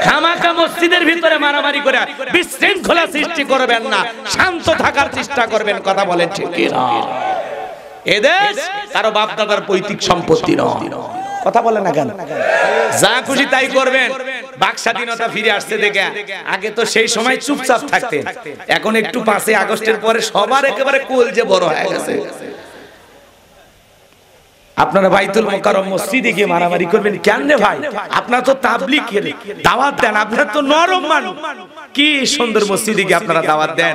খামাখা মসজিদের ভিতরে মারামারি করে বিশৃঙ্খলা সৃষ্টি করবেন না, শান্ত থাকার চেষ্টা করবেন। কথা বলে ঠিক কি না? এদেশ কারো বাপ দাদার পৈতৃক সম্পত্তি নয়। কথা বলে না কেন? যা খুশি তাই করবেন। বাক স্বাধীনতা ফিরে আসছে দেখে, আগে তো সেই সময় চুপচাপ থাকতেন, এখন একটু 5ই আগস্টের পরে সবার একেবারে কোল যে বড় হয়ে গেছে। আপনারা বাইতুল মুকাররম মসজিদে গিয়ে মারামারি করবেন কেন রে ভাই? আপনারা তো তাবলীগ খেলে দাওয়াত দেন, আপনারা তো নরম মানুষ, কি সুন্দর মসজিদে গিয়ে আপনারা দাওয়াত দেন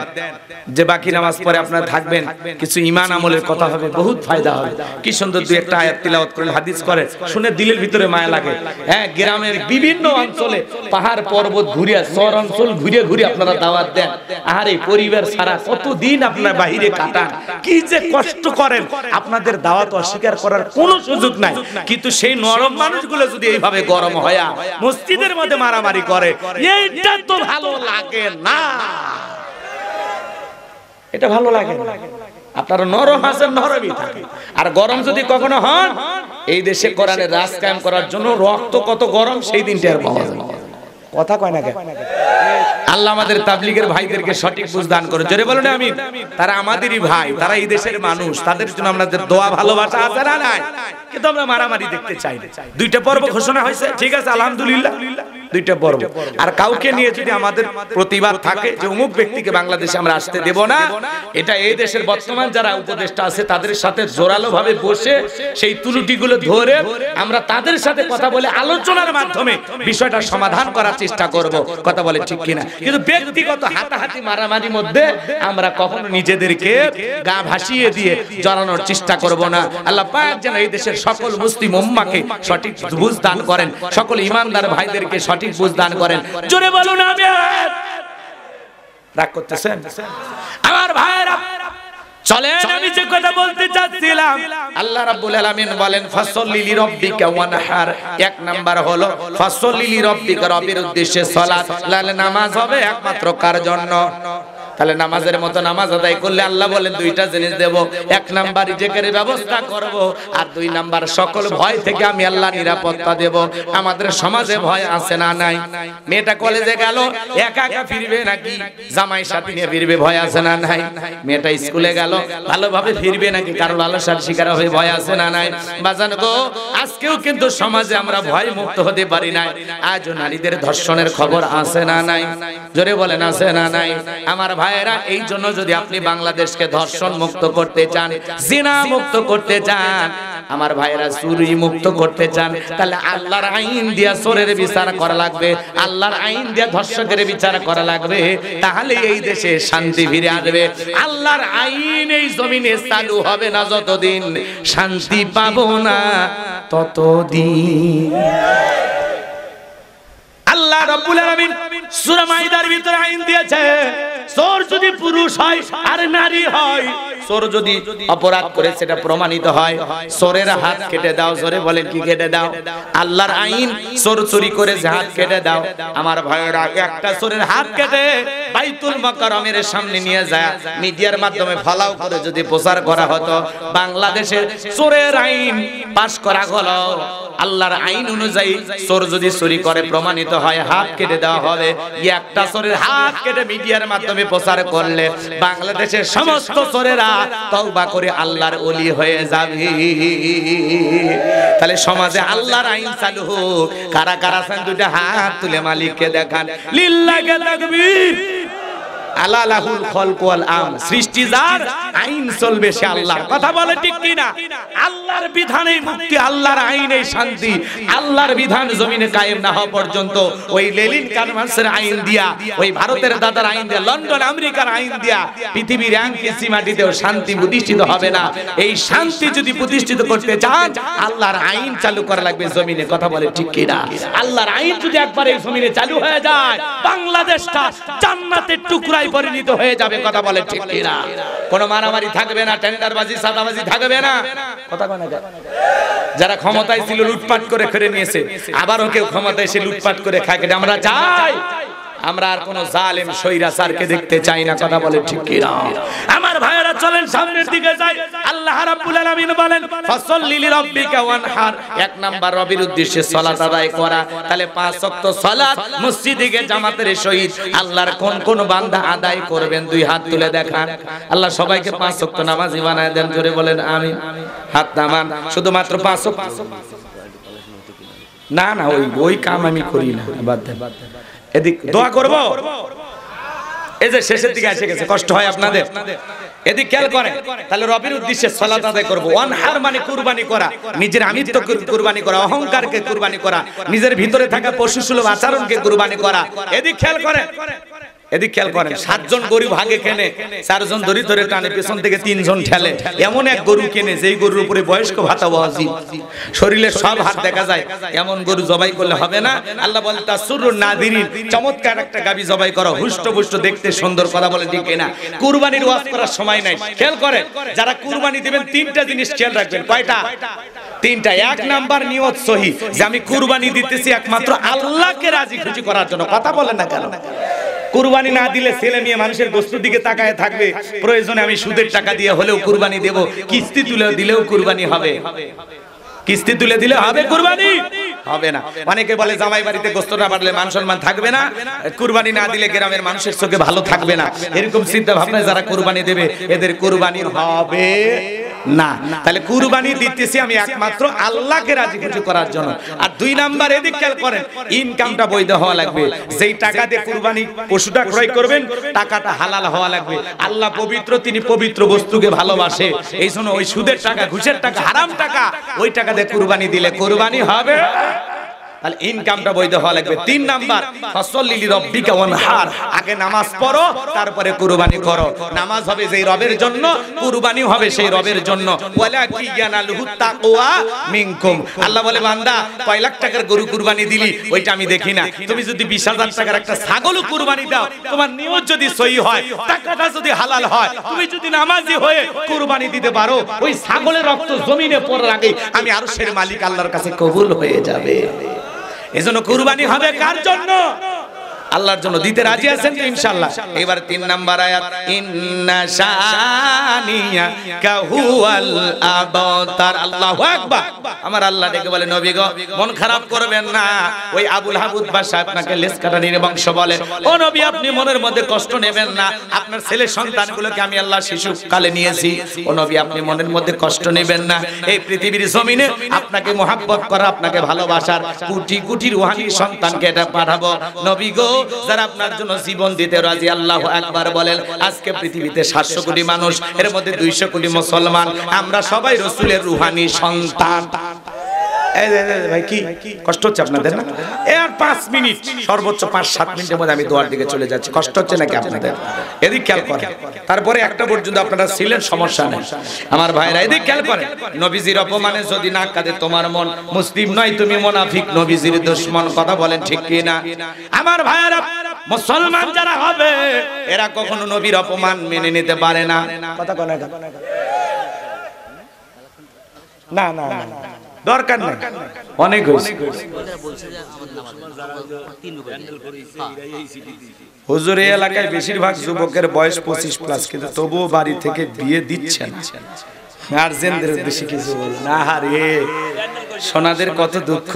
যে বাকি নামাজ পড়ে আপনারা থাকবেন, কিছু ঈমান আমলের কথা হবে, বহুত ফায়দা হবে। কি সুন্দর 2-1টা আয়াত তিলাওয়াত করেন, হাদিস করেন, শুনে দিলের ভিতরে মায়া লাগে। হ্যাঁ, গ্রামের বিভিন্ন অঞ্চলে পাহাড় পর্বত ঘুরিয়া, শহর অঞ্চল ঘুরে ঘুরে আপনারা দাওয়াত দেন। আর এই পরিবার সারা কতদিন আপনারা বাহিরে কাটান, কি যে কষ্ট করেন, আপনাদের দাওয়াত অস্বীকার করার কোনো সুযোগ নাই। কিন্তু সেই নরম মানুষগুলো যদি এইভাবে গরম হয়া মসজিদের মধ্যে মারামারি করে, এইটা তো ভালো লাগে না। এটা ভালো লাগে না। আপনারা নরম আছেন, নরমই থাকে। আর গরম যদি কখনো হন, এই দেশে কোরআনের রাজ কায়েম করার জন্য রক্ত কত গরম সেই দিনটা আর পাওয়া যায় না। কথা কয় না কেন? আল্লাহ আমাদের তাবলীগের ভাইদেরকে সঠিক বুঝ দান করে। জোরে বলুন আমিন। তারা আমাদেরই ভাই, তারা এই দেশের মানুষ, তাদের জন্য আমাদের দোয়া ভালোবাসা আছে না নাই? কিন্তু আমরা মারামারি দেখতে চাই না। 2টা পর্ব ঘোষণা হয়েছে, ঠিক আছে আলহামদুলিল্লাহ, 2টা পর্ব। আর কাউকে নিয়ে যদি আমাদের প্রতিবাদ থাকে যে অমুক ব্যক্তিকে বাংলাদেশে আমরা আসতে দেব না, এটা এই দেশের বর্তমান যারা উপদেষ্টা আছে তাদের সাথে জোরালো ভাবে বসে সেই ত্রুটিগুলো ধরে আমরা তাদের সাথে কথা বলে আলোচনার মাধ্যমে বিষয়টা সমাধান করার চেষ্টা করব। কথা বলে ঠিক কিনা? কিন্তু ব্যক্তিগত হাতাহাতি মারামারির মধ্যে আমরা কখনো নিজেদেরকে গা ভাসিয়ে দিয়ে জড়ানোর চেষ্টা করব না। আল্লাহ পাক যেন এই দেশের সকল মুসলিম উম্মাহকে সঠিক বুঝ দান করেন, সকল ঈমানদার ভাইদেরকে সঠিক বুঝ দান করেন। জোরে বলুন আমিন। রাগ করতেছেন আমার ভাইরা? চলেন, আমি যে কথা বলতে চাচ্ছিলাম, আল্লাহ রাব্বুল আলামিন বলেন ফাসল্লি লিরাব্বিকা ওয়ানহার। 1 নাম্বার হলো ফাসল্লি লিরাব্বিকা, রবের উদ্দেশ্যে সালাত, নামাজ হবে একমাত্র কার জন্য? তাহলে নামাজের মতো নামাজ আদায় করলে আল্লাহ বলেন দুইটা জিনিস দেব, এক নাম্বার রিজিকের ব্যবস্থা করব, আর দুই নাম্বার সকল ভয় থেকে আমি আল্লাহ নিরাপত্তা দেব। আমাদের সমাজে ভয় আছে না নাই? মেয়েটা কলেজে গেল একা একা ফিরবে নাকি জামাই সাথী নিয়ে ফিরবে, ভয় আছে না নাই? মেয়েটা স্কুলে গেল ভালোভাবে ফিরবে নাকি কারো লালসার শিকার হয়ে ভয় আছে না নাই? বাজান গো, আজকেও কিন্তু সমাজে আমরা ভয় মুক্ত হতে পারি না। আজও নারীদের ধর্ষণের খবর আছে না নাই? জোরে বলেন আছে না নাই? আমার ভাইয়েরা, এই জন্য যদি আপনি বাংলাদেশকে ধর্ষণ মুক্ত করতে চান, জিনা মুক্ত করতে চান, আমার ভাইয়েরা চুরি মুক্ত করতে চান, তাহলে আল্লাহর আইন দিয়া চোরের বিচার করা লাগবে, আল্লাহর আইন দিয়া ধর্ষকের বিচার করা লাগবে, তাহলে এই দেশে শান্তি ফিরে আসবে। আল্লাহর আইন এই জমিনে চালু হবে না যতদিন শান্তি পাবো না ততদিন। আল্লাহ রাব্বুল আলামিন সূরা মাইদার ভিতরে আইন দিয়েছে, চোর যদি পুরুষ হয় আর নারী হয়, চোর যদি অপরাধ করে সেটা প্রমাণিত হয়, চোরের হাত কেটে দাও। জোরে বলেন কি কেটে দাও? আল্লাহর আইন, চোর চুরি করে হাত কেটে দাও। আমার ভাইয়েরা, একটা চোরের হাত কেটে বাইতুল মুকাররমের সামনে নিয়ে যায় মিডিয়ার মাধ্যমে ফলাও করে যদি প্রচার করা হতো, বাংলাদেশের চোরের আইন পাশ করা হলো। আল্লাহর আইন অনুযায়ী চোর যদি চুরি করে প্রমাণিত হয়, হাত কেটে দেওয়া হবে। একটা চোরের হাত কেটে মিডিয়ার মাধ্যমে প্রচার করলে বাংলাদেশের সমস্ত চোরেরা তওবা করে আল্লাহর ওলি হয়ে যাবে। তাহলে সমাজে আল্লাহর আইন চালু হোক। কারা কারা আছেন দুইটা হাত তুলে মালিককে দেখান। লিল্লাহি তাকবীর। আলালাহুল খালক ওয়াল আম, সৃষ্টি যার, আইন চলবে সে আল্লাহর। কথা বলে ঠিক কি না? আল্লাহর বিধানেই মুক্তি, আল্লাহর আইনেই শান্তি। আল্লাহর বিধান জমিনে কায়েম না হওয়া পর্যন্ত ওই লেনিন কারমার্ক্সের আইন দিয়া, ওই ভারতের দাদার আইন দিয়া, লন্ডন আমেরিকার আইন দিয়া পৃথিবীর এক মাটিতেও শান্তি প্রতিষ্ঠিত হবে না। এই শান্তি যদি প্রতিষ্ঠিত করতে চান, আল্লাহর আইন চালু করা লাগবে জমিনে। কথা বলে ঠিক কি না? আল্লাহর আইন যদি একবার এই জমিনে চালু হয়ে যায়, বাংলাদেশটা জান্নাতের টুকরা পরিণত হয়ে যাবে। কথা বলে ঠিক কি না? কোনো মারামারি থাকবে না, টেন্ডারবাজি সাদাবাজি থাকবে না। কথা কয় না? যারা ক্ষমতায় ছিল লুটপাট করে খেয়ে নিয়েছে, আবারও কেউ ক্ষমতায় এসে লুটপাট করে খায়, আমরা চাই। আমরা আর কোন জালেম স্বৈরাচারকে দেখতে চাই না। কথা বলে ঠিক কি না? আমার ভাইয়েরা, চলেন সামনের দিকে যাই। আল্লাহ রাব্বুল আলামিন বলেন, ফাসাল্লি লিরাব্বিকা ওয়ানহার। এক নাম্বার রবের উদ্দেশ্যে সালাত আদায় করা। তাহলে 5 ওয়াক্ত সালাত মসজিদে গিয়ে জামাতের সহিত আল্লাহর কোন কোন বান্দা আদায় করবেন? দুই হাত তুলে দেখান। আল্লাহ সবাইকে 5 ওয়াক্ত নামাজি বানায় দেন। জোরে বলেন আমিন। হাত নামান। শুধুমাত্র 5 ওয়াক্ত না, না ওই কাম আমি করি না, বাদ দেন। এদিক দোয়া করব। এই যে শেষের দিকে এসে গেছে, কষ্ট হয় আপনাদের। এদিক খেয়াল করেন। তাহলে রবের উদ্দেশ্যে সালাত আদায় করব। ওয়ানহার মানে কুরবানি করা, নিজের আমিত্বকে কুরবানি করা, অহংকারকে কুরবানি করা, নিজের ভিতরে থাকা পশুসুলভ আচরণকে কুরবানি করা। এদিক খেয়াল করেন, এদিক খেয়াল করেন। 7 জন গরু ভাগে কেনে, 4 জন দড়ি ধরে টানে, পেছন থেকে 3 জন ঠেলে। এমন এক গরু কেনে যেই গরুর উপরে বয়স্ক ভাতা ওয়াজিব, শরীরের সব হাত দেখা যায়, এমন গরু জবাই করলে হবে না। আল্লাহ বলে তাসুরুন নাদিরিন, চমৎকার একটা গাবি জবাই করো, হুষ্টপুষ্ট দেখতে সুন্দর। কথা বলে ঠিক না? কুরবানির ওয়াজ করার সময় নাই। খেয়াল করেন, যারা কুরবানি দিবেন 3টা জিনিস খেয়াল রাখবেন। কয়টা? 3টা। 1 নাম্বার নিয়ত সহি, যে আমি কুরবানি দিতেছি একমাত্র আল্লাহকে রাজি খুশি করার জন্য। কথা বলেন না কেন? কুরবানি না দিলে ছেলে মেয়ে মানুষের বস্তুর দিকে তাকায় থাকবে। প্রয়োজনে আমি সুদের টাকা দিয়ে হলেও কুরবানি দেব, কিস্তি তুলে দিলেও কুরবানি হবে। কিস্তি তুলে দিলে হবে কুরবানি? হবে না। অনেকে বলে জামাই বাড়িতে গোশত না বাড়লে মান সম্মান থাকবে না, কুরবানি না দিলে গ্রামের মানুষের চোখে ভালো থাকবে না। এরকম চিন্তা ভাবনায় যারা কুরবানি দেবে, এদের কুরবানি হবে না। তাহলে কুরবানি দিতেছি আমি একমাত্র আল্লাহকে রাজি খুশি করার জন্য। আর 2 নাম্বার, এদিক খেয়াল করেন, ইনকামটা বৈধ হওয়া লাগবে। যেই টাকা দিয়ে কুরবানি পশুটা ক্রয় করবেন, টাকাটা হালাল হওয়া লাগবে। আল্লাহ পবিত্র, তিনি পবিত্র বস্তুকে ভালোবাসে। এই জন্য ওই সুদের টাকা, ঘুষের টাকা, হারাম টাকা, ওই টাকা দিয়ে কুরবানি দিলে কুরবানি হবে। তাহলে ইনকামটা বৈধ হওয়া লাগবে। 3 নাম্বার, ফাসাল্লি লিরাব্বিকা ওয়ানহার। আগে নামাজ পড়ো, তারপরে কুরবানি করো। নামাজ হবে যেই রবের জন্য, কুরবানি হবে সেই রবের জন্য। ওয়ালাকি ইয়ানালুহুত তাকওয়া মিনকুম। আল্লাহ বলে, বান্দা 5 লাখ টাকার গরু কুরবানি দিলি, ওইটা আমি দেখি না। তুমি যদি 20,000 টাকার একটা ছাগলও কুরবানি দাও, তোমার নিয়ত যদি সহি হয়, টাকাটা যদি হালাল হয়, তুমি যদি নামাজি হয়ে কুরবানি দিতে পারো, ওই ছাগলের রক্ত জমিনে পড়ার আগে আমি আরশের মালিক আল্লাহর কাছে কবুল হয়ে যাবে। এজন্য কুরবানি হবে কার জন্য? আল্লাহর জন্য দিতে রাজি আছেন তো ইনশাআল্লাহ? এবার 3 নাম্বার আয়াত, ইন্না শানিয়া কাহুয়াল আবতার। আল্লাহু আকবার। আমার আল্লাহ ডেকে বলে, নবী গো মন খারাপ করবেন না। ওই আবুল হাবুদ বাদশা আপনাকে লেজ কাটানির বংশ বলে, ও নবী আপনি মনের মধ্যে কষ্ট নেবেন না। আপনার ছেলে সন্তানগুলোকে আমি আল্লাহ শিশুকালে নিয়েছি। ও নবী আপনি মনের মধ্যে কষ্ট নেবেন না। এই পৃথিবীর জমিনে আপনাকে মহব্বত করা, আপনাকে ভালোবাসার কোটি কোটি রূহানি সন্তানকে এটা পাঠাবো। নবী গো যারা আপনার জন্য জীবন দিতে রাজি, আল্লাহু আকবার বলেন। আজকে পৃথিবীতে 700 কোটি মানুষ, এর মধ্যে 200 কোটি মুসলমান, আমরা সবাই রাসূলের রূহানি সন্তান। ভাই কি কষ্ট হচ্ছে আপনাদের না? আর 5 মিনিট, সর্বোচ্চ 5-7 মিনিটের মধ্যে আমি দোয়ার দিকে চলে যাচ্ছি। কষ্ট হচ্ছে নাকি আপনাদের? এদিক খেয়াল করেন। তারপরে একটা পর্যন্ত আপনারা ছিলেন, সমস্যা নেই। আমার ভাইরা এদিক খেয়াল করেন। নবীজির অপমানে যদি না কাঁদে তোমার মন, মুসলিম নয় তুমি মুনাফিক, নবীজির দুশমন। কথা বলেন ঠিক কি না? আমার ভাইরা মুসলমান যারা হবে এরা কখনো নবীর অপমান মেনে নিতে পারে না। কথা কোন না না না দরকার নেই, অনেক হয়েছে। হুজুর এই এলাকায় বেশিরভাগ যুবকের বয়স 25+, কিন্তু তবুও বাড়ি থেকে বিয়ে দিচ্ছে না। গার্জেনদের বেশি কিছু বলে না। আরে সোনাদের কত দুঃখ।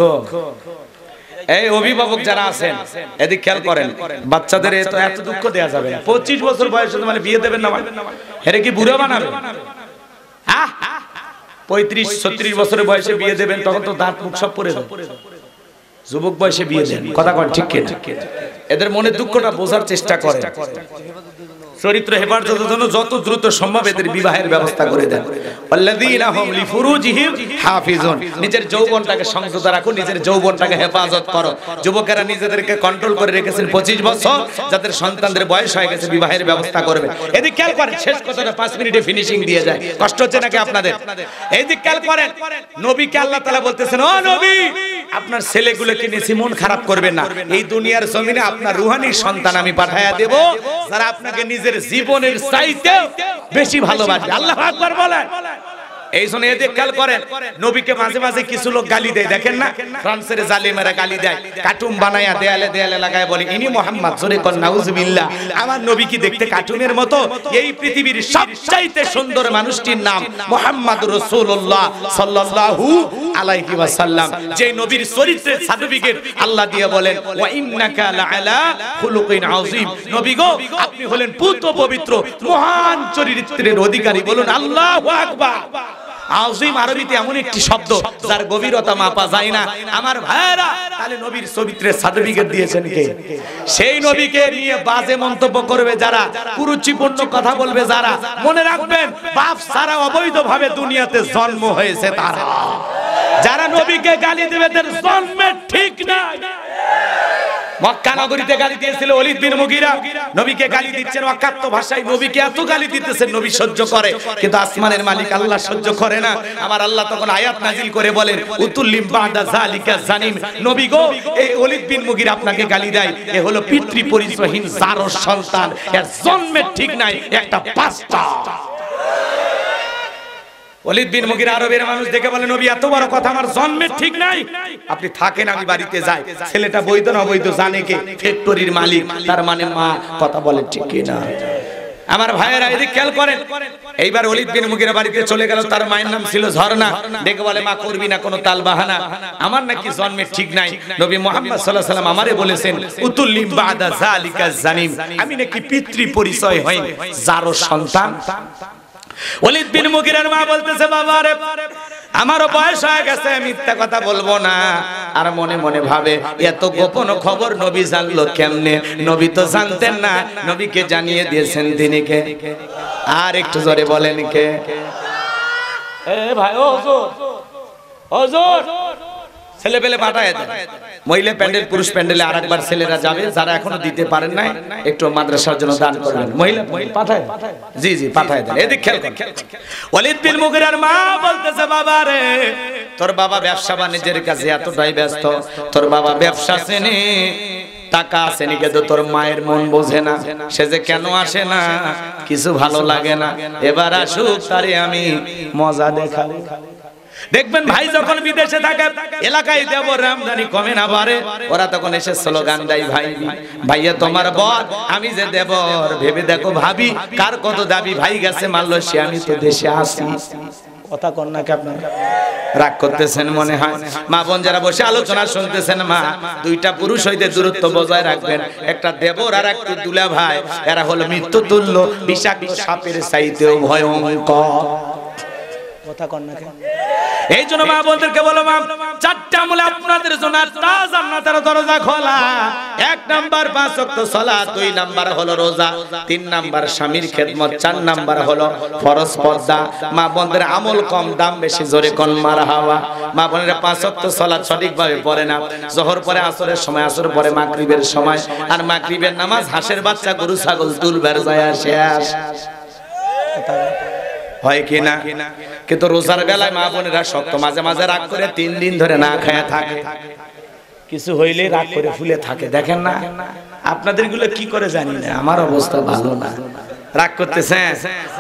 এই অভিভাবক যারা আছেন এদিক খেয়াল করেন, বাচ্চাদের এত দুঃখ দেওয়া যাবে না। 25 বছর বয়সে মানে বিয়ে দেবেন না, হেরে কি বুড়ো বানাবে? 35-36 বছরের বয়সে বিয়ে দেবেন, তখন তো দাঁত মুখ সব পড়ে যাবে। যুবক বয়সে বিয়ে দেন, কথা কন ঠিক কি? এদের মনে দুঃখটা বোঝার চেষ্টা করেন। চরিত্র হেফাজতের জন্য যত দ্রুত সম্ভব এদের বিবাহের ব্যবস্থা করে দেন। আল্লাযীনা হুম লিফুরুজিহিম হাফিজুন। নিজের যৌবনটাকে সংযত রাখো, নিজের যৌবনটাকে হেফাজত করো। যুবকেরা নিজেদেরকে কন্ট্রোল করে রেখেছেন 25 বছর, যাদের সন্তানদের বয়স হয়ে গেছে বিবাহের ব্যবস্থা করবে। এদিক খেয়াল করেন, শেষ কথাটা 5 মিনিটে ফিনিশিং দিয়ে যায়। কষ্ট হচ্ছে নাকি আপনাদের? এইদিক খেয়াল করেন, নবীকে আল্লাহ তাআলা বলতেছেন, ও নবী আপনার ছেলেগুলোকে নিয়ে মন খারাপ করবেন না। এই দুনিয়ার জমিনে আপনার রূহানি সন্তান আমি পাঠায়া দেব, যারা আপনাকে নিজের জীবনের চাইতে বেশি ভালোবাসে। আল্লাহু আকবার বলেন। এই জন্য এদিক খেয়াল করেন, নবীকে মাঝে মাঝে কিছু লোক গালি দেয়, দেখেন না? ফ্রান্সের জালিমেরা গালি দেয়, কার্টুন বানায়া দেয়ালে দেয়ালে লাগায় বলে ইনি মোহাম্মদ, জোরে কোন নাউজুবিল্লাহ। আমার নবী কি দেখতে কার্টুনের মতো? এই পৃথিবীর সবচাইতে সুন্দর মানুষটির নাম মুহাম্মদুর রাসূলুল্লাহ সাল্লাল্লাহু আলাইহি ওয়াসাল্লাম। যে নবীর চরিত্রের সার্টিফিকেট আল্লাহ দিয়ে বলেন ওয়া ইন্নাকা লাআলা খুলুকিন আযীম। নবী গো আপনি হলেন পুত পবিত্র মহান চরিত্রের অধিকারী। বলুন আল্লাহু আকবার। আযীম আরবিতে এমন একটি শব্দ যার গভীরতা মাপা যায় না। আমার ভাইরা তাহলে নবীর চরিত্রের সার্টিফিকেট দিয়েছেন কে? সেই নবীকে নিয়ে বাজে মন্তব্য করবে যারা, কুরুচিপূর্ণ কথা বলবে যারা, মনে রাখবেন বাপ ছাড়া অবৈধভাবে দুনিয়াতে জন্ম হয়েছে তারা। যারা নবীকে গালি দেবে তাদের জন্মের ঠিক নাই। মক্কা নগরীতে গালি দিয়েছিল ওলীদ বিন মুগীরা, নবীকে গালি দিচ্ছেন অকাত্য ভাষায়। নবীকে এত গালি দিতেছেন, নবী সহ্য করে, কিন্তু আসমানের মালিক আল্লাহ সহ্য করে না। আমার আল্লাহ তখন আয়াত নাজিল করে বলেন উতুল্লিম বাদা যালিকা জানিম। নবী গো এই ওলীদ বিন মুগীরা আপনাকে গালি দেয়, এ হলো পিতৃ পরিচয়হীন জারজ সন্তান, এর জন্মের ঠিক নাই, একটা বাচ্চা। ওলীদ বিন মুগীরা আরবের মানুষ দেখে বলে নবী এত বড় কথা, আমার জন্মের ঠিক নাই, আপনি থাকেন আমি বাড়িতে যাই। ছেলেটা বৈধ না অবৈধ জানে কে? ফ্যাক্টরির মালিক, তার মানে মা। কথা বলেন ঠিক কি না? আমার ভাইয়েরা এদিকে খেয়াল করেন। এইবার ওলীদ বিন মুগীরা বাড়িতে চলে গেল, তার মায়ের নাম ছিল ঝর্ণা। দেখে বলে মা করবি না কোনো তাল বাহানা, আমার নাকি জন্মের ঠিক নাই। নবী মুহাম্মদ সাল্লাল্লাহু আলাইহি ওয়াসাল্লাম আমারে বলেছেন উতুল্লিম বাদা যালিকা জানিম, আমি নাকি পিতৃ পরিচয় হই জারজ সন্তান। ওলীদ বিন মুগীরার মা বলতেছে বাবা রে আমারও বয়স হয়ে গেছে, মিথ্যা কথা বলবো না। আর মনে মনে ভাবে এত গোপন খবর নবী জানলো কেমনে? নবী তো জানতেন না, নবীকে জানিয়ে দিয়েছেন তিনি কে? আর একটু জোরে বলেন কে? এ ভাই ও হুজুর, হুজুর ছেলে পেলে পাঠায় দেন। মহিলা প্যান্ডেল পুরুষ প্যান্ডেলে আরেকবার ছেলেরা যাবে, যারা এখনো দিতে পারেন নাই একটু মাদ্রাসার জন্য দান করবেন। মহিলা পাঠায়, জি জি পাঠায় দেন। এদিকে খেয়াল করেন, ওলীদ বিন মুগীরার মা বলতেছে বাবা রে তোর বাবা ব্যবসা বাণিজ্যের কাছে এতটাই ব্যস্ত, তোর বাবা ব্যবসা চেনে, টাকা আছে নি, কিন্তু তোর মায়ের মন বোঝে না। সে যে কেন আসে না, কিছু ভালো লাগে না, এবার আসুক তারে আমি মজা দেখাবো। দেখবেন ভাই যখন বিদেশে থাকে এলাকায় দেবর আমদানি কমে না বাড়ে, ওরা তখন এসে স্লোগান দেয়, ভাই ভাইয়া তোমার বর, আমি যে দেবর, ভেবে দেখো ভাবি কার কত দাবি, ভাই গেছে মালয়েশিয়া, আমি তো দেশে আসি। কথা কন না কি আপনারা? রাগ করতেছেন মনে হয়। মা বোন যারা বসে আলোচনা শুনতেছেন, মা দুইটা পুরুষ হইতে দূরত্ব বজায় রাখবেন। একটা দেবর আর একটা দুলা ভাই, এরা হলো মৃত্যু তুল্য, বিষাক্ত সাপের চাইতেও ভয়ঙ্কর। কথা কন না কেন? এই জন্য মা বোনদেরকে বলো, মা চারটা আমলে আপনাদের জন্য জান্নাতের দরজা খোলা। 1 নাম্বার 5 ওয়াক্ত সালাত, 2 নাম্বার হলো রোজা, 3 নাম্বার স্বামীর খেদমত, 4 নাম্বার হলো ফরজ পর্দা। মা বোনদের আমল কম দাম বেশি, জোরে কোন মারহাবা। মা বোনেরা 5 ওয়াক্ত সালাত সঠিকভাবে পড়ে না, যোহর পরে আসরের সময়, আসর পরে মাগরিবের সময়, আর মাগরিবের নামাজ হাঁসের বাচ্চা গরু ছাগল তুলবার যায় শেষ হয় কিনা? কিন্তু রোজার বেলায় মা বোনেরা শক্ত, মাঝে মাঝে রাগ করে 3 দিন ধরে না খায়া থাকে, কিছু হইলে রাগ করে ফুলে থাকে। দেখেন না আপনাদের গুলো কি করে জানি না, আমার অবস্থা ভালো না, রাগ করতেছেন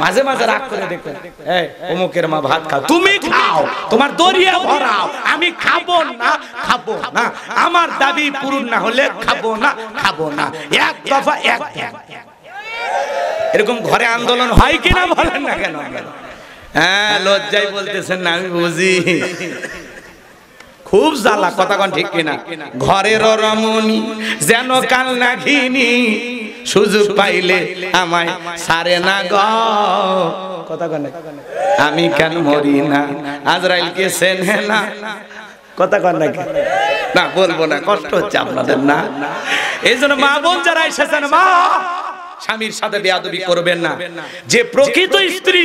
মাঝে মাঝে রাগ করে। দেখবেন এই অমুকের মা ভাত খাও, তুমি খাও, তোমার দরিয়া ভরাও, আমি খাবো না, খাবো না, আমার দাবি পূরণ না হলে খাবো না, খাবো না, এক দফা এক। এরকম ঘরে আন্দোলন হয় কিনা বলেন না কেন? হ্যাঁ, লজ্জায় বলতেছেন না, আমি বুঝি, খুব জ্বালা। কথা কোন ঠিক কিনা? ঘরের রমণী যেন কাল না ঘিনি, সুযোগ পাইলে আমায় সারে না গ। কথা কোন? আমি কেন মরি না, আজরাইলকে চেনে না। কথা কোন নাকি? না বলবো না, কষ্ট হচ্ছে আপনাদের না। এই জন্য মা বোন যারা এসেছেন, মা স্বামীর সাথে বেয়াদবি করবেন না। যে প্রকৃত স্ত্রী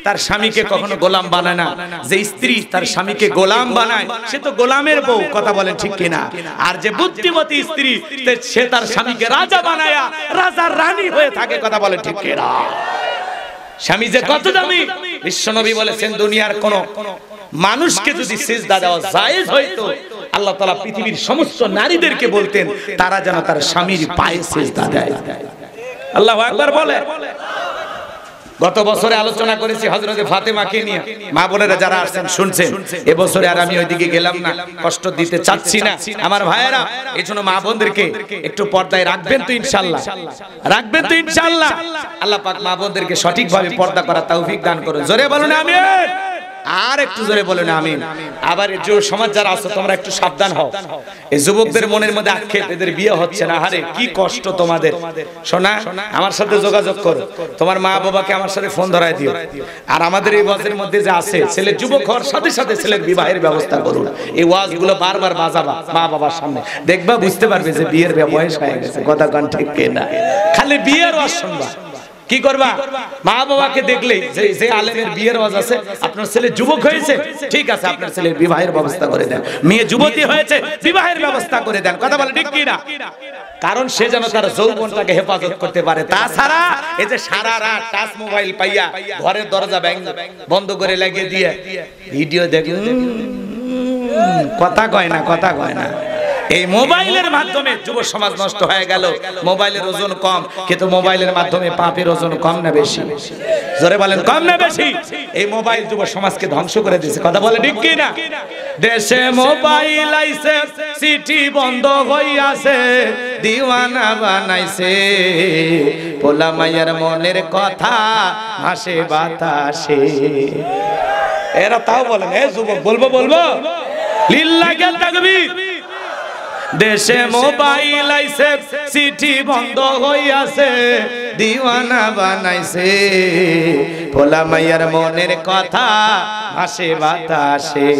তার স্বামীকে কখনো গোলাম বানায় না, যে স্ত্রী তার স্বামীকে গোলাম বানায় সে তো গোলামের বউ। কথা বলেন ঠিক কিনা? আর যে বুদ্ধিমতী স্ত্রী সে তার স্বামীকে রাজা বানায়া রাজার রানী হয়ে থাকে। কথা বলেন ঠিক কিনা? স্বামী যে কত দামি, বিশ্বনবী বলেছেন দুনিয়ার কোন মানুষকে যদি সিজদা দেওয়া জায়েজ হইতো, আল্লাহ তাআলা পৃথিবীর সমস্ত নারীদেরকে বলতেন তারা যেন তার স্বামীর পায়ে সিজদা দেয়। আল্লাহু আকবার বলে। গত বছরে আলোচনা করেছি হযরতে ফাতেমাকে নিয়ে, মা বোনেরা যারা আসছেন শুনছেন। এবছরে আর আমি ওইদিকে গেলাম না, কষ্ট দিতে চাচ্ছি না আমার ভাইয়েরা। এইজন্য মা বোনদেরকে একটু পর্দায় রাখবেন তো ইনশাআল্লাহ, রাখবেন তো ইনশাআল্লাহ। আল্লাহ পাক মা বোনদেরকে সঠিকভাবে পর্দা করার তৌফিক দান করুন। জোরে বলুন আমিন। আর একটু জোরে বলুন আমিন। আবার এই যুব সমাজ যারা আছো তোমরা একটু সাবধান হও। এই যুবকদের মনের মধ্যে আক্ষেপ, এদের বিয়ে হচ্ছে না, আরে কি কষ্ট তোমাদের। শোনা, আমার সাথে যোগাযোগ করো, তোমার মা বাবাকে আমার সাথে ফোন ধরায় দিও। আর আমাদের এই ওয়াজের মধ্যে যে আছে, ছেলে যুবক হওয়ার সাথে সাথে ছেলের বিবাহের ব্যবস্থা করুন। এই ওয়াজগুলো বারবার বাজাবা মা বাবার সামনে, দেখবা বুঝতে পারবে যে বিয়ের বয়স হয়ে গেছে। কথা কোন ঠিক কিনা? খালি বিয়ের ওয়াজ শুনবা, কি করবা? মা বাবাকে দেখলেই যে আলেমের বিয়ের ওয়াজ আছে, আপনার ছেলে যুবক হয়েছে, ঠিক আছে আপনার ছেলের বিবাহের ব্যবস্থা করে দেন। মেয়ে যুবতী হয়েছে, বিবাহের ব্যবস্থা করে দেন। কথা বলে ঠিক কি না? কারণ সে যেন তার যৌবনটাকে হেফাজত করতে পারে। তাছাড়া এই যে সারা রাত টাচ মোবাইল পাইয়া ঘরের দরজা বন্ধ করে লাগিয়ে দিয়ে ভিডিও দেখে, কথা কয় না, কথা কয় না। এই মোবাইলের মাধ্যমে যুব সমাজ নষ্ট হয়ে গেল। মোবাইলের ওজন কম, কিন্তু মোবাইলের মাধ্যমে পাপের ওজন কম না বেশি? জোরে বলেন, কম না বেশি? এই মোবাইল যুব সমাজকে ধ্বংস করে দিয়েছে। কথা বলে ঠিক কি না? দেশে মোবাইল আইছে, চিঠি বন্ধ হইয়াছে, দিওয়ানা বানাইছে, পোলা মাইয়ার মনের কথা ভাসে বাতাসে। এরা তাও বলেন, এ যুবক বলবো বলবো লিল্লাহি তাকবীর। দেশে মোবাইল আইছে, চিঠি বন্ধ হইয়াছে, দিওয়ানা বানাইছে, পোলা মাইয়ার মনের কথা ভাসে বাতাসে।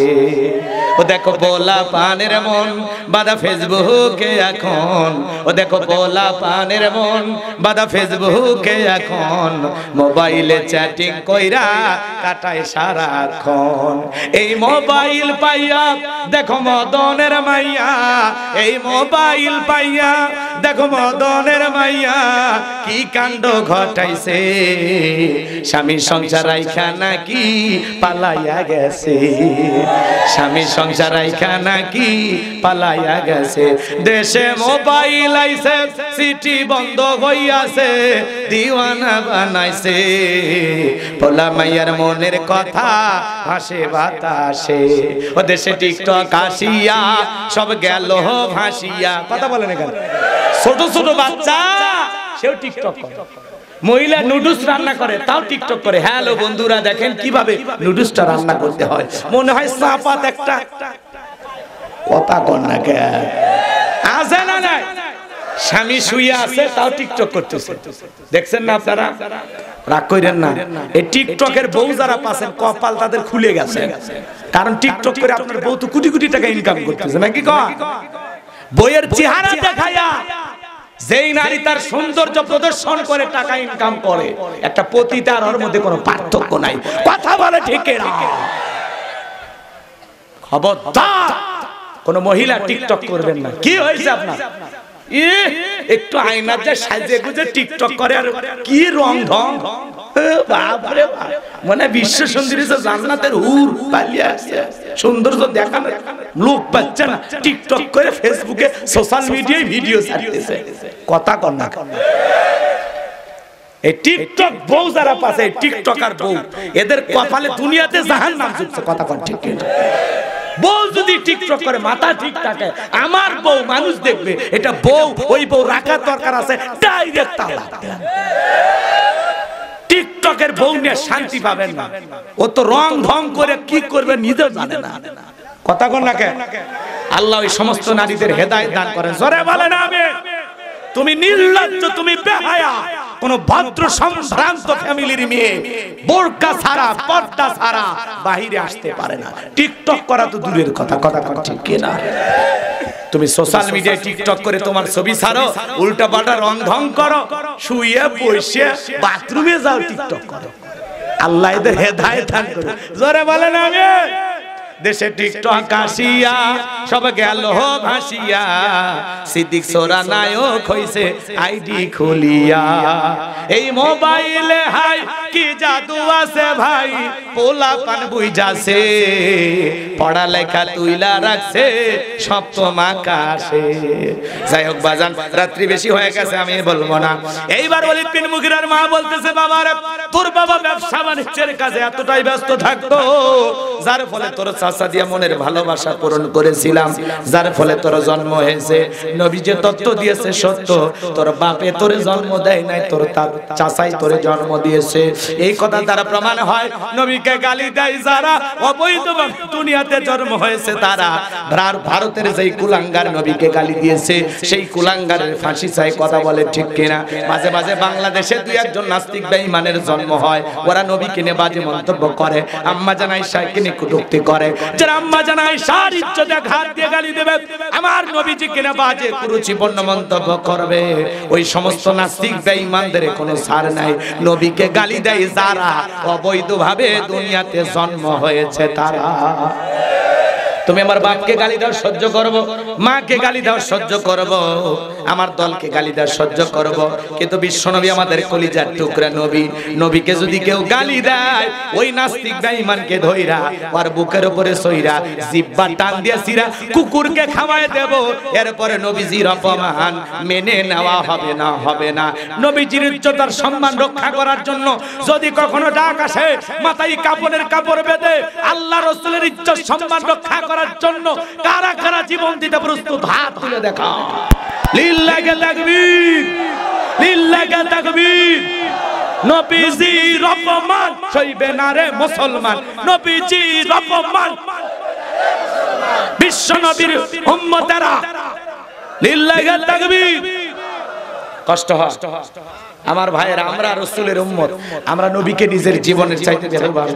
ও দেখো পোলা পানের মন বাদা ফেসবুকে এখন, ও দেখো পোলা পানের মন বাদা ফেসবুকে এখন, মোবাইলে চ্যাটিং কইরা কাটায় সারাক্ষণ। এই মোবাইল পাইয়া দেখো মদনের মাইয়া, এই মোবাইল পাইয়া দেখো মদনের মাইয়া, কি কাণ্ড ঘটাইছে স্বামী সংসার রাইখা নাকি পালাইয়া গেছে স্বামী সংসার রাইখা নাকি পালাইয়া গেছে দেশে মোবাইল আইছে সিটি বন্ধ হইয়াছে দিওয়ানা বানাইছে পোলা মাইয়ার মনের কথা ভাসে বাতাসে ও দেশে টিকটক আসিয়া সব গেল ভাসিয়া কথা বলে না কেন ছোট ছোট বাচ্চা সেও টিকটক করে মহিলা নুডলস রান্না করে তাও টিকটক করে হ্যালো বন্ধুরা দেখেন কিভাবে নুডলসটা রান্না করতে হয় মনে হয় সাপাত একটা কথা কর না কে আছে না নাই স্বামী শুয়ে আছে তাও টিকটক করতেছে দেখছেন না আপনারা রাগ কইরেন না এই টিকটকের বউ যারা পাচ্ছেন কপাল তাদের খুলে গেছে কারণ টিকটক করে আপনার বউ তো কোটি কোটি টাকা ইনকাম করতেছে নাকি কয় বইয়ের চেহারা দেখায়া যেই নারী তার সৌন্দর্য প্রদর্শন করে টাকা ইনকাম করে একটা পতিতা আর ওর মধ্যে কোনো পার্থক্য নাই কথা বলে ঠিক না খবরদার কোন মহিলা টিকটক করবেন না কি হয়েছে আপনার একটু আয়নার যে সাজে গুজে টিকটক করে আর কি রং ঢং বাপ রে বাপ মানে বিশ্ব সুন্দরী জান্নাতের হুর পালিয়ে আসছে সৌন্দর্য দেখানো লোক পাচ্ছে না টিকটক করে ফেসবুকে সোশ্যাল মিডিয়ায় ভিডিও ছাড়তেছে কথা কর না এই টিকটক বউ যারা পাচ্ছে টিকটকার বউ এদের কপালে দুনিয়াতে জাহান্নাম জুটছে কথা কর ঠিক না বউ যদি টিকটক করে মাথা ঠিক থাকে আমার বউ মানুষ দেখবে এটা বউ ওই বউ রাখার দরকার আছে ডাইরেক্ট তালাক দেন টিকটকের বউ নিয়ে শান্তি পাবেন না ও তো রং ঢং করে কি করবে নিজেও জানে না কথা কর না কে আল্লাহ ওই সমস্ত নারীদের হেদায়েত দান করেন জোরে বলেন আমিন তুমি নির্লজ্জ তুমি বেহায়া কোন ভদ্র সম্ভ্রান্ত ফ্যামিলির মেয়ে বোরকা ছাড়া পর্দা ছাড়া বাইরে আসতে পারে না টিকটক করা তো দূরের কথা কথা ঠিক কি না তুমি সোশ্যাল মিডিয়ায় টিকটক করে তোমার ছবি ছাড়ো উল্টা পাল্টা রং ঢং করো শুয়ে বসে বাথরুমে যাও টিকটক করো আল্লাহ এদের হেদায়েত দান করুন জোরে বলেন আমিন দেশে টিকটক আসিয়া সব গেল ভাসিয়া সিদ্দিক সোরা নায়ক হইছে আইডি খুলিয়া এই মোবাইলে হাই কি জাদু আছে ভাই পোলা পান বুইজাছে পড়ালেখা তুইলা রাখছে সপ্তম আকাশে যাই হোক বাজান রাত্রি বেশি হয়ে গেছে আমি বলবো না এইবার ওয়ালিদ বিন মুগিরার মা বলতেছে বাবা রে তোর বাবা ব্যবসা বাণিজ্যের কাজে এতটাই ব্যস্ত থাকতো যার ফলে তোর চাচা দিয়া মনের ভালোবাসা পূরণ করেছিলাম যার ফলে তোর জন্ম হয়েছে নবী যে তত্ত্ব দিয়েছে সত্য তোর বাপে তোরে জন্ম দেয় নাই তোর চাচাই তোরে জন্ম দিয়েছে এই কথা দ্বারা প্রমাণ হয় নবীকে গালি দেয় যারা অবৈধভাবে দুনিয়াতে জন্ম হয়েছে তারা ভারতের যেই কুলাঙ্গার নবীকে গালি দিয়েছে সেই কুলাঙ্গারের ফাঁসি চাই কথা বলে ঠিক কিনা মাঝে মাঝে বাংলাদেশে দুই একজন নাস্তিক বেঈমানের জন্ম হয় ওরা নবীকে নিয়ে বাজে মন্তব্য করে আম্মা জান আয়েশাকে নিয়ে কটূক্তি করে যারা আম্মা জান আয়েশার ইজ্জতে ঘাত দিয়ে গালি দেবে আমার নবীজিকে নিয়ে বাজে কুরুচিপূর্ণ মন্তব্য করবে ওই সমস্ত নাস্তিক বেঈমানদের কোনো ছাড় নাই নবীকে গালি দেয় যারা অবৈধভাবে দুনিয়াতে জন্ম হয়েছে তারা তুমি আমার বাপকে গালি দাও সহ্য করব মাকে গালি দাও সহ্য করব আমার দলকে গালি দাও সহ্য করব কিন্তু বিশ্বনবী আমাদের কলিজার টুকরা নবী নবীকে যদি কেউ গালি দেয় ওই নাস্তিক বেঈমানকে ধইরা আর বুকের উপরে সইরা জিহ্বা টান দিয়ে সিরা কুকুরকে খাওয়ায় দেব এরপরে নবীজির অপমান মেনে নেওয়া হবে না নবীজির ইজ্জত আর সম্মান রক্ষা করার জন্য যদি কখনো ডাক আসে মাথায় কাপড়ের কাপড় বেঁধে আল্লাহ রাসূলের ইজ্জত সম্মান রক্ষা করার জন্য কারা কারা জীবন দিতে প্রস্তুত হাত তুলে দেখা লিল্লাহি তাকবীর লিল্লাহি তাকবীর নবীজির অপমান সইবে না রে মুসলমান নবীজির অপমান বিশ্ব নবীর উম্মতেরা লিল্লাহি তাকবীর কষ্ট হয় আমার ভাইয়েরা আমরা রাসূলের উম্মত আমরা নবীকে নিজের জীবনের চাইতে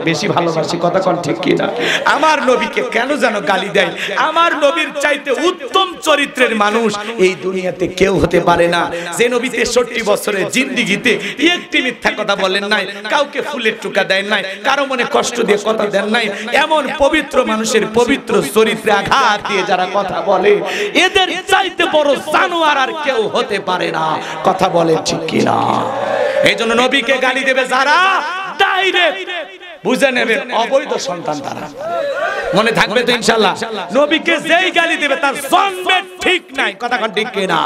বেশি ভালোবাসি কথা কোন ঠিক কি না আমার নবীকে কেন যেন গালি দেয় আমার নবীর চাইতে উত্তম চরিত্রের মানুষ এই দুনিয়াতে কেউ হতে পারে না যে নবী 63 বছরের জিন্দেগিতে একটি মিথ্যা কথা বলেন নাই কাউকে ফুলের টুকা দেন নাই কারো মনে কষ্ট দিয়ে কথা দেন নাই এমন পবিত্র মানুষের পবিত্র চরিত্রে আঘাত দিয়ে যারা কথা বলে এদের চাইতে বড় জানোয়ার আর কেউ হতে পারে না কথা বলে ঠিক কি না এই জন্য নবীকে গালি দেবে যারা ডাইরেক্ট বুঝে নেবে অবৈধ সন্তান তারা। মনে থাকবে তো ইনশাআল্লাহ, নবীকে যেই গালি দেবে তার জন্মের ঠিক নাই, কথা ঠিক কিনা?